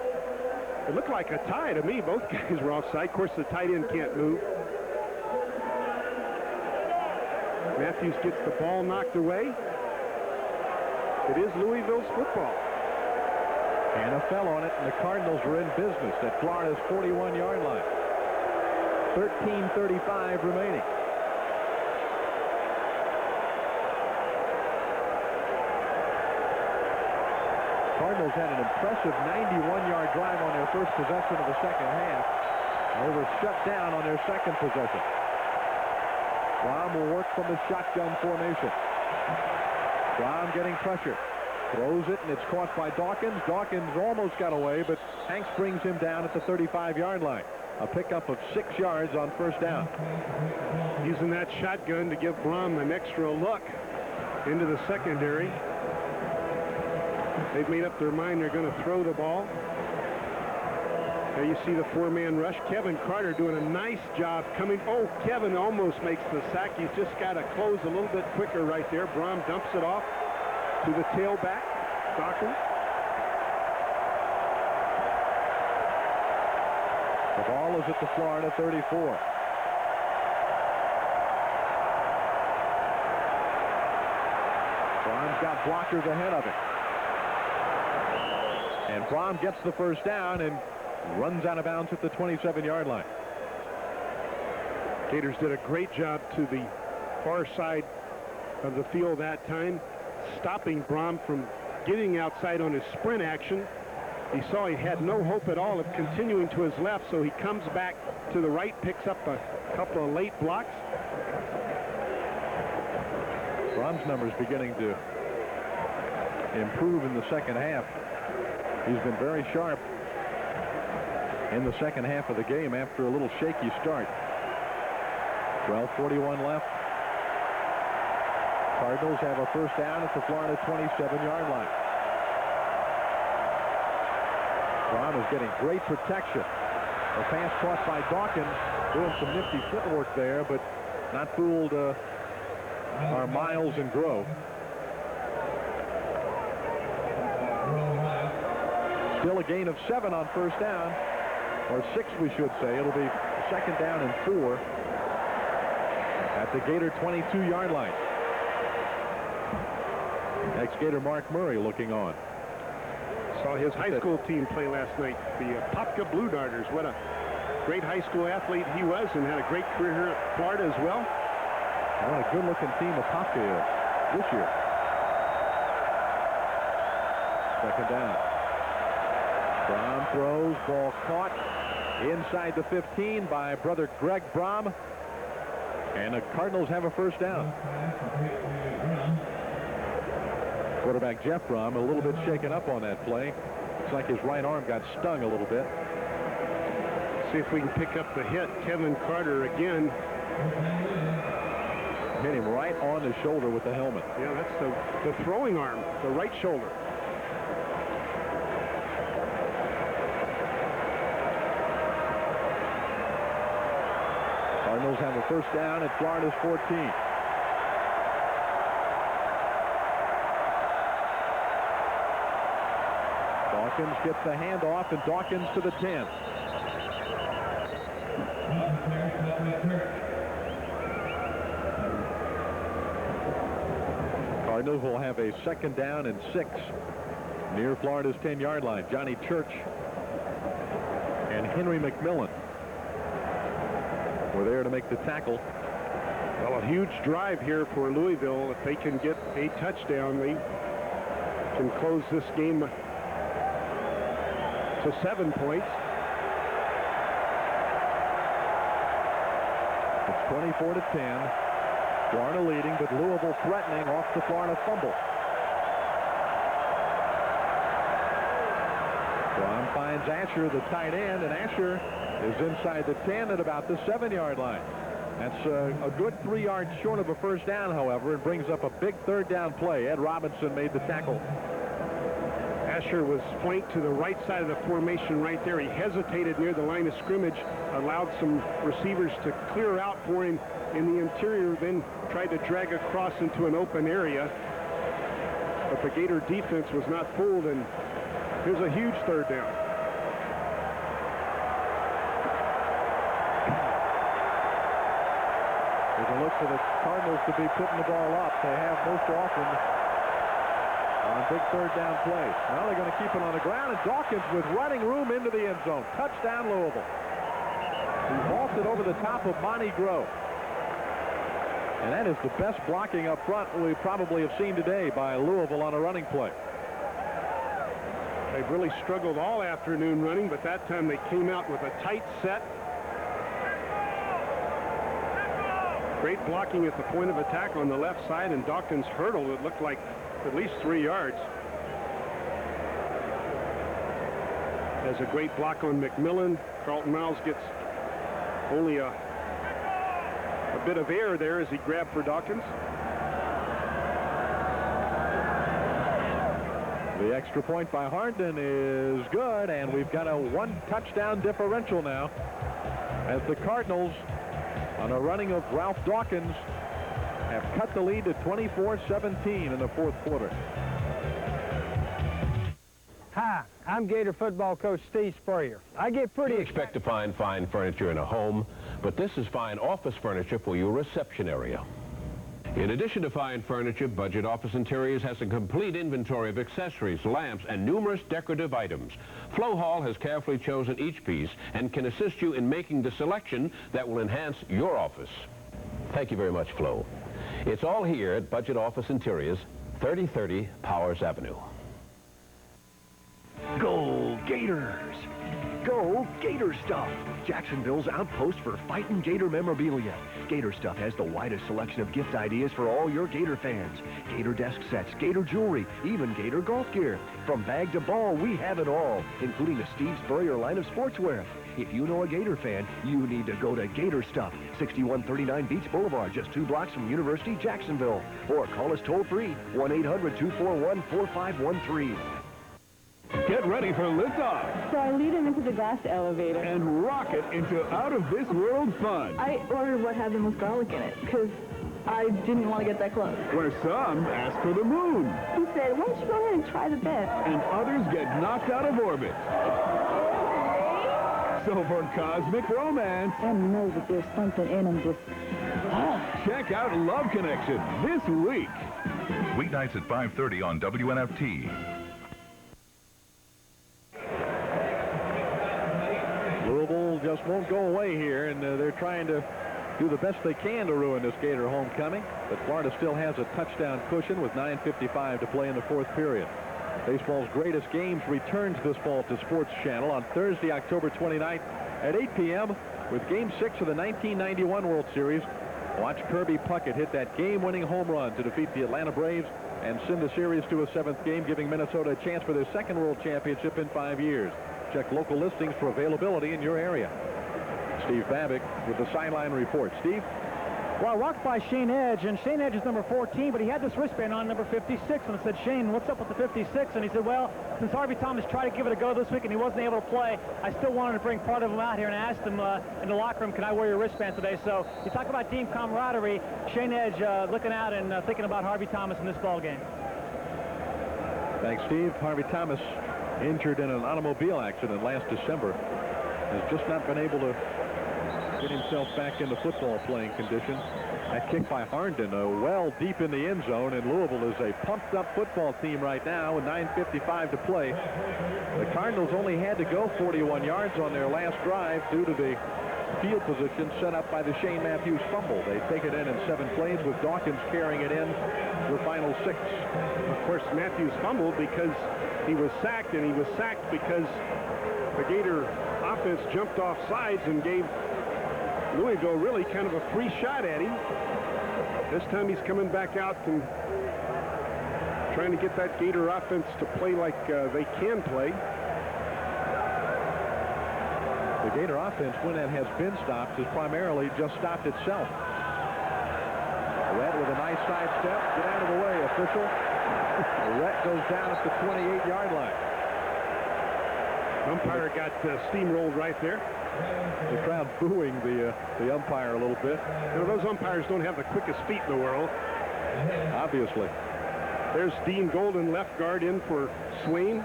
It looked like a tie to me. Both guys were offside. Of course, the tight end can't move. Matthews gets the ball knocked away. It is Louisville's football. Hanna fell on it, and the Cardinals were in business at Florida's 41-yard line. 13:35 remaining. Cardinals had an impressive 91-yard drive on their first possession of the second half. They were shut down on their second possession. Rahm will work from the shotgun formation. Rahm getting pressure. Throws it, and it's caught by Dawkins. Dawkins almost got away, but Hanks brings him down at the 35-yard line. A pickup of 6 yards on first down. Using that shotgun to give Blum an extra look into the secondary. They've made up their mind they're going to throw the ball. There you see the four-man rush. Kevin Carter doing a nice job coming. Oh, Kevin almost makes the sack. He's just got to close a little bit quicker right there. Brom dumps it off to the tailback, Dawkins. The ball is at the Florida 34. Brom's got blockers ahead of him. And Brom gets the first down and runs out of bounds at the 27-yard line. Gators did a great job to the far side of the field that time, stopping Brom from getting outside on his sprint action. He saw he had no hope at all of continuing to his left, so he comes back to the right, picks up a couple of late blocks. Brom's numbers beginning to improve in the second half. He's been very sharp in the second half of the game after a little shaky start. 12:41 left. Cardinals have a first down at the Florida 27-yard line. Brom is getting great protection. A pass caught by Dawkins, doing some nifty footwork there, but not fooled our Miles and Grove. Still a gain of 7 on first down, or 6 we should say. It'll be second down and 4 at the Gator 22-yard line. Ex-Gator Mark Murray looking on. Saw his high school team play last night, the Popka Blue Darters. What a great high school athlete he was, and had a great career here at Florida as well. What a good-looking team of Popka is this year. Second down. Brom throws, ball caught inside the 15 by brother Greg Brom, and the Cardinals have a first down. Quarterback Jeff Brom a little bit shaken up on that play. Looks like his right arm got stung a little bit. See if we can pick up the hit. Kevin Carter again. Hit him right on the shoulder with the helmet. Yeah, that's the throwing arm, the right shoulder. Cardinals have a first down at Florida's 14. Dawkins gets the handoff, and Dawkins to the 10. Cardinals will have a second down and 6 near Florida's 10-yard line. Johnny Church and Henry McMillan were there to make the tackle. Well, a huge drive here for Louisville. If they can get a touchdown, they can close this game to 7 points. It's 24-10. Florida leading, but Louisville threatening off the Florida fumble. Brom finds Asher, the tight end, and Asher is inside the 10 at about the 7-yard line. That's a good 3 yards short of a first down, however. It brings up a big third down play. Ed Robinson made the tackle. Asher was flanked to the right side of the formation right there. He hesitated near the line of scrimmage, allowed some receivers to clear out for him in the interior, then tried to drag across into an open area. But the Gator defense was not fooled, and here's a huge third down. There's a look for the Cardinals to be putting the ball up. They have most often on big third down plays. Now they're going to keep it on the ground, and Dawkins with running room into the end zone. Touchdown, Louisville. He vaulted over the top of Monty Grove. And that is the best blocking up front we probably have seen today by Louisville on a running play. They've really struggled all afternoon running, but that time they came out with a tight set. Great blocking at the point of attack on the left side, and Dawkins hurdled. It looked like at least 3 yards. There's a great block on McMillan. Carlton Miles gets only a bit of air there as he grabbed for Dawkins. The The extra point by Harden is good, and we've got a 1-touchdown differential now as the Cardinals, on a running of Ralph Dawkins, have cut the lead to 24-17 in the fourth quarter. Hi, I'm Gator football coach Steve Spurrier. I get pretty expect to find fine furniture in a home, but this is fine office furniture for your reception area. In addition to fine furniture, Budget Office Interiors has a complete inventory of accessories, lamps, and numerous decorative items. Flo Hall has carefully chosen each piece and can assist you in making the selection that will enhance your office. Thank you very much, Flo. It's all here at Budget Office Interiors, 3030 Powers Avenue. Go Gators! Go Gator Stuff! Jacksonville's outpost for fightin' Gator memorabilia. Gator Stuff has the widest selection of gift ideas for all your Gator fans. Gator desk sets, Gator jewelry, even Gator golf gear. From bag to ball, we have it all, including the Steve Spurrier line of sportswear. If you know a Gator fan, you need to go to Gator Stuff, 6139 Beach Boulevard, just 2 blocks from University Jacksonville. Or call us toll-free, 1-800-241-4513. Get ready for liftoff. So I lead him into the glass elevator. And rocket into out-of-this-world fun. I ordered what had the most garlic in it, because I didn't want to get that close. Where some ask for the moon. He said, why don't you go ahead and try the bed? And others get knocked out of orbit. So for cosmic romance. I know that there's something in him just... Check out Love Connection this week. Weeknights at 5:30 on WNFT. Louisville just won't go away here, and they're trying to do the best they can to ruin this Gator homecoming. But Florida still has a touchdown cushion with 9:55 to play in the fourth period. Baseball's greatest games returns this fall to Sports Channel on Thursday, October 29th at 8 p.m. with Game 6 of the 1991 World Series. Watch Kirby Puckett hit that game-winning home run to defeat the Atlanta Braves and send the series to a 7th game, giving Minnesota a chance for their second World Championship in 5 years. Check local listings for availability in your area. Steve Babick with the sideline report. Steve? Well, rocked by Shane Edge, and Shane Edge is number 14, but he had this wristband on number 56, and I said, Shane, what's up with the 56? And he said, well, since Harvey Thomas tried to give it a go this week and he wasn't able to play, I still wanted to bring part of him out here and asked him in the locker room, can I wear your wristband today? So you talk about team camaraderie, Shane Edge looking out and thinking about Harvey Thomas in this ball game. Thanks, Steve. Harvey Thomas, injured in an automobile accident last December, has just not been able to get himself back into football playing condition. That kick by Harnden, well deep in the end zone, and Louisville is a pumped-up football team right now with 9:55 to play. The Cardinals only had to go 41 yards on their last drive due to the field position set up by the Shane Matthews fumble. They take it in 7 plays with Dawkins carrying it in for the final 6. Of course, Matthews fumbled because he was sacked, and he was sacked because the Gator offense jumped off sides and gave Louisville really kind of a free shot at him. This time he's coming back out and trying to get that Gator offense to play like they can play. The Gator offense, when it has been stopped, has primarily just stopped itself. Rhett with a nice side step. Get out of the way, official. Rhett goes down at the 28-yard line. Umpire got steamrolled right there. The crowd booing the umpire a little bit. You know, those umpires don't have the quickest feet in the world. Obviously. There's Dean Golden, left guard, in for Swain.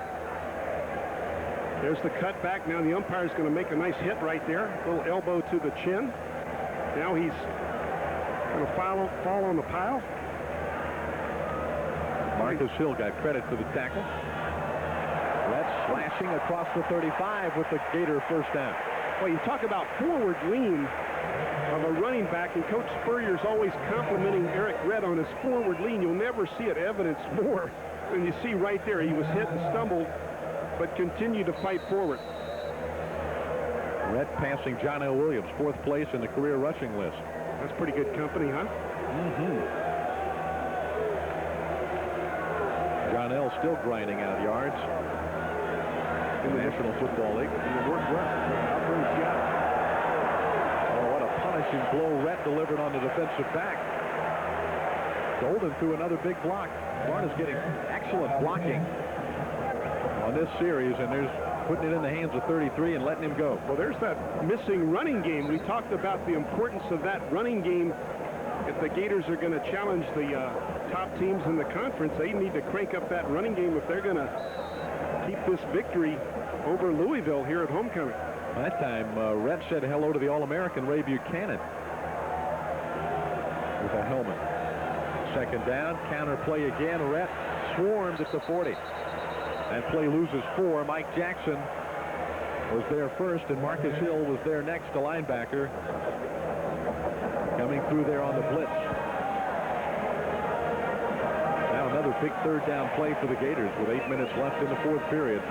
There's the cutback. Now the umpire's going to make a nice hit right there. A little elbow to the chin. Now he's going to fall on the pile. Marcus Hill got credit for the tackle. Rhett slashing across the 35 with the Gator first down. Well, you talk about forward lean of a running back, and Coach Spurrier's always complimenting Eric Rhett on his forward lean. You'll never see it evidenced more than you see right there. He was hit and stumbled, but continued to fight forward. Rhett passing John L. Williams, 4th place in the career rushing list. That's pretty good company, huh? John L. still grinding out yards in the National Football League. It worked well. Oh, what a punishing blow Rhett delivered on the defensive back. Golden threw another big block. Florida's getting excellent blocking this series, and there's putting it in the hands of 33 and letting him go. Well, there's that missing running game. We talked about the importance of that running game. If the Gators are going to challenge the top teams in the conference, they need to crank up that running game if they're going to keep this victory over Louisville here at homecoming. That time, Rhett said hello to the All-American Ray Buchanan with a helmet. Second down, counter play again. Rhett swarmed at the 40. That play loses 4. Mike Jackson was there first, and Marcus Hill was there next, the linebacker. Coming through there on the blitz. Now another big third down play for the Gators with 8 minutes left in the fourth period.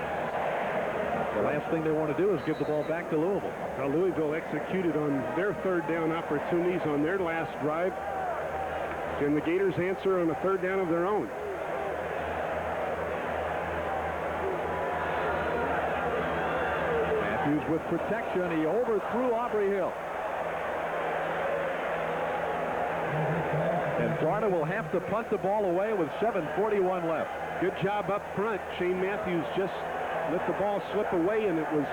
The last thing they want to do is give the ball back to Louisville. Now Louisville executed on their third down opportunities on their last drive. Can the Gators answer on a third down of their own? Matthews with protection. He overthrew Aubrey Hill. And Florida will have to punt the ball away with 7:41 left. Good job up front. Shane Matthews just let the ball slip away, and it was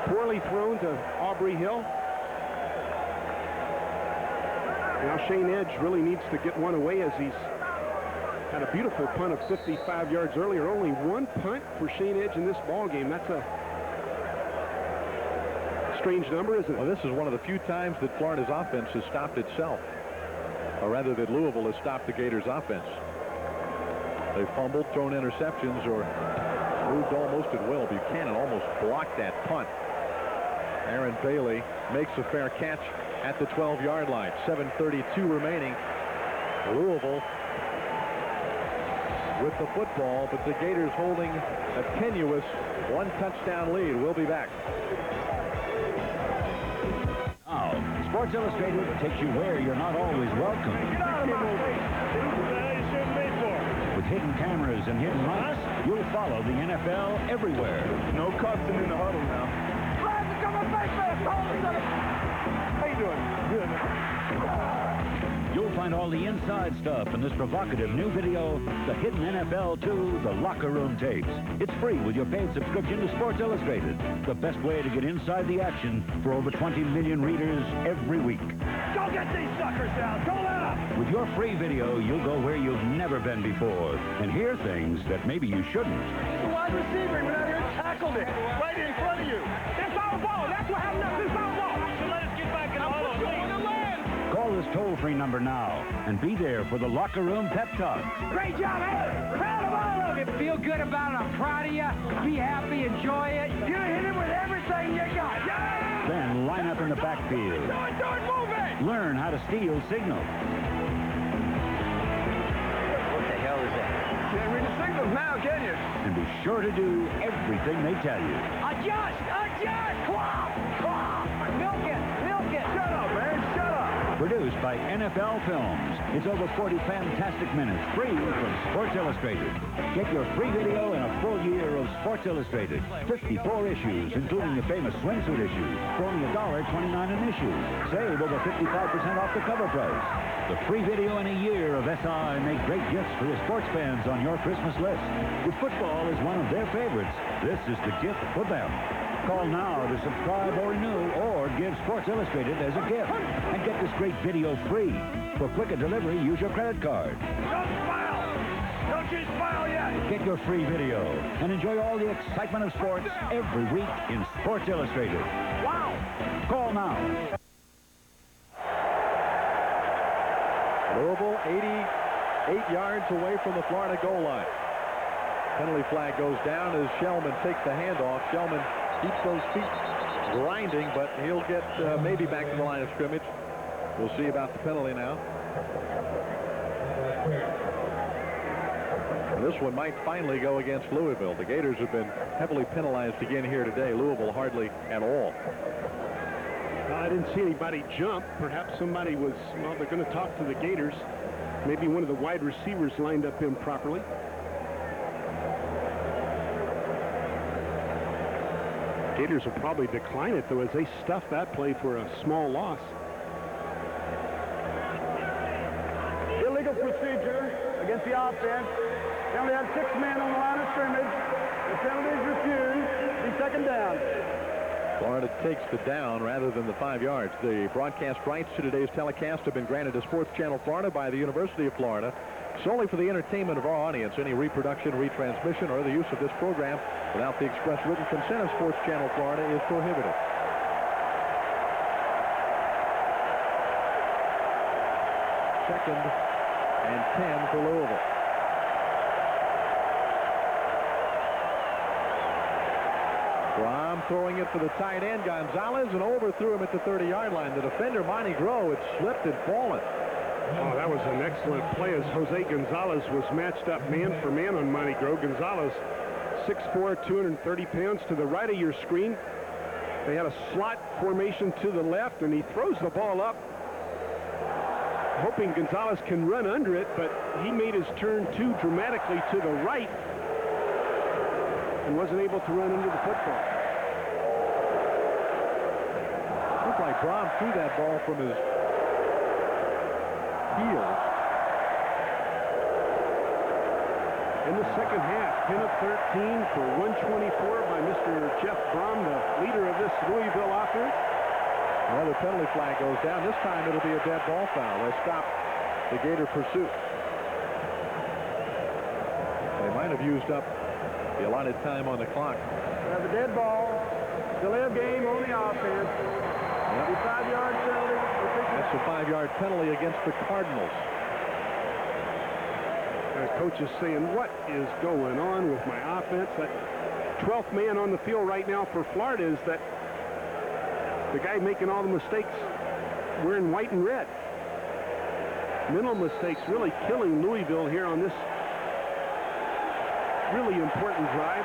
poorly thrown to Aubrey Hill. Now Shane Edge really needs to get one away, as he's had a beautiful punt of 55 yards earlier. Only one punt for Shane Edge in this ball game. That's a strange number, isn't it? Well, this is one of the few times that Florida's offense has stopped itself, or rather that Louisville has stopped the Gators' offense. They've fumbled, thrown interceptions, or moved almost at will. Buchanan almost blocked that punt. Aaron Bailey makes a fair catch at the 12-yard line. 7:32 remaining. Louisville with the football, but the Gators holding a tenuous one-touchdown lead. We'll be back. Now, Sports Illustrated takes you where you're not always welcome. With hidden cameras and hidden lights, you'll follow the NFL everywhere. No cussing in the huddle now. How you doing? Good. You'll find all the inside stuff in this provocative new video, The Hidden NFL 2, The Locker Room Tapes. It's free with your paid subscription to Sports Illustrated. The best way to get inside the action for over 20 million readers every week. Go get these suckers down. Go up. With your free video, you'll go where you've never been before and hear things that maybe you shouldn't. The wide receiver went out here and tackled it right in front of you. That's our ball. That's what happened. That's our ball. So let us get back in the huddle. Call this toll-free number now and be there for the Locker Room Pep Talk. Great job, man. Proud of all of you. Feel good about it. I'm proud of you. Be happy. Enjoy it. You hit it with everything you got. Yeah! Then line up in the backfield. Do it, move it. Learn how to steal signals. What the hell is that? Can't read the signals now, can you? And be sure to do everything they tell you. Adjust. Clop. Milk it. Shut up, man. Shut up. Produced by NFL Films. It's over 40 fantastic minutes, free from Sports Illustrated. Get your free video and a full year of Sports Illustrated. 54 issues, including the famous swimsuit issue, for only $1.29 an issue. Save over 55% off the cover price. The free video and a year of SI make great gifts for the sports fans on your Christmas list. If football is one of their favorites, this is the gift for them. Call now to subscribe or renew, or give Sports Illustrated as a gift. And get this great video free. For quicker delivery, use your credit card. Don't smile. Don't you smile yet. Get your free video and enjoy all the excitement of sports every week in Sports Illustrated. Wow. Call now. Louisville 88 yards away from the Florida goal line. Penalty flag goes down as Shellman takes the handoff. Shellman keeps those feet grinding, but he'll get maybe back to the line of scrimmage. We'll see about the penalty now. And this one might finally go against Louisville. The Gators have been heavily penalized again here today. Louisville hardly at all. I didn't see anybody jump. Perhaps somebody was, well, they're going to talk to the Gators. Maybe one of the wide receivers lined up improperly. Gators will probably decline it, though, as they stuff that play for a small loss. Illegal procedure against the offense. They only had 6 men on the line of scrimmage. The penalty is refused. Be second down. Florida takes the down rather than the 5 yards. The broadcast rights to today's telecast have been granted to Sports Channel Florida by the University of Florida solely for the entertainment of our audience. Any reproduction, retransmission, or other use of this program without the express written consent of Sports Channel Florida is prohibited. Second and 10 for Louisville. Brom throwing it for the tight end, Gonzalez, and overthrew him at the 30-yard line. The defender, Monty Groh, had slipped and fallen. Oh, that was an excellent play as Jose Gonzalez was matched up man for man on Monty Groh. Gonzalez, 6'4", 230 pounds, to the right of your screen. They had a slot formation to the left, and he throws the ball up, hoping Gonzalez can run under it, but he made his turn too dramatically to the right and wasn't able to run under the football. Looked like Brom threw that ball from his heels. In the second half, 10 of 13 for 124 by Mr. Jeff Brom, the leader of this Louisville offense. Another penalty flag goes down. This time it'll be a dead ball foul. They stop the Gator pursuit. They might have used up the allotted time on the clock. Have a dead ball. Delay of game on the offense. Yep. 5-yard penalty. That's a 5-yard penalty against the Cardinals. The coach is saying, what is going on with my offense? That 12th man on the field right now for Florida is that the guy making all the mistakes wearing white and red. Mental mistakes really killing Louisville here on this really important drive.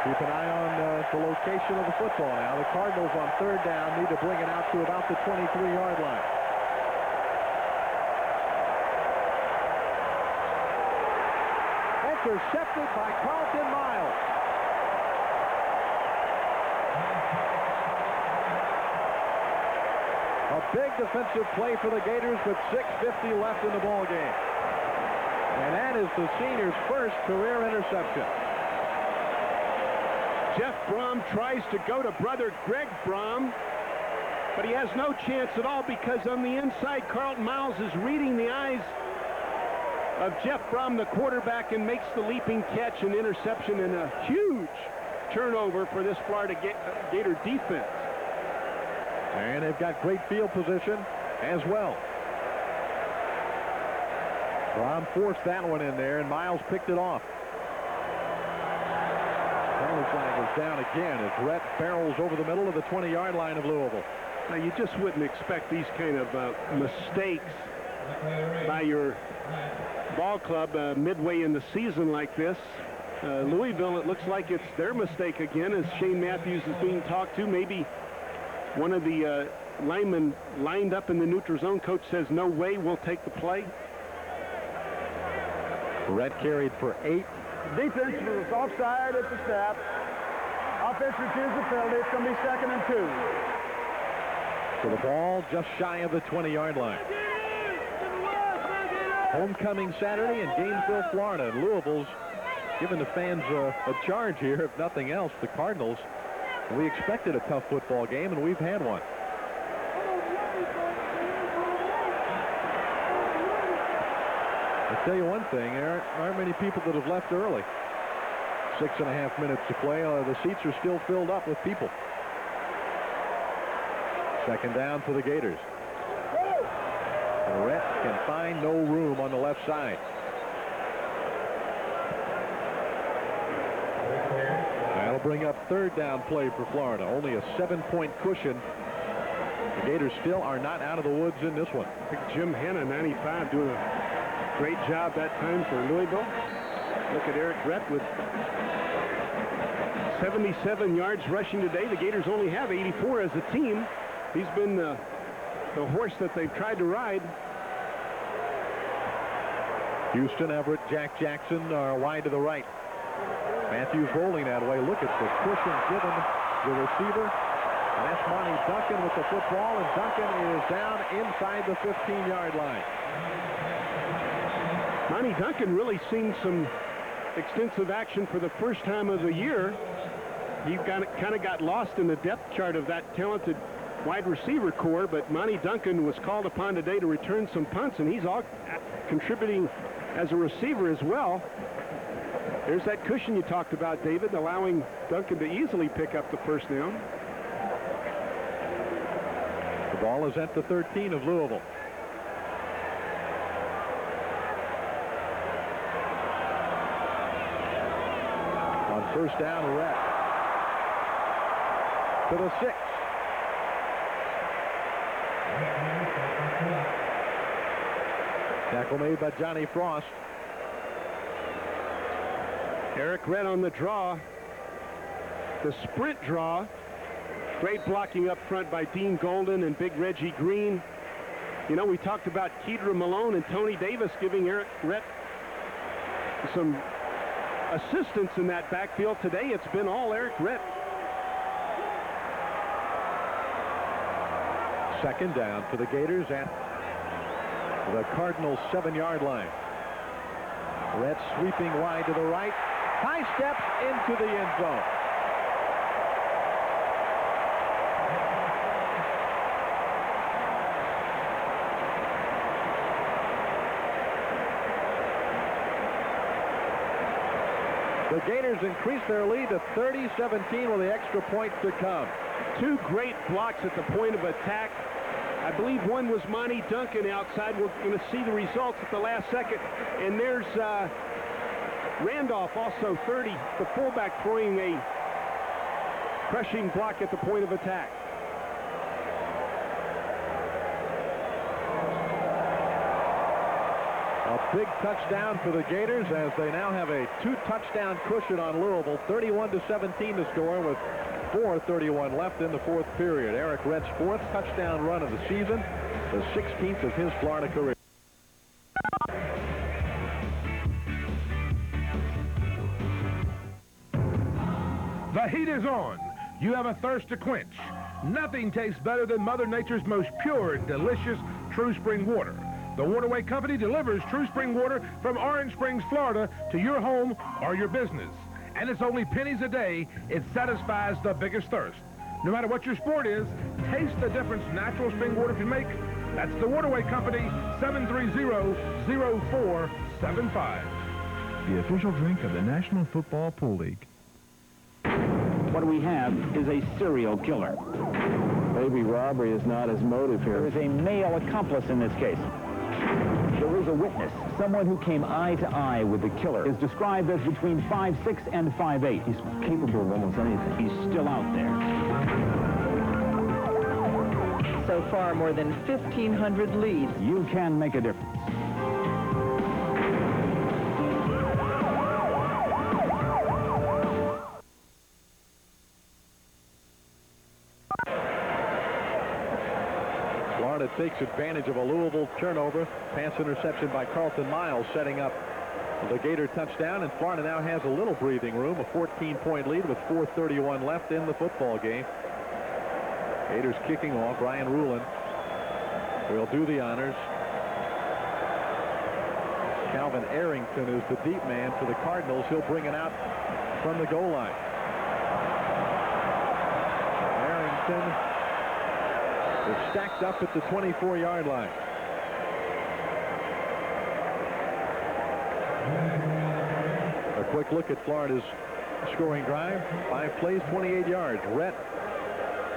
Keep an eye on the location of the football now. The Cardinals on third down need to bring it out to about the 23-yard line. Intercepted by Carlton Miles. A big defensive play for the Gators with 6:50 left in the ball game. And that is the senior's first career interception. Jeff Brom tries to go to brother Greg Brom, but he has no chance at all because on the inside, Carlton Miles is reading the eyes of Jeff Brom, the quarterback, and makes the leaping catch and interception, and a huge turnover for this Florida Gator defense. And they've got great field position as well. Brom forced that one in there, and Miles picked it off. Penalty flag is down again as Rhett barrels over the middle of the 20-yard line of Louisville. Now, you just wouldn't expect these kind of mistakes by your ball club midway in the season like this. Louisville, it looks like it's their mistake again as Shane Matthews is being talked to. Maybe one of the linemen lined up in the neutral zone. Coach says, no way, we'll take the play. Rhett carried for 8. Defense was offside at the snap. Offense refused the penalty. It's going to be 2nd and 2. So the ball just shy of the 20-yard line. Homecoming Saturday in Gainesville, Florida. And Louisville's giving the fans a charge here, if nothing else. The Cardinals, we expected a tough football game, and we've had one. I'll tell you one thing, there aren't many people that have left early. 6.5 minutes to play. The seats are still filled up with people. Second down for the Gators. Rhett can find no room on the left side. That'll bring up third down play for Florida. Only a 7-point cushion. The Gators still are not out of the woods in this one. I think Jim Hanna, 95, doing a great job that time for Louisville. Look at Eric Rhett with 77 yards rushing today. The Gators only have 84 as a team. He's been the horse that they've tried to ride. Houston, Everett, Jack Jackson are wide to the right. Matthews rolling that way. Look at the cushion given the receiver. And that's Monty Duncan with the football, and Duncan is down inside the 15-yard line. Monty Duncan really seeing some extensive action for the first time of the year. He kind of got lost in the depth chart of that talented wide receiver core, but Monty Duncan was called upon today to return some punts, and he's all contributing as a receiver as well. There's that cushion you talked about, David, allowing Duncan to easily pick up the first down. The ball is at the 13 of Louisville. On first down, Rhett to the 6. Tackle made by Johnny Frost. Eric Rhett on the draw. The sprint draw. Great blocking up front by Dean Golden and Big Reggie Green. You know, we talked about Kedra Malone and Tony Davis giving Eric Rhett some assistance in that backfield. Today it's been all Eric Rhett. Second down for the Gators at the Cardinals' 7-yard line. Rhett sweeping wide to the right. High steps into the end zone. The Gators increase their lead to 30-17 with the extra point to come. Two great blocks at the point of attack. I believe one was Monty Duncan outside. We're going to see the results at the last second. And there's Randolph, also 30, the fullback, throwing a crushing block at the point of attack. A big touchdown for the Gators as they now have a 2-touchdown cushion on Louisville. 31-17 to score with 4:31 left in the fourth period. Eric Rhett's 4th touchdown run of the season, the 16th of his Florida career. The heat is on. You have a thirst to quench. Nothing tastes better than Mother Nature's most pure and delicious True Spring water. The Waterway Company delivers True Spring water from Orange Springs, Florida to your home or your business. And it's only pennies a day. It satisfies the biggest thirst. No matter what your sport is, taste the difference natural spring water can make. That's the Waterway Company, 730-0475. The official drink of the National Football Pool League. What we have is a serial killer. Maybe robbery is not his motive here. There is a male accomplice in this case. There is a witness, someone who came eye to eye with the killer, is described as between 5'6" and 5'8". He's capable of almost anything. He's still out there. So far, more than 1,500 leads. You can make a difference. Florida takes advantage of a Louisville turnover. Pass interception by Carlton Miles setting up the Gator touchdown, and Florida now has a little breathing room, a 14-point lead with 4:31 left in the football game. Gators kicking off. Ryan Rulin will do the honors. Calvin Arrington is the deep man for the Cardinals. He'll bring it out from the goal line. Arrington is stacked up at the 24-yard line. A quick look at Florida's scoring drive. 5 plays, 28 yards. Rhett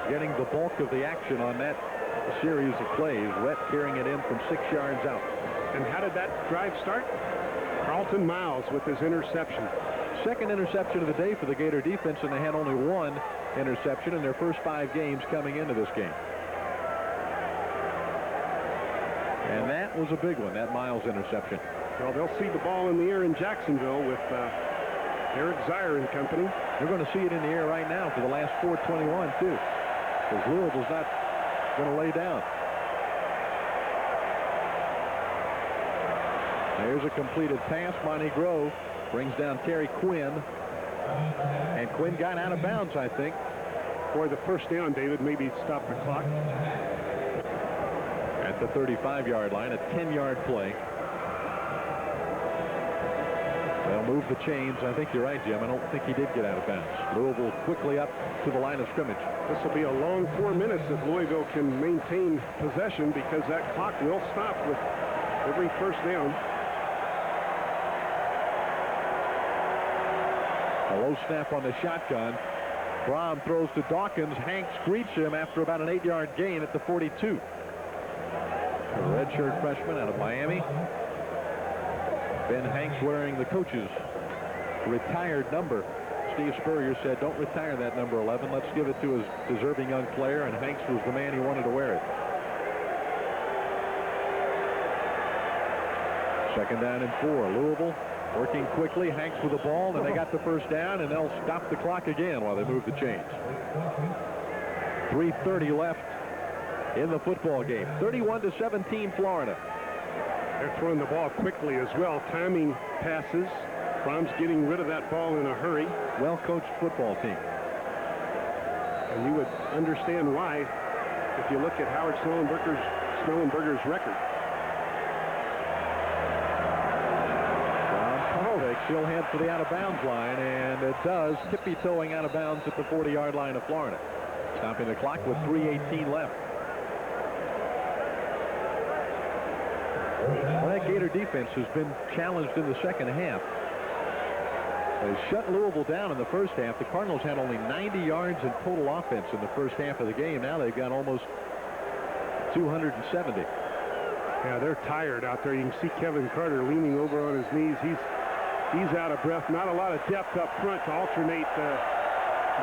getting the bulk of the action on that series of plays. Rhett carrying it in from 6 yards out. And how did that drive start? Carlton Miles with his interception. Second interception of the day for the Gator defense, and they had only 1 interception in their first 5 games coming into this game. And that was a big one, that Miles interception. Well, they'll see the ball in the air in Jacksonville with Eric Zier and company. They're going to see it in the air right now for the last 4:21, too, because Louisville's not going to lay down. There's a completed pass. Monty Grove brings down Terry Quinn. And Quinn got out of bounds, I think. For the first down, David, maybe stop the clock. At the 35-yard line, a 10-yard play. They'll Move the chains. I think you're right, Jim. I don't think he did get out of bounds. Louisville quickly up to the line of scrimmage. This will be a long 4 minutes if Louisville can maintain possession, because that clock will stop with every first down. A low snap on the shotgun. Brom throws to Dawkins. Hanks greets him after about an 8-yard gain at the 42. A redshirt freshman out of Miami. Ben Hanks wearing the coach's retired number. Steve Spurrier said, don't retire that number 11. Let's give it to his deserving young player, and Hanks was the man he wanted to wear it. Second down and 4. Louisville working quickly. Hanks with the ball, and they got the first down, and they'll stop the clock again while they move the chains. 3:30 left in the football game. 31-17 Florida. They're throwing the ball quickly as well. Timing passes. Brom's getting rid of that ball in a hurry. Well-coached football team. And you would understand why if you look at Howard Snellenberger's record. She'll head for the out-of-bounds line, and it does, tippy-toeing out of bounds at the 40-yard line of Florida. Stopping the clock with 3:18 left. Well, that Gator defense has been challenged in the second half. They shut Louisville down in the first half. The Cardinals had only 90 yards in total offense in the first half of the game. Now they've got almost 270. Yeah, they're tired out there. You can see Kevin Carter leaning over on his knees. He's out of breath. Not a lot of depth up front to alternate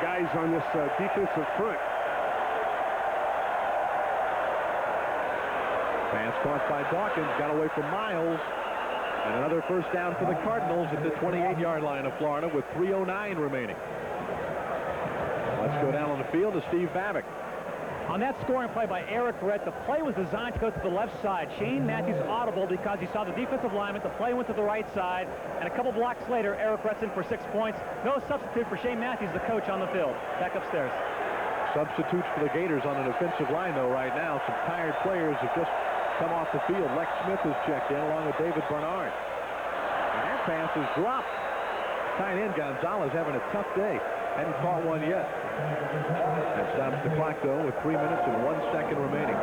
guys on this defensive front. Pass caught by Dawkins, got away from Miles, and another first down for the Cardinals at the 28-yard line of Florida with 3:09 remaining. Let's go down on the field to Steve Babick. On that scoring play by Eric Rett, the play was designed to go to the left side. Shane Matthews audible because he saw the defensive lineman. The play went to the right side, and a couple blocks later, Eric Rett's in for 6 points. No substitute for Shane Matthews, the coach, on the field. Back upstairs. Substitutes for the Gators on an offensive line, though, right now. Some tired players have just come off the field. Lex Smith has checked in along with David Bernard. And that pass is dropped. Tight end Gonzalez having a tough day. Hadn't caught one yet. That stops the clock, though, with 3 minutes and 1 second remaining.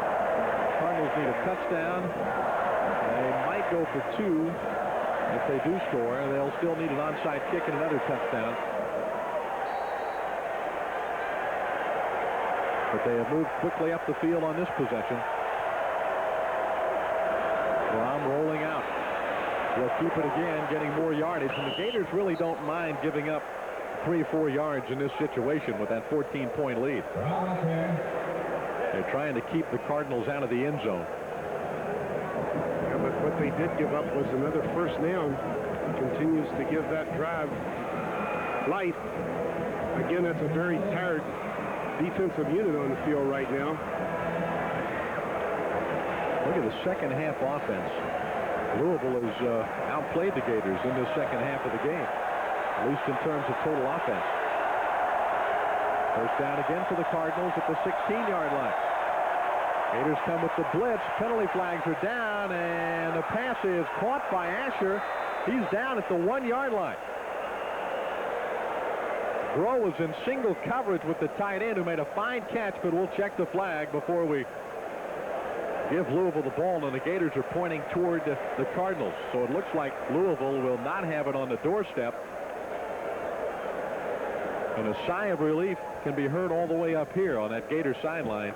Cardinals need a touchdown. They might go for 2. If they do score, they'll still need an onside kick and another touchdown. But they have moved quickly up the field on this possession. Brom rolling out. They'll keep it again, getting more yardage. And the Gators really don't mind giving up 3 or 4 yards in this situation with that 14-point lead. They're trying to keep the Cardinals out of the end zone. Yeah, but what they did give up was another first down. Continues to give that drive life. Again, that's a very tired defensive unit on the field right now. Look at the second half offense. Louisville has outplayed the Gators in this second half of the game, at least in terms of total offense. First down again for the Cardinals at the 16-yard line. Gators come with the blitz. Penalty flags are down, and the pass is caught by Asher. He's down at the 1-yard line. Groh was in single coverage with the tight end, who made a fine catch, but we'll check the flag before we give Louisville the ball, and the Gators are pointing toward the Cardinals. So it looks like Louisville will not have it on the doorstep. And a sigh of relief can be heard all the way up here on that Gator sideline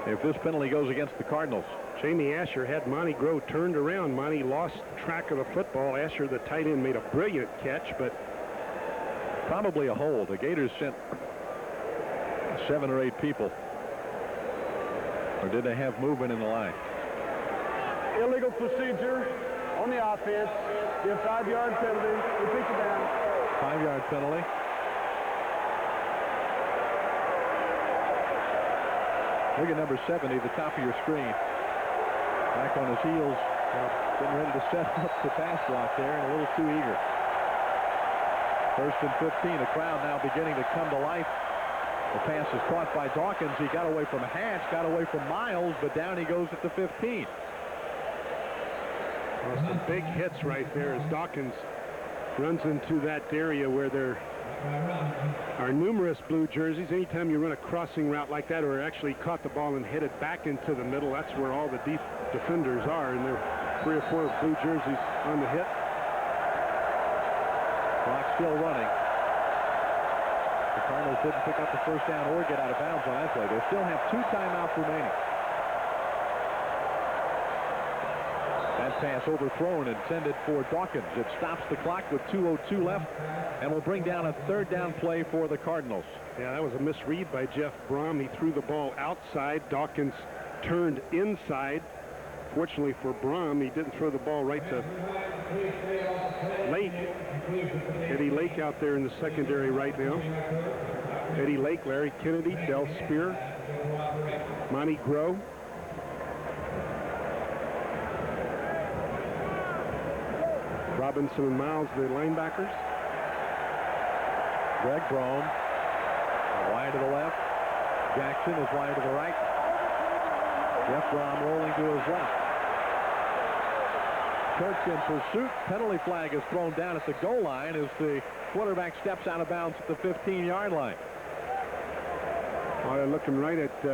if this penalty goes against the Cardinals. Jamie Asher had Monty Groh turned around. Monty lost track of the football. Asher, the tight end, made a brilliant catch, but probably a hold. The Gators sent 7 or 8 people. Or did they have movement in the line? Illegal procedure on the offense. Give 5-yard penalty. Repeat it down. 5-yard penalty. Look at number 70, the top of your screen. Back on his heels, getting ready to set up the pass block there, and a little too eager. First and 15. The crowd now beginning to come to life. The pass is caught by Dawkins. He got away from Hatch, got away from Miles, but down he goes at the 15. Well, some big hits right there as Dawkins runs into that area where there are numerous blue jerseys. Anytime you run a crossing route like that, or actually caught the ball and hit it back into the middle, that's where all the deep defenders are, and there are 3 or 4 blue jerseys on the hit. Clock still running. The Cardinals didn't pick up the first down or get out of bounds on that play. They still have 2 timeouts remaining. That pass overthrown, intended for Dawkins. It stops the clock with 2:02 left and will bring down a 3rd down play for the Cardinals. Yeah, that was a misread by Jeff Brom. He threw the ball outside. Dawkins turned inside. Fortunately for Brom, he didn't throw the ball right to Lake. Eddie Lake out there in the secondary right now. Eddie Lake, Larry Kennedy, Del Spear, Monty Groh. Robinson and Miles, the linebackers. Greg Brom, wide to the left. Jackson is wide to the right. Jeff Brom rolling to his left. Church in pursuit. Penalty flag is thrown down at the goal line as the quarterback steps out of bounds at the 15-yard line. Oh, they're looking right at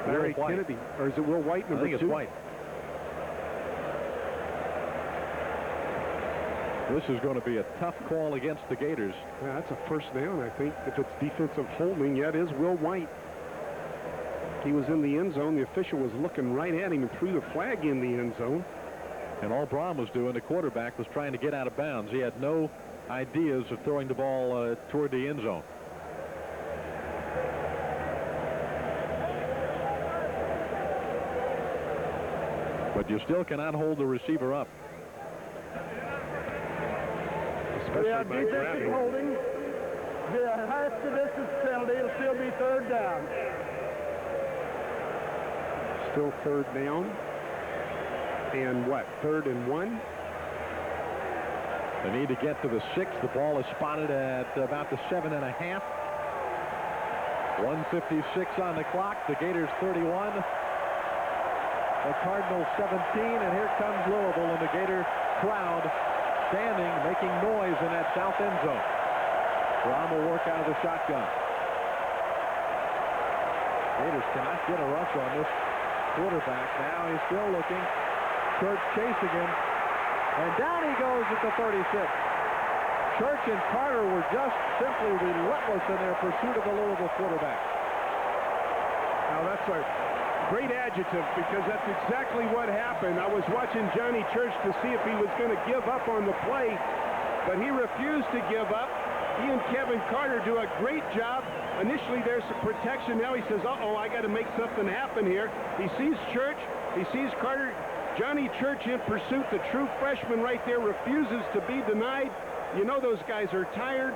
Larry Kennedy. Or is it Will White, number 2? I think it's White. This is going to be a tough call against the Gators. Yeah, that's a first down, I think. If it's defensive holding, yeah, it is Will White. He was in the end zone. The official was looking right at him and threw the flag in the end zone. And all Brom was doing, the quarterback, was trying to get out of bounds. He had no ideas of throwing the ball toward the end zone. But you still cannot hold the receiver up. Yeah, defensive holding. The highest distance penalty, it'll still be 3rd down. Still 3rd down. And what, 3rd and 1? They need to get to the 6. The ball is spotted at about the 7.5. 1:56 on the clock. The Gators 31. The Cardinals 17. And here comes Louisville and the Gator crowd standing, making noise in that south end zone. Brom will work out of the shotgun. Gators cannot get a rush on this quarterback. Now he's still looking. Church chasing him. And down he goes at the 36. Church and Carter were just simply relentless in their pursuit of the Louisville quarterback. Now that's a great adjective, because that's exactly what happened. I was watching Johnny Church to see if he was going to give up on the play, but he refused to give up. He and Kevin Carter do a great job. Initially there's some protection. Now he says, uh-oh, I got to make something happen here. He sees Church. He sees Carter. Johnny Church in pursuit. The true freshman right there refuses to be denied. You know those guys are tired,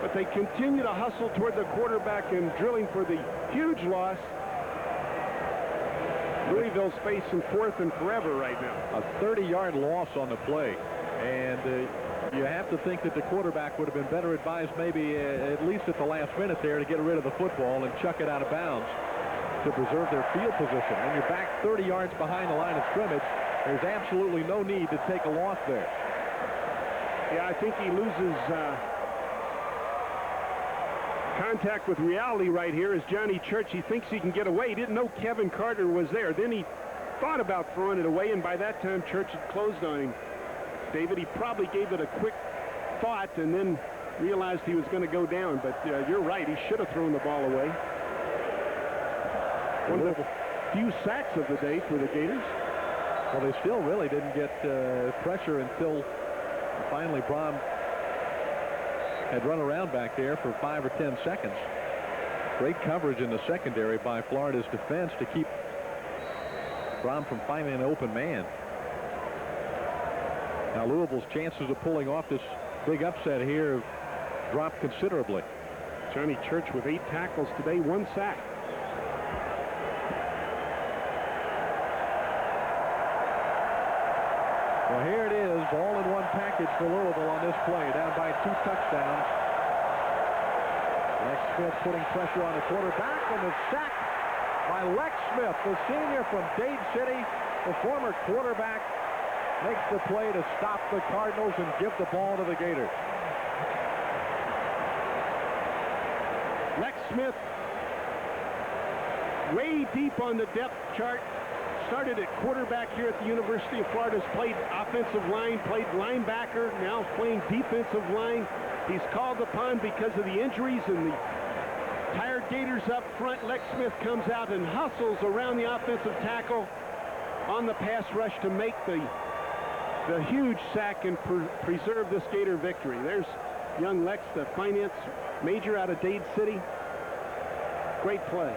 but they continue to hustle toward the quarterback and drilling for the huge loss. Louisville's facing 4th and forever right now. A 30-yard loss on the play. And you have to think that the quarterback would have been better advised maybe at least at the last minute there to get rid of the football and chuck it out of bounds to preserve their field position. When you're back 30 yards behind the line of scrimmage, there's absolutely no need to take a loss there. Yeah, I think he loses contact with reality right here as Johnny Church. He thinks he can get away. He didn't know Kevin Carter was there. Then he thought about throwing it away, and by that time Church had closed on him. David, he probably gave it a quick thought and then realized he was going to go down. But you're right, he should have thrown the ball away. One of the few sacks of the day for the Gators. Well, they still really didn't get pressure until finally Brom had run around back there for 5 or 10 seconds. Great coverage in the secondary by Florida's defense to keep Brom from finding an open man. Now Louisville's chances of pulling off this big upset here have dropped considerably. Johnny Church with 8 tackles today, 1 sack. Well, here it is, all in one package for Louisville on this play, down by 2 touchdowns. Lex Smith putting pressure on the quarterback, and the sack by Lex Smith, the senior from Dade City, the former quarterback. makes the play to stop the Cardinals and give the ball to the Gators. Lex Smith, way deep on the depth chart, started at quarterback here at the University of Florida, has played offensive line, played linebacker, now playing defensive line. He's called upon because of the injuries and the tired Gators up front. Lex Smith comes out and hustles around the offensive tackle on the pass rush to make the huge sack and preserve this Gator victory. There's young Lex, the finance major out of Dade City. Great play.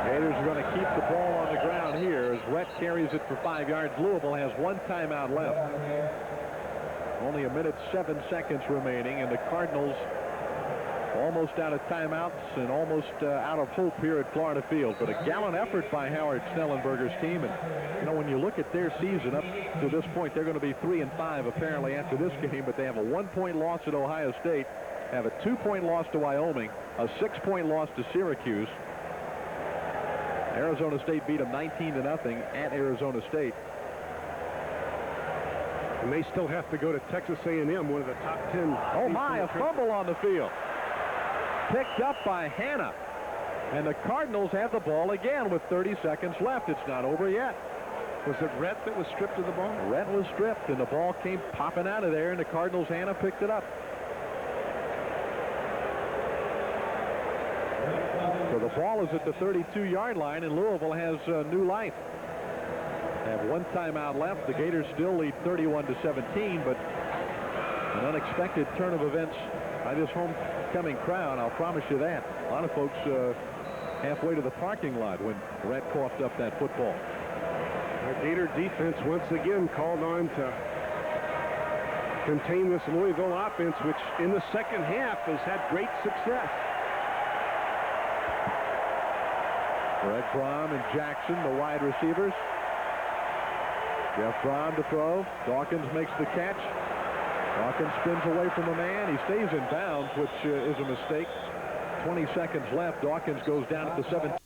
Gators are going to keep the ball on the ground here as Rhett carries it for 5 yards. Louisville has 1 timeout left. Only 1 minute 7 seconds remaining, and the Cardinals almost out of timeouts and almost out of hope here at Florida Field. But a gallant effort by Howard Snellenberger's team. And, you know, when you look at their season up to this point, they're going to be 3-5 apparently after this game, but they have a 1-point loss at Ohio State, have a 2-point loss to Wyoming, a 6-point loss to Syracuse. Arizona State beat them 19-0 at Arizona State. And they still have to go to Texas A&M, one of the top 10. Oh my, a fumble on the field. Picked up by Hanna. And the Cardinals have the ball again with 30 seconds left. It's not over yet. Was it Rhett that was stripped of the ball? Rhett was stripped, and the ball came popping out of there, and the Cardinals' Hanna picked it up. So the ball is at the 32-yard line, and Louisville has new life. They have 1 timeout left. The Gators still lead 31-17, but an unexpected turn of events by this homecoming crowd, I'll promise you that. A lot of folks halfway to the parking lot when Rhett coughed up that football. The Gator defense once again called on to contain this Louisville offense, which in the second half has had great success. Greg Brom and Jackson, the wide receivers. Jeff Brom to throw. Dawkins makes the catch. Dawkins spins away from a man. He stays in bounds, which is a mistake. 20 seconds left. Dawkins goes down at the 17.